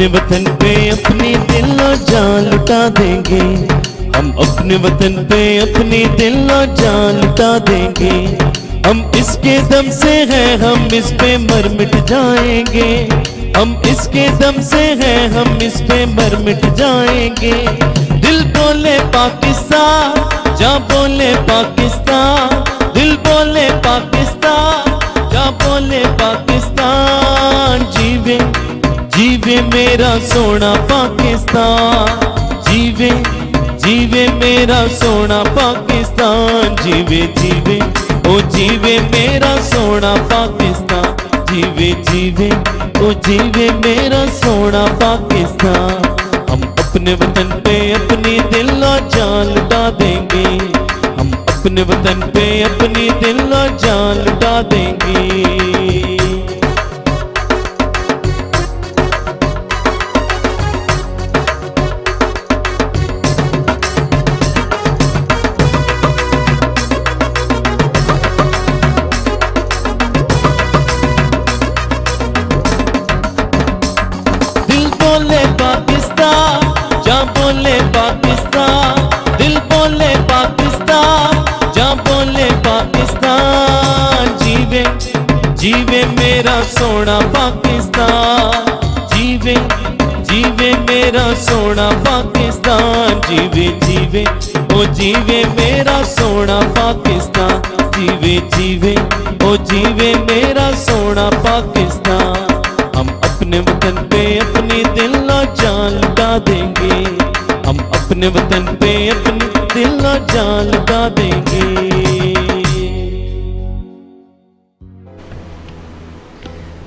अपने वतन पे अपनी दिल और जान लुटा देंगे, हम अपने वतन पे अपनी दिल और जान लुटा देंगे। हम इसके दम से हैं, हम इस पे मर मिट जाएंगे, हम इसके दम से हैं, हम इस पे मर मिट जाएंगे। दिल बोले पाकिस्तान, जा बोले पाकिस्तान, दिल बोले पाकिस्तान, जा बोले पाकिस्तान। जीवे जीवे मेरा सोना पाकिस्तान, जीवे जीवे मेरा सोना पाकिस्तान। जीवे जीवे ओ जीवे मेरा सोना पाकिस्तान, जीवे जीवे ओ जीवे मेरा सोना पाकिस्तान। हम अपने वतन पे अपनी दिल और जान लुटा देंगे, हम अपने वतन पे अपनी दिल और जान लुटा देंगे। बोले पाकिस्तान, दिल बोले पाकिस्तान, जा बोले पाकिस्तान। जीवे जीवे मेरा सोना पाकिस्तान, जीवे जीवे मेरा सोना पाकिस्तान। जीवे जीवे ओ जीवे मेरा सोना पाकिस्तान, जीवे जीवे ओ जीवे मेरा सोना पाकिस्तान। हम अपने वतन पे अपनी दिल और जान लुटा देंगे, हम अपने वतन पे अपनी दिल और जान लुटा देंगे।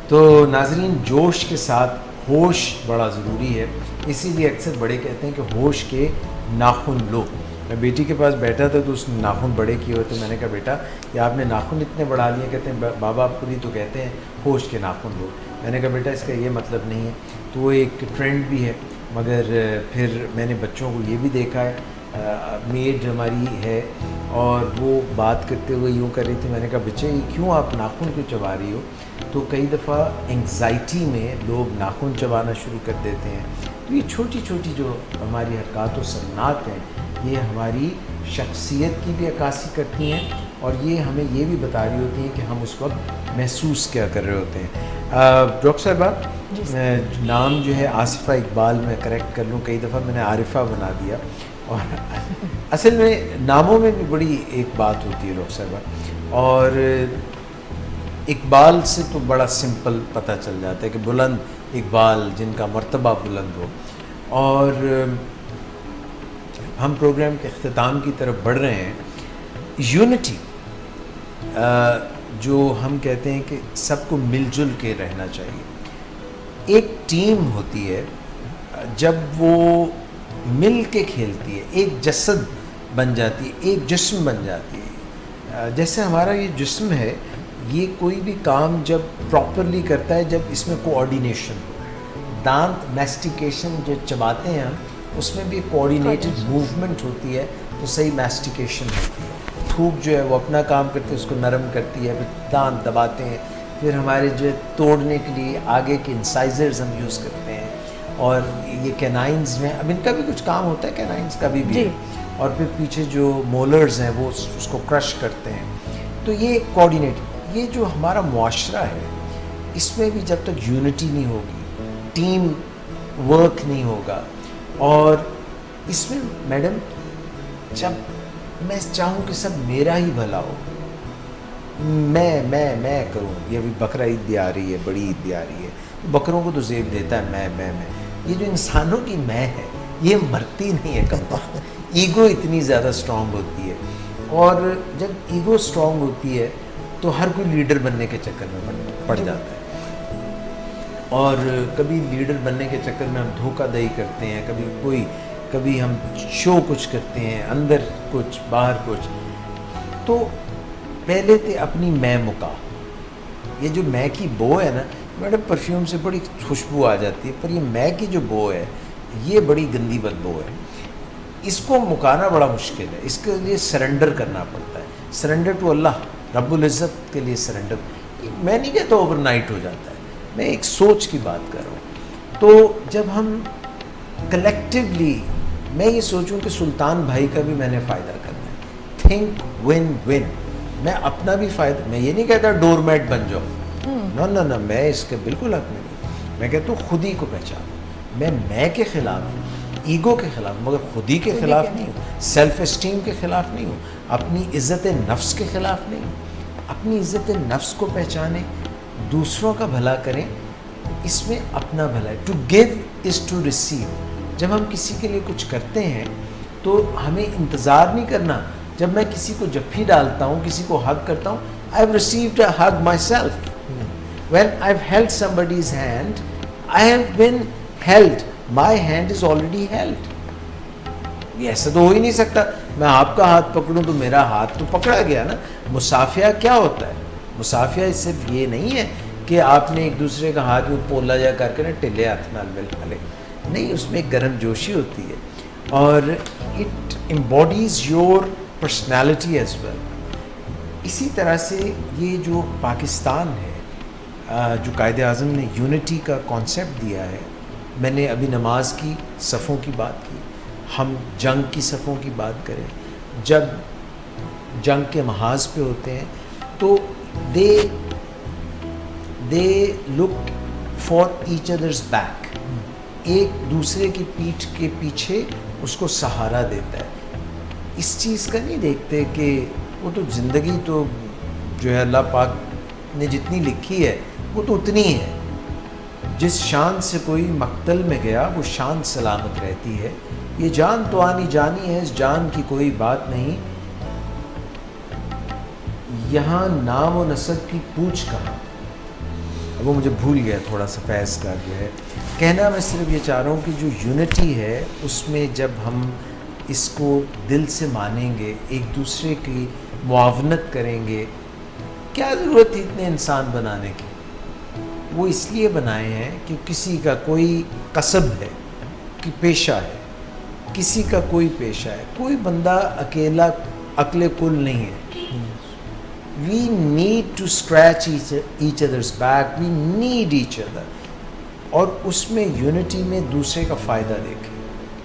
तो नाजरीन, जोश के साथ होश बड़ा ज़रूरी है, इसीलिए अक्सर बड़े कहते हैं कि होश के नाखून लो। मैं बेटी के पास बैठा था तो उसने नाखून बड़े किए हुए, तो मैंने कहा बेटा ये आपने नाखून इतने बढ़ा लिए, कहते हैं बाबा आप खुद ही तो कहते हैं होश के नाखून लो। मैंने कहा बेटा इसका ये मतलब नहीं है, तो वो एक ट्रेंड भी है। मगर फिर मैंने बच्चों को ये भी देखा है, मेड हमारी है और वो बात करते हुए यूँ कर रही थी, मैंने कहा बच्चे क्यों आप नाखून क्यों चबा रही हो? तो कई दफ़ा एंग्जाइटी में लोग नाखून चबाना शुरू कर देते हैं। तो ये छोटी छोटी जो हमारी हरकत व सन्नात हैं, ये हमारी शख्सियत की भी अक्कासी करती हैं और ये हमें ये भी बता रही होती हैं कि हम उस वक्त महसूस क्या कर रहे होते हैं। डॉक्टर साहबा, नाम जो है आसिफ़ा इकबाल मैं करेक्ट कर लूँ, कई दफ़ा मैंने आरिफ़ा बना दिया। और असल में नामों में भी बड़ी एक बात होती है डॉक्टर साहबा, और इकबाल से तो बड़ा सिंपल पता चल जाता है कि बुलंद इकबाल, जिनका मर्तबा बुलंद हो। और हम प्रोग्राम के अख्ताम की तरफ बढ़ रहे हैं। यूनिटी, जो हम कहते हैं कि सबको मिलजुल के रहना चाहिए। एक टीम होती है जब वो मिल के खेलती है, एक जसद बन जाती है, एक जिस्म बन जाती है। जैसे हमारा ये जिस्म है, ये कोई भी काम जब प्रॉपरली करता है, जब इसमें कोऑर्डिनेशन हो। दांत मैस्टिकेशन जो चबाते हैं हम, उसमें भी कोऑर्डिनेटेड मूवमेंट होती है तो सही मैस्टिकेशन होती है। थूक जो है वो अपना काम करती है, उसको नरम करती है, फिर दांत दबाते हैं, फिर हमारे जो तोड़ने के लिए आगे के इंसाइजर्स हम यूज़ करते हैं। और ये कैनाइंस में अब इनका भी कुछ काम होता है, कैनाइंस का भी है। और फिर पीछे जो मोलर्स हैं वो उसको क्रश करते हैं। तो ये कोऑर्डिनेट, ये जो हमारा मुआशरा है, इसमें भी जब तक यूनिटी नहीं होगी, टीम वर्क नहीं होगा, और इसमें मैडम जब मैं चाहूँ कि सब मेरा ही भला हो, मैं करूँ। ये अभी बकरा ईद भी आ रही है, बड़ी ईद भी आ रही है, तो बकरों को तो ज़ेब देता है मैं। ये जो इंसानों की मैं है, ये मरती नहीं है कब। ईगो इतनी ज़्यादा स्ट्रॉन्ग होती है, और जब ईगो स्ट्रॉन्ग होती है तो हर कोई लीडर बनने के चक्कर में पड़ जाता है। और कभी लीडर बनने के चक्कर में हम धोखाधड़ी करते हैं, कभी हम शो कुछ करते हैं, अंदर कुछ बाहर कुछ। तो पहले तो अपनी मैं मुका, ये जो मैं की बो है ना मैडम, परफ्यूम से बड़ी खुशबू आ जाती है, पर ये मैं की जो बो है ये बड़ी गंदी बदबू है। इसको मुकाना बड़ा मुश्किल है, इसके लिए सरेंडर करना पड़ता है। सरेंडर टू अल्लाह रब्बुल इज़्ज़त के लिए सरेंडर, मैं नहीं कहता ओवरनाइट हो जाता है, मैं एक सोच की बात कर रहा हूँ। तो जब हम कलेक्टिवली, मैं ये सोचूं कि सुल्तान भाई का भी मैंने फ़ायदा करना है, थिंक विन विन, मैं अपना भी फ़ायदा, मैं ये नहीं कहता डोरमैट बन जाओ, ना ना ना, मैं इसके बिल्कुल हक में नहीं, मैं कहता हूँ खुद ही को पहचानो। मैं के ख़िलाफ़ हूँ, ईगो के ख़िलाफ़, मगर खुद ही के ख़िलाफ़ नहीं हूँ, सेल्फ़ इस्टीम के ख़िलाफ़ नहीं हूँ, अपनी इज़्ज़त नफ्स के ख़िलाफ़ नहीं हूँ। अपनी इज़्ज़त नफ्स को पहचाने, दूसरों का भला करें, इसमें अपना भला है। To give is to receive. जब हम किसी के लिए कुछ करते हैं तो हमें इंतज़ार नहीं करना, जब मैं किसी को जफ्फी डालता हूँ, किसी को हग करता हूँ, I have received a hug myself. When I have held somebody's hand, I have been held, my hand is already held. ये ऐसा तो हो ही नहीं सकता, मैं आपका हाथ पकड़ूं तो मेरा हाथ तो पकड़ा गया ना। मुसाफिया क्या होता है? मुसाफिया सिर्फ ये नहीं है कि आपने एक दूसरे का हाथ में पोला जा करके ना टिले हाथ नाल मिले, नहीं, उसमें एक गर्म जोशी होती है और it embodies your personality as well. इसी तरह से ये जो पाकिस्तान है, जो कायदे आज़म ने यूनिटी का कॉन्सेप्ट दिया है, मैंने अभी नमाज की सफ़ों की बात की, हम जंग की सफ़ों की बात करें, जब जंग के महाज पे होते हैं तो they look for each others back, एक दूसरे की पीठ के पीछे उसको सहारा देता है। इस चीज़ का नहीं देखते कि वो तो ज़िंदगी तो जो है अल्लाह पाक ने जितनी लिखी है वो तो उतनी है। जिस शान से कोई मक्तल में गया वो शान सलामत रहती है। ये जान तो आनी जानी है, इस जान की कोई बात नहीं, यहाँ नाम व नसब की पूछ कहाँ। वो मुझे भूल गया थोड़ा सा फैज़ का जो है कहना। मैं सिर्फ ये चाह रहा हूँ कि जो यूनिटी है उसमें जब हम इसको दिल से मानेंगे, एक दूसरे की मुआवनत करेंगे, क्या ज़रूरत थी इतने इंसान बनाने की? वो इसलिए बनाए हैं कि किसी का कोई कसब है, कि पेशा है, किसी का कोई पेशा है, कोई बंदा अकेला अकले कुल नहीं है। We need to scratch each other's back, we need each other। और उसमें यूनिटी में दूसरे का फ़ायदा देखें।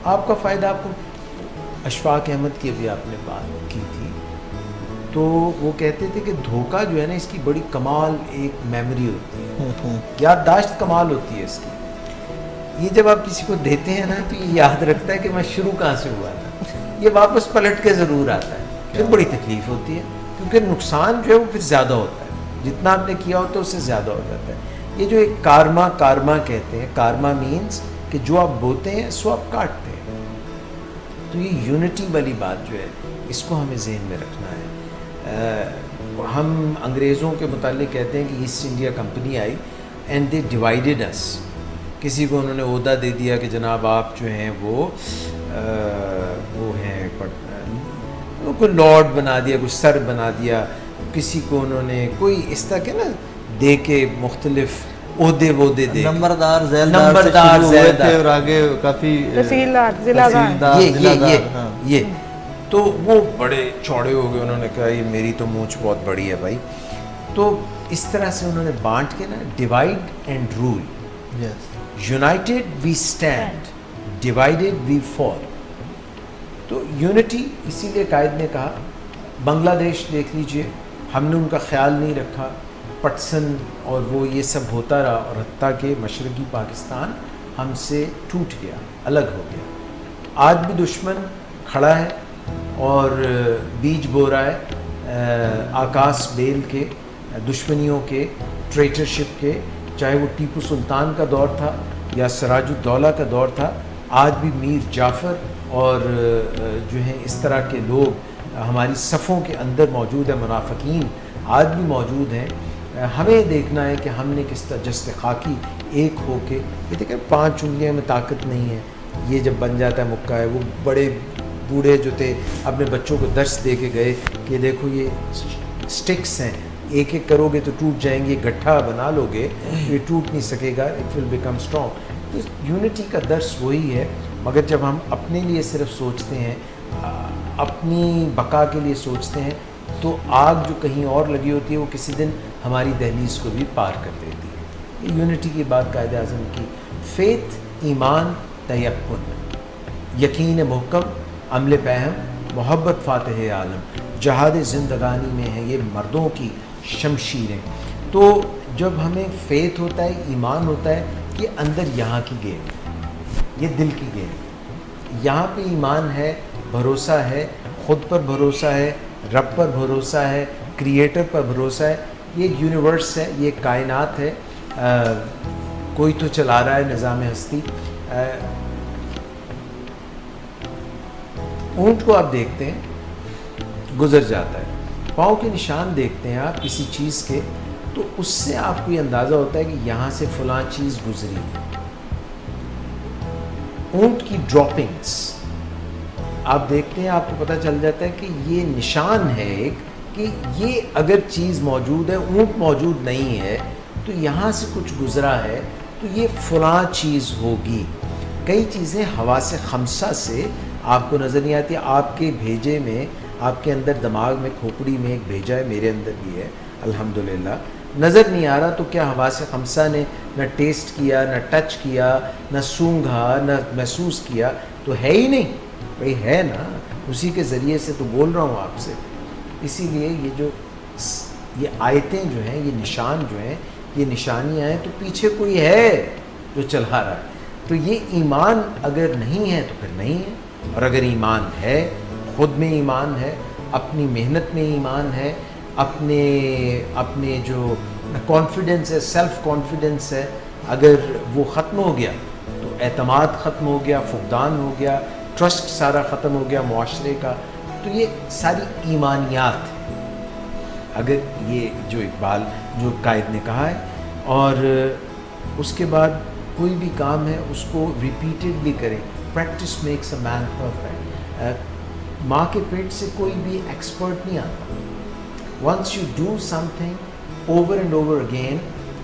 आपका फ़ायदा, आपको अशफाक अहमद की भी आपने बात की थी, तो वो कहते थे कि धोखा जो है ना, इसकी बड़ी कमाल एक मेमोरी होती है, याददाश्त कमाल होती है इसकी। ये जब आप किसी को देते हैं ना तो ये याद रखता है कि मैं शुरू कहाँ से हुआ था, ये वापस पलट के ज़रूर आता है, फिर बड़ी तकलीफ़ होती है क्योंकि नुकसान जो है वो फिर ज़्यादा होता है, जितना आपने किया होता है उससे ज़्यादा हो जाता है। ये जो एक कारमा कहते हैं, कारमा मीन्स कि जो आप बोते हैं सो आप काटते हैं। तो ये यूनिटी वाली बात जो है इसको हमें ज़हन में रखना है। हम अंग्रेज़ों के मुतालिक कहते हैं कि ईस्ट इंडिया कंपनी आई एंड दे डिवाइडेड अस। किसी को उन्होंने ओहदा दे दिया कि जनाब आप जो हैं वो हैं कोई लॉर्ड बना दिया, कोई सर बना दिया, किसी को उन्होंने कोई इस तरह के ना दे के मुख्तलिफ ओहदे वोदे दे, नंबरदार थे और आगे काफ़ी तहसीलदार, जिलादार, ये तो वो बड़े चौड़े हो गए। उन्होंने कहा ये मेरी तो मूंछ बहुत बड़ी है भाई। तो इस तरह से उन्होंने बांट के ना, divide and rule, united we stand, divided we fall. तो यूनिटी, इसीलिए कायद ने कहा, बांग्लादेश देख लीजिए, हमने उनका ख्याल नहीं रखा, पटसन और वो ये सब होता रहा और हत्ता के मशरक़ी पाकिस्तान हमसे टूट गया, अलग हो गया। आज भी दुश्मन खड़ा है और बीज बो रहा है आकाश बेल के, दुश्मनियों के, ट्रेटरशिप के, चाहे वो टीपू सुल्तान का दौर था या सिराजुद्दौला का दौर था। आज भी मीर जाफ़र और जो है इस तरह के लोग हमारी सफ़ों के अंदर मौजूद है, मुनाफिकीन आज भी मौजूद हैं। हमें देखना है कि हमने किस तरह जस्ते खाकी एक हो के, ये देखें 5 उंगलियों में ताकत नहीं है, ये जब बन जाता है मुक्का है। वो बड़े बूढ़े जो थे अपने बच्चों को दर्स दे के गए कि देखो ये स्टिक्स हैं, एक एक करोगे तो टूट जाएंगे, गट्ठा बना लोगे तो ये टूट नहीं सकेगा, इट विल बिकम स्ट्रॉन्ग। तो यूनिटी का दर्स वही है। मगर जब हम अपने लिए सिर्फ सोचते हैं, अपनी बका के लिए सोचते हैं, तो आग जो कहीं और लगी होती है वो किसी दिन हमारी दहलीज को भी पार कर देती है। ये यूनिटी की बात कायदे आज़म की फेथ, ईमान, तयक्कुन, यकीन मुहकम, अमल पहम, मोहब्बत फातिह आलम, जहाद ज़िंदगानी में है ये मर्दों की शमशीरें। तो जब हमें फेथ होता है, ईमान होता है कि अंदर यहाँ की गेम, ये दिल की गेम, यहाँ पे ईमान है, भरोसा है, ख़ुद पर भरोसा है, रब पर भरोसा है, क्रिएटर पर भरोसा है। ये यूनिवर्स है, ये कायनात है, कोई तो चला रहा है निज़ाम हस्ती। ऊँट को आप देखते हैं गुज़र जाता है, पाँव के निशान देखते हैं आप किसी चीज़ के, तो उससे आपको ये अंदाज़ा होता है कि यहाँ से फ़लाँ चीज़ गुज़री है। ऊँट की ड्रॉपिंग्स आप देखते हैं, आपको पता चल जाता है कि ये निशान है एक, कि ये अगर चीज़ मौजूद है, ऊँट मौजूद नहीं है, तो यहाँ से कुछ गुज़रा है, तो ये फ़लाँ चीज़ होगी। कई चीज़ें हवा से खमसा से आपको नज़र नहीं आती। आपके भेजे में, आपके अंदर दिमाग में, खोपड़ी में एक भेजा है, मेरे अंदर भी है अल्हम्दुलिल्लाह, नज़र नहीं आ रहा, तो क्या हवा से खमसा ने न टेस्ट किया, न टच किया, न सूंघा, न महसूस किया, तो है ही नहीं भाई, है ना, उसी के ज़रिए से तो बोल रहा हूँ आपसे। इसीलिए ये आयतें जो हैं, ये निशान जो हैं, ये निशानियाँ हैं, तो पीछे कोई है जो चला रहा है। तो ये ईमान अगर नहीं है तो फिर नहीं है, और अगर ईमान है, ख़ुद में ईमान है, अपनी मेहनत में ईमान है, अपने जो कॉन्फिडेंस है, सेल्फ़ कॉन्फिडेंस है, अगर वो ख़त्म हो गया तो एतमाद ख़त्म हो गया, फुक़दान हो गया, ट्रस्ट सारा ख़त्म हो गया मुआशरे का। तो ये सारी ईमानियात है, अगर ये जो इकबाल जो कायद ने कहा है। और उसके बाद कोई भी काम है उसको रिपीटेडली करें। Practice makes a man perfect. माँ के पेट से कोई भी एक्सपर्ट नहीं आता। Once you do something over and over again,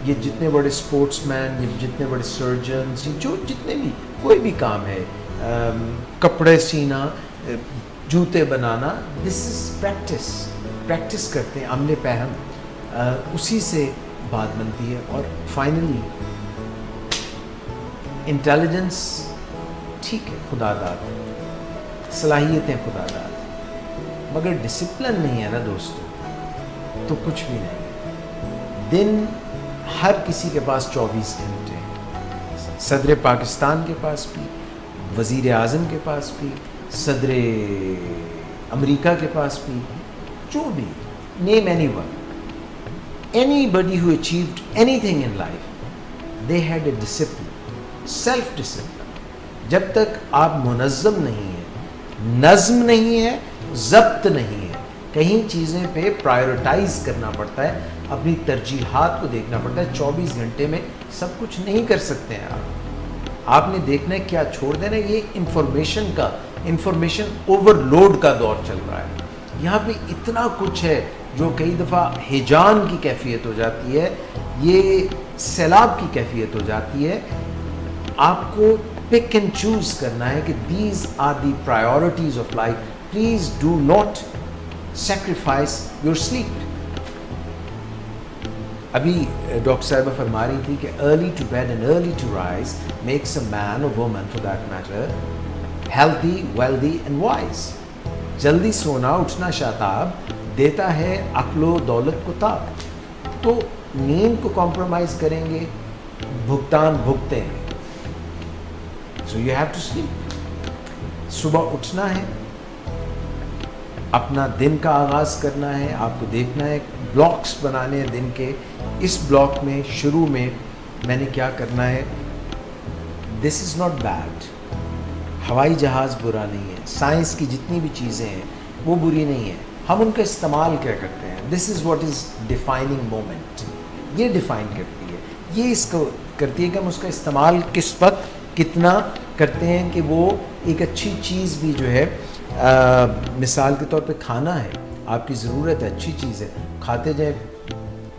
ये जितने बड़े स्पोर्ट्समैन, ये जितने बड़े सर्जन्स, जो जितने भी कोई भी काम है, कपड़े सीना, जूते बनाना, दिस इज़ प्रैक्टिस। प्रैक्टिस करते हैं, अमले पहम, उसी से बात बनती है। और फाइनली इंटेलिजेंस ठीक है, खुदादाद है, सलाहियतें खुदादाद है, मगर डिसिप्लिन नहीं है ना दोस्तों, तो कुछ भी नहीं है। दिन हर किसी के पास 24 घंटे हैं। सदर पाकिस्तान के पास भी, वज़ीर आज़म के पास भी, सदर अमेरिका के पास भी, जो भी, name anyone, anybody who achieved anything in life, they had a discipline, self discipline. जब तक आप मुनज़्ज़म नहीं है, नज़्म नहीं है, ज़ब्त नहीं है, कहीं चीज़ें पे प्रायोरिटाइज़ करना पड़ता है, अपनी तरजीहात को देखना पड़ता है। 24 घंटे में सब कुछ नहीं कर सकते हैं आपने देखना है क्या छोड़ देना। ये इंफॉर्मेशन ओवरलोड का दौर चल रहा है। यहाँ पे इतना कुछ है जो कई दफ़ा हिजान की कैफियत हो जाती है, ये सैलाब की कैफियत हो जाती है। आपको पिक एंड चूज़ करना है कि these are the priorities of life. Please do not sacrifice your sleep. अभी डॉक्टर साहिबा फरमा रही थी कि early to bed and early to rise makes a man और woman for that matter healthy, wealthy and wise. जल्दी सोना, उठना शाताब देता है अक्लो दौलत को ताब। तो नींद को कॉम्प्रोमाइज़ करेंगे, भुगतान भुगतेंगे। So you have to sleep. सुबह उठना है, अपना दिन का आगाज़ करना है, आपको देखना है, ब्लॉक्स बनाने हैं दिन के। इस ब्लॉक में शुरू में मैंने क्या करना है, दिस इज़ नॉट बैड। हवाई जहाज़ बुरा नहीं है, साइंस की जितनी भी चीज़ें हैं वो बुरी नहीं है, हम उनका इस्तेमाल क्या करते हैं। This is what is defining moment. ये डिफ़ाइन करती है, ये इसको करती है कि हम उसका इस्तेमाल किस वक्त कितना करते हैं। कि वो एक अच्छी चीज़ भी जो है, मिसाल के तौर पे खाना है, आपकी ज़रूरत है, अच्छी चीज़ है, खाते जाए,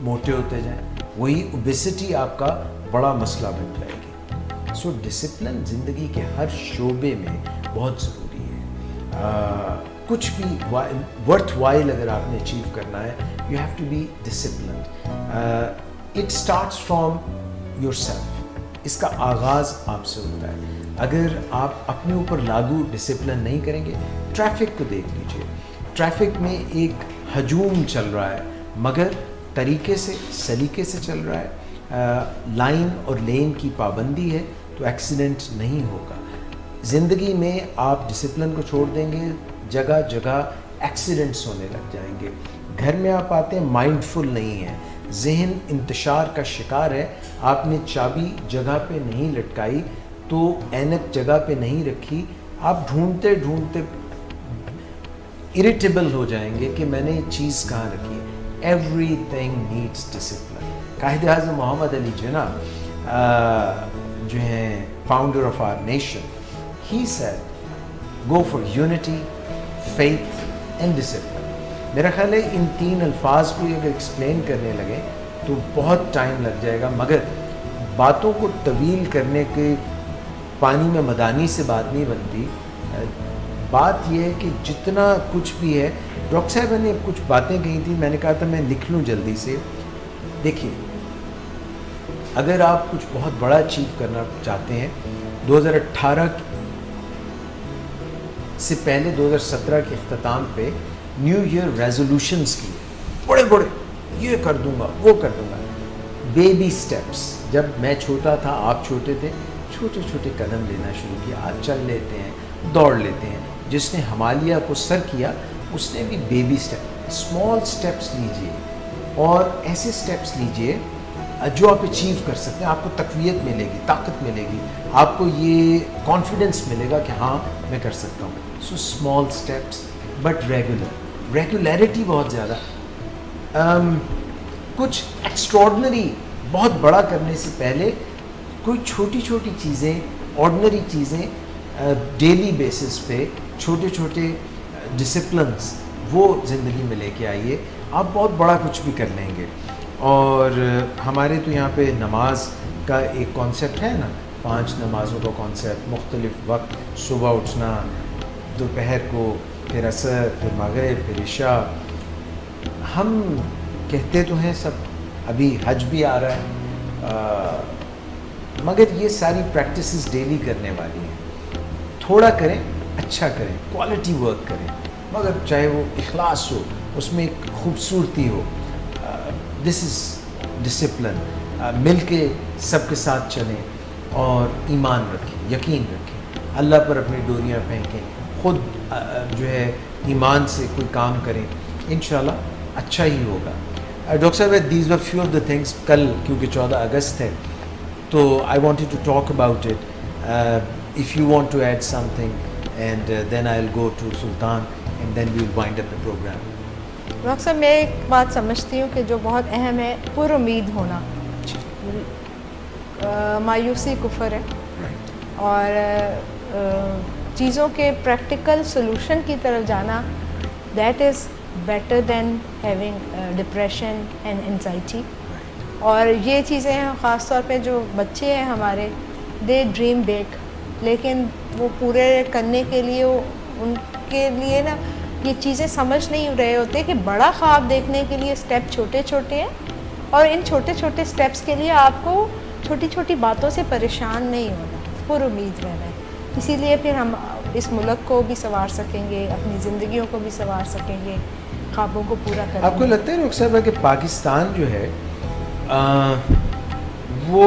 मोटे होते जाए, वही ओबेसिटी आपका बड़ा मसला बन जाएगी। सो डिसिप्लिन ज़िंदगी के हर शोबे में बहुत ज़रूरी है। कुछ भी वर्थ वाइल अगर आपने अचीव करना है, you have to be disciplined. It starts from yourself. इसका आगाज़ आपसे होता है। अगर आप अपने ऊपर लागू डिसिप्लिन नहीं करेंगे, ट्रैफिक को देख लीजिए, ट्रैफिक में एक हजूम चल रहा है मगर तरीके से सलीके से चल रहा है, लाइन और लेन की पाबंदी है तो एक्सीडेंट नहीं होगा। ज़िंदगी में आप डिसिप्लिन को छोड़ देंगे, जगह जगह एक्सीडेंट्स होने लग जाएंगे। घर में आप आते हैं, माइंडफुल नहीं है, जहन इंतशार का शिकार है, आपने चाबी जगह पे नहीं लटकाई तो ऐनक जगह पे नहीं रखी, आप ढूंढते ढूंढते इरिटेबल हो जाएंगे कि मैंने ये चीज़ कहाँ रखी है। Everything needs discipline. Quaid-e-Azam Mohammad Ali Jinnah जो हैं founder of our nation, he said go for unity, faith and discipline. मेरा ख्याल है इन 3 अल्फाज को अगर एक्सप्लेन करने लगे तो बहुत टाइम लग जाएगा, मगर बातों को तवील करने के पानी में मदानी से बात नहीं बनती। बात यह है कि जितना कुछ भी है, डॉक्टर साहब ने कुछ बातें कही थी, मैंने कहा था मैं लिख लूँ जल्दी से। देखिए, अगर आप कुछ बहुत बड़ा अचीव करना चाहते हैं, 2018 से पहले 2017 के अख्ताम पे न्यू ईयर रेजोल्यूशंस की, बड़े बड़े ये कर दूंगा वो कर दूंगा। Baby steps. जब मैं छोटा था, आप छोटे थे, छोटे छोटे कदम लेना शुरू किया। आज चल लेते हैं, दौड़ लेते हैं। जिसने हिमालय को सर किया उसने भी बेबी स्टेप, स्मॉल स्टेप्स लीजिए और ऐसे स्टेप्स लीजिए जो आप अचीव कर सकते हैं। आपको तक़वियत मिलेगी, ताकत मिलेगी, आपको ये कॉन्फिडेंस मिलेगा कि हाँ मैं कर सकता हूँ। So small steps but regularity बहुत ज़्यादा। कुछ एक्स्ट्रॉर्डनरी बहुत बड़ा करने से पहले कोई छोटी छोटी चीज़ें, ऑर्डिनरी चीज़ें, डेली बेसिस पे छोटे छोटे डिसिप्लिन्स वो ज़िंदगी में लेके आइए, आप बहुत बड़ा कुछ भी कर लेंगे। और हमारे तो यहाँ पे नमाज का एक कॉन्सेप्ट है ना, 5 नमाज़ों का कॉन्सेप्ट, मुख्तलिफ वक्त, सुबह उठना, दोपहर को, फिर असर, फिर मगरिब, फिर इशा। हम कहते तो हैं सब, अभी हज भी आ रहा है, मगर ये सारी प्रैक्टिसेस डेली करने वाली हैं। थोड़ा करें, अच्छा करें, क्वालिटी वर्क करें, मगर चाहे वो इखलास हो, उसमें एक खूबसूरती हो। This is discipline. मिल के सबके साथ चलें और ईमान रखें, यकीन रखें, अल्लाह पर अपनी डोरियाँ फेंकें, ख़ुद जो है ईमान से कोई काम करें, इंशाल्लाह अच्छा ही होगा। डॉक्टर साहब, these were few of the things. कल क्योंकि 14 अगस्त है तो I wanted to talk about it. If you want to add something and then I will go to Sultan and then we will wind up the programme. Doctor साहब, मैं एक बात समझती हूँ कि जो बहुत अहम है, पुरुमीद होना। मायूसी कुफर है और चीज़ों के प्रैक्टिकल सोल्यूशन की तरफ जाना, that is better than having depression and anxiety. और ये चीज़ें हैं, ख़ास तौर पे जो बच्चे हैं हमारे, दे ड्रीम बिग, लेकिन वो पूरे करने के लिए उनके लिए ना ये चीज़ें समझ नहीं रहे होते कि बड़ा ख्वाब देखने के लिए स्टेप छोटे छोटे हैं और इन छोटे छोटे स्टेप्स के लिए आपको छोटी छोटी बातों से परेशान नहीं होना, पुरुमीद रहना है। इसीलिए फिर हम इस मुल्क को भी संवार सकेंगे, अपनी ज़िंदगियों को भी संवार सकेंगे, ख्वाबों को पूरा करेंगे। आपको लगता है डॉक्टर साहब कि पाकिस्तान जो है वो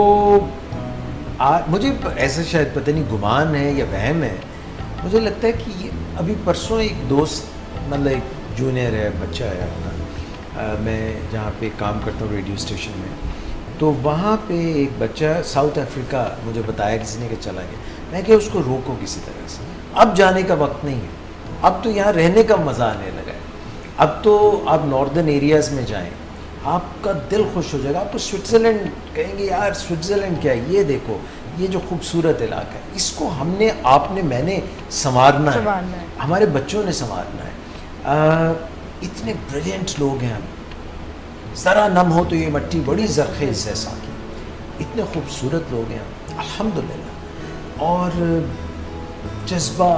मुझे ऐसा शायद पता नहीं गुमान है या वहम है, मुझे लगता है कि ये अभी परसों एक दोस्त, मतलब एक जूनियर है, बच्चा है अपना, मैं जहाँ पे काम करता हूँ रेडियो स्टेशन में, तो वहाँ पे एक बच्चा साउथ अफ्रीका, मुझे बताया किसी ने कि चला गया। मैं क्या उसको रोको किसी तरह से, अब जाने का वक्त नहीं है, अब तो यहाँ रहने का मज़ा आने लगा है। अब तो आप नॉर्दर्न एरियाज़ में जाएं, आपका दिल खुश हो जाएगा। आपको स्विट्ज़रलैंड कहेंगे, यार स्विट्ज़रलैंड क्या है, ये देखो ये जो खूबसूरत इलाका है, इसको हमने, आपने, मैंने संवारना है, हमारे बच्चों ने संवारना है। इतने ब्रिलियंट लोग हैं हम, ज़रा नम हो तो ये मट्टी बड़ी ज़रख़ेज़ है साकी, इतने खूबसूरत लोग हैं अल्हम्दुलिल्लाह। और जज्बा,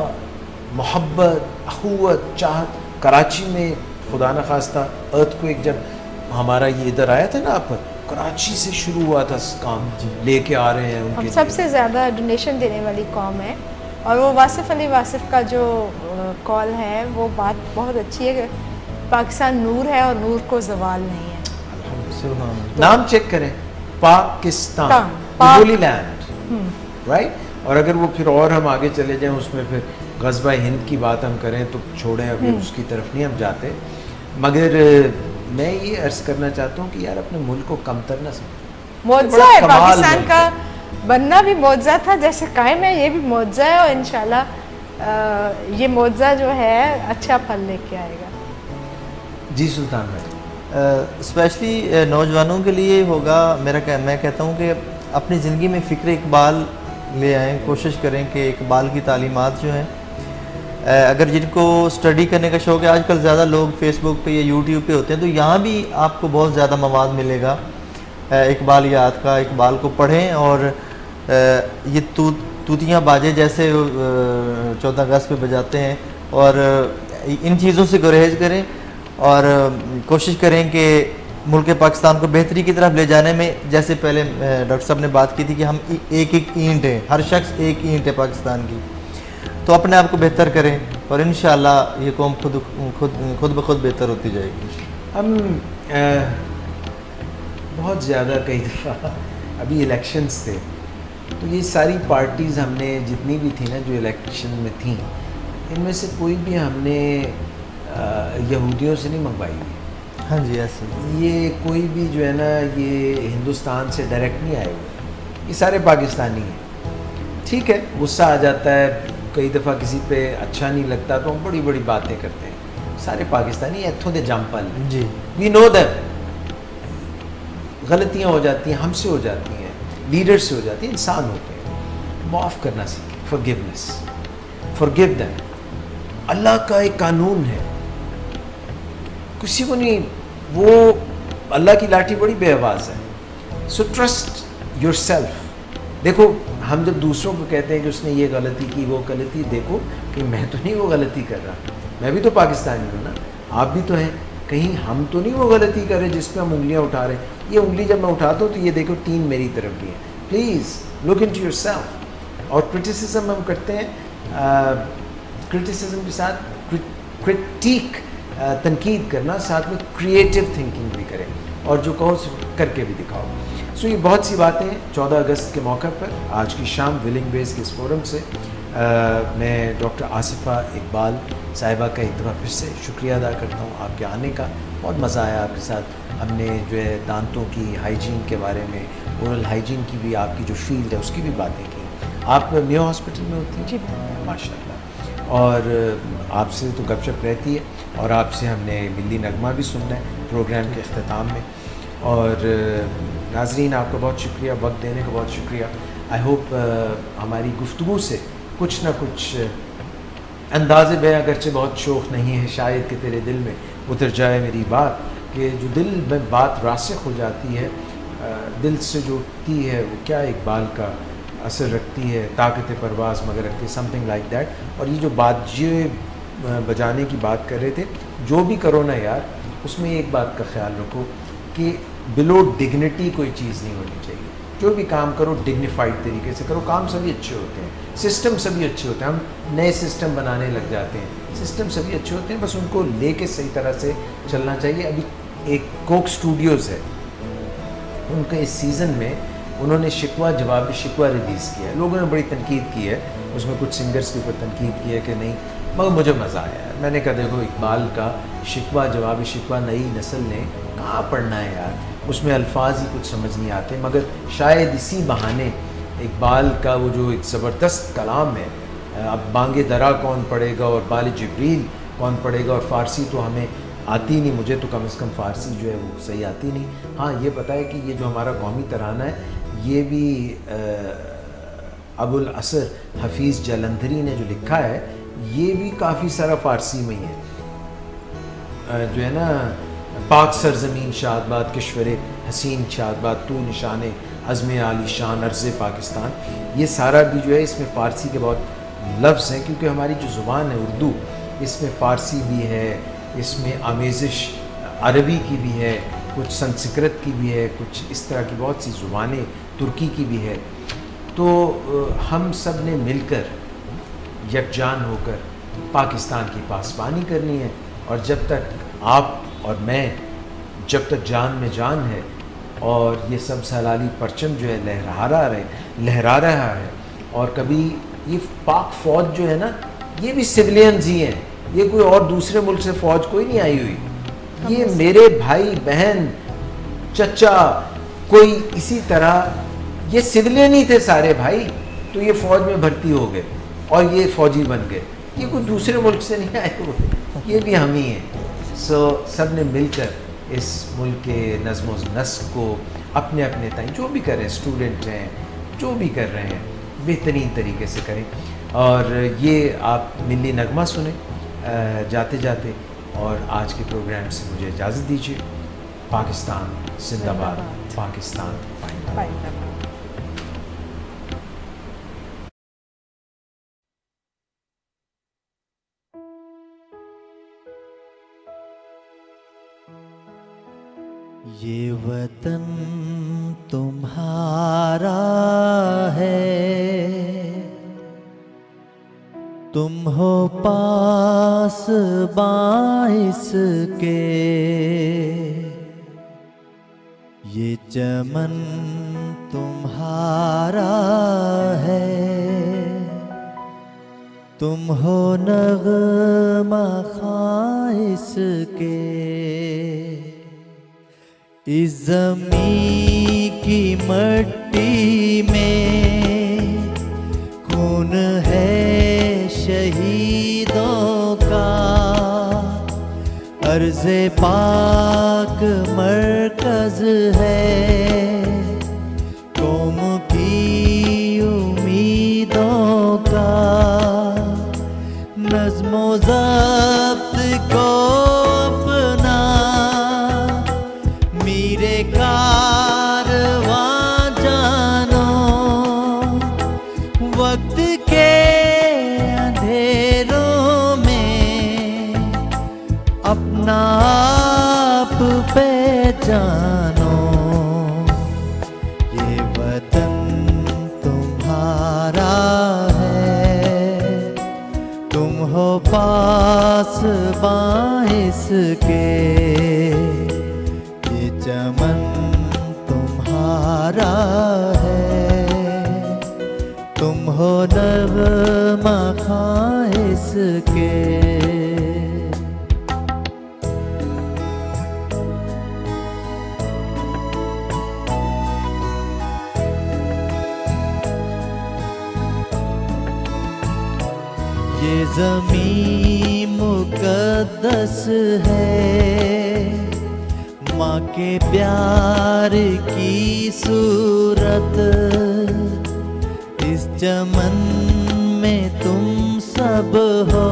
मोहब्बत, अखुवत, चाहत। कराची में खुदा न खास्ता अर्थक्वेक जब हमारा ये इधर आया था ना, आप कराची से शुरू हुआ था काम, लेके आ रहे हैं उनके। सबसे ज़्यादा डोनेशन देने वाली कौम है, और वो वासिफ अली वासिफ का जो कॉल है वो बात बहुत अच्छी है, पाकिस्तान नूर है और नूर को जवाल नहीं है। नाम चेक करें, पाकिस्तान, होली लैंड, राइट। और अगर वो फिर और हम आगे चले जाएं उसमें फिर ग़ज़वा हिंद की बात हम करें तो छोड़ें, अभी उसकी तरफ नहीं हम जाते। मगर मैं ये अर्ज़ करना चाहता हूँ कि यार अपने मुल्क को कमतर ना समझो। मौज़ा है पाकिस्तान का बनना, भी मौज़ा था जैसे कायम है, ये भी मौज़ा है, और इंशाल्लाह ये मौज़ा जो है अच्छा फल लेके आएगा। जी सुल्तान भाई, स्पेशली नौजवानों के लिए होगा मैं कहता हूँ कि अपनी ज़िंदगी में फ़िक्र इकबाल ले आएँ, कोशिश करें कि इकबाल की तालीमात जो हैं, अगर जिनको स्टडी करने का शौक़ है, आजकल ज़्यादा लोग फेसबुक पे या यूट्यूब पे होते हैं, तो यहाँ भी आपको बहुत ज़्यादा मवाद मिलेगा इकबाल याद का। इकबाल को पढ़ें और ये तूतियाँ बाजे जैसे 14 अगस्त पे बजाते हैं, और इन चीज़ों से गुरेज करें और कोशिश करें कि मुल्क पाकिस्तान को बेहतरी की तरफ ले जाने में, जैसे पहले डॉक्टर साहब ने बात की थी कि हम एक एक ईंट हैं, हर शख्स एक ईंट है पाकिस्तान की, तो अपने आप को बेहतर करें और इंशाअल्लाह ये कौम खुद ब खुद बेहतर होती जाएगी। हम बहुत ज़्यादा कई दफ़ा अभी इलेक्शंस थे तो ये सारी पार्टीज़ हमने जितनी भी थी ना जो इलेक्शन में थी, इनमें से कोई भी हमने यहूदियों से नहीं मंगवाई थी। हाँ जी, ऐसे ये कोई भी जो है ना ये हिंदुस्तान से डायरेक्ट नहीं आए हुए, ये सारे पाकिस्तानी हैं। ठीक है, गुस्सा आ जाता है, कई दफ़ा किसी पे अच्छा नहीं लगता तो हम बड़ी बड़ी बातें करते हैं। सारे पाकिस्तानी इत्थों दे जंपल जी, वी नो दैट गलतियाँ हो जाती हैं, हमसे हो जाती हैं, लीडर से हो जाती हैं, इंसान होते हैं। माफ़ करना सीखें, फॉरगिवनेस, फॉरगिव देम। अल्लाह का एक कानून है, किसी को नहीं, वो अल्लाह की लाठी बड़ी बेआवाज़ है। So trust your self. देखो हम जब दूसरों को कहते हैं कि उसने ये गलती की वो गलती, देखो कि मैं तो नहीं वो गलती कर रहा, मैं भी तो पाकिस्तानी हूँ ना, आप भी तो हैं, कहीं हम तो नहीं वो गलती कर रहे जिस पे हम उंगलियाँ उठा रहे हैं। ये उंगली जब मैं उठाता हूँ तो ये देखो 3 मेरी तरफ भी है। Please look into yourself. और क्रिटिसिज्म हम करते हैं, क्रिटिसिज्म के साथ क्रिटिक, तनकीद करना, साथ में क्रिएटिव थिंकिंग भी करें और जो कहो करके भी दिखाओ। सो ये बहुत सी बातें 14 अगस्त के मौके पर आज की शाम विलिंग वेज के इस फोरम से मैं डॉक्टर आसिफा इकबाल साहिबा का एक दफ़ा फिर से शुक्रिया अदा करता हूँ आपके आने का। बहुत मज़ा आया आपके साथ। हमने जो है दांतों की हाइजीन के बारे में, ओरल हाइजीन की भी, आपकी जो फील्ड है उसकी भी बातें की। आप मेयो हॉस्पिटल में होती हैं? जी माशाल्लाह। और आपसे तो गपशप रहती है और आपसे हमने मिली नगमा भी सुनना है प्रोग्राम के अख्ताम में। और नाज़रीन आपका बहुत शुक्रिया, वक्त देने का बहुत शुक्रिया। आई होप हमारी गुफ्तगू से कुछ ना कुछ अंदाज़े में, अगरचे बहुत शौक़ नहीं है, शायद कि तेरे दिल में उतर जाए मेरी बात, कि जो दिल में बात रासिख हो जाती है, दिल से जो उठती है वो क्या इकबाल का असर रखती है, ताकत परवाज़ मगर रखती है, समथिंग लाइक दैट। और ये जो बाजे बजाने की बात कर रहे थे, जो भी करो ना यार, उसमें एक बात का ख्याल रखो कि बिलो डिग्निटी कोई चीज़ नहीं होनी चाहिए। जो भी काम करो डिग्निफाइड तरीके से करो। काम सभी अच्छे होते हैं, सिस्टम सभी अच्छे होते हैं, हम नए सिस्टम बनाने लग जाते हैं, सिस्टम सभी अच्छे होते हैं, बस उनको लेके सही तरह से चलना चाहिए। अभी एक कोक स्टूडियोज़ है, उनके इस सीज़न में उन्होंने शिकवा जवाब शिकवा रिलीज़ किया है। लोगों ने बड़ी तनकीद की है, उसमें कुछ सिंगर्स के ऊपर तनकीद की है कि नहीं, मगर मुझे मज़ा आया है। मैंने कहा देखो इकबाल का शिकवा जवाब शिकवा नई नस्ल ने कहाँ पढ़ना है यार, उसमें अल्फाज ही कुछ समझ नहीं आते, मगर शायद इसी बहाने इकबाल का वो जो एक ज़बरदस्त कलाम है, अब बांगे दरा कौन पढ़ेगा और बाल जिब्रील कौन पढ़ेगा, और फ़ारसी तो हमें आती नहीं, मुझे तो कम से कम फ़ारसी जो है वो सही आती नहीं। हाँ ये पता है कि ये जो हमारा कौमी तराना है, ये भी अबुल असर हफीज़ जलंधरी ने जो लिखा है, ये भी काफ़ी सारा फ़ारसी में ही है। जो है ना, पाक सरज़मीन शादबाद किश्वरे हसीन शादबाद तू निशाने अज़्म आली शान अर्ज़ पाकिस्तान, ये सारा भी जो है इसमें फ़ारसी के बहुत लफ्ज़ हैं, क्योंकि हमारी जो ज़ुबान है उर्दू, इसमें फ़ारसी भी है, इसमें आमेज़िश अरबी की भी है, कुछ संस्कृत की भी है, कुछ इस तरह की बहुत सी ज़ुबानें, तुर्की की भी है। तो हम सब ने मिलकर यकजान होकर पाकिस्तान की पासबानी करनी है। और जब तक आप और मैं, जब तक जान में जान है और ये सब सलाली परचम जो है लहरा रहा है, और कभी ये पाक फ़ौज जो है ना, ये भी सिविलियंस ही हैं, ये कोई और दूसरे मुल्क से फ़ौज कोई नहीं आई हुई, ये मेरे भाई बहन चचा कोई इसी तरह ये सिविलियन ही थे सारे भाई, तो ये फ़ौज में भर्ती हो गए और ये फ़ौजी बन गए, ये कोई दूसरे मुल्क से नहीं आए हुए, ये भी हम ही हैं। सो सब ने मिलकर इस मुल्क के नज़्म व नस्क को अपने अपने ताई जो भी कर रहे हैं, स्टूडेंट हैं जो भी कर रहे हैं, बेहतरीन तरीके से करें। और ये आप मिली नगमा सुने जाते जाते, और आज के प्रोग्राम से मुझे इजाज़त दीजिए। पाकिस्तान जिंदाबाद, पाकिस्तान जिंदाबाद। ये वतन तुम्हारा है, तुम हो पास बाइस के, ये चमन तुम्हारा है, तुम हो नग़मा खाइस के। इस ज़मीं की मट्टी में खून है शहीदों का, अर्ज़े पाक मरकज़ है कौम की उम्मीदों का। नज़्मो ज़ब्त को अपना मीरे कारवां जानो, वक्त के अंधेरों में अपना आप पहचानो। ये वतन तुम्हारा है, तुम हो पास बाइस के, ये चमन तुम्हारा है, तुम हो नग़मा खाइस के। ये ज़मीं मुक़द्दस है, माँ के प्यार की सूरत, इस चमन में तुम सब हो,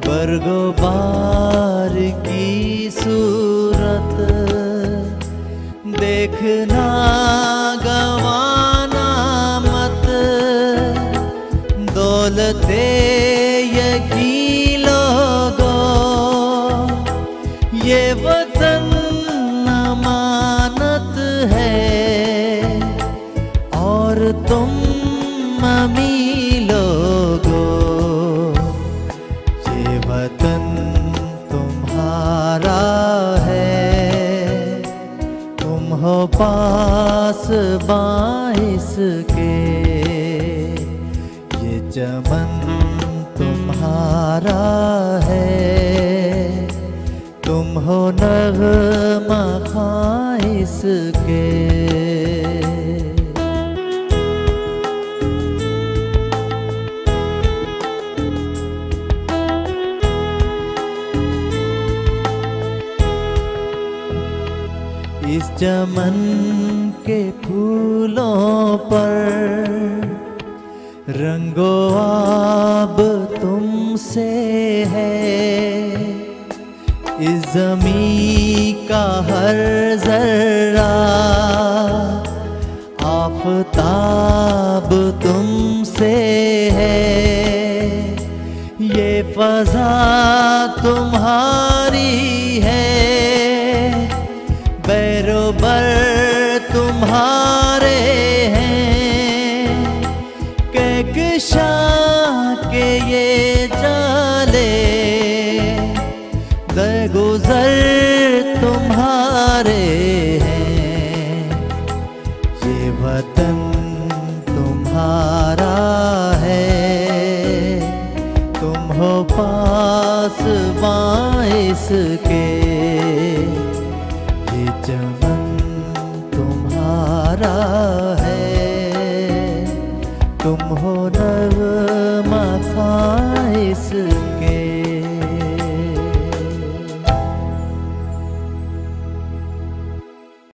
बरगो बार की सूरत, देखना गवाना मत दौलते यकी लोगो, ये वतन अमानत है और तुम ममी लोगो। ये वतन तुम्हारा है, तुम हो पास बाइस के, ये चमन तुम्हारा है, तुम हो नग़मा खाइस के। इस चमन के फूलों पर रंगो आब तुमसे है, इस ज़मीं का हर ज़र्रा आफ़ताब तुमसे है, ये फ़ज़ा तुम्हारी है, जिसके ये चमन तुम्हारा है, तुम हो ना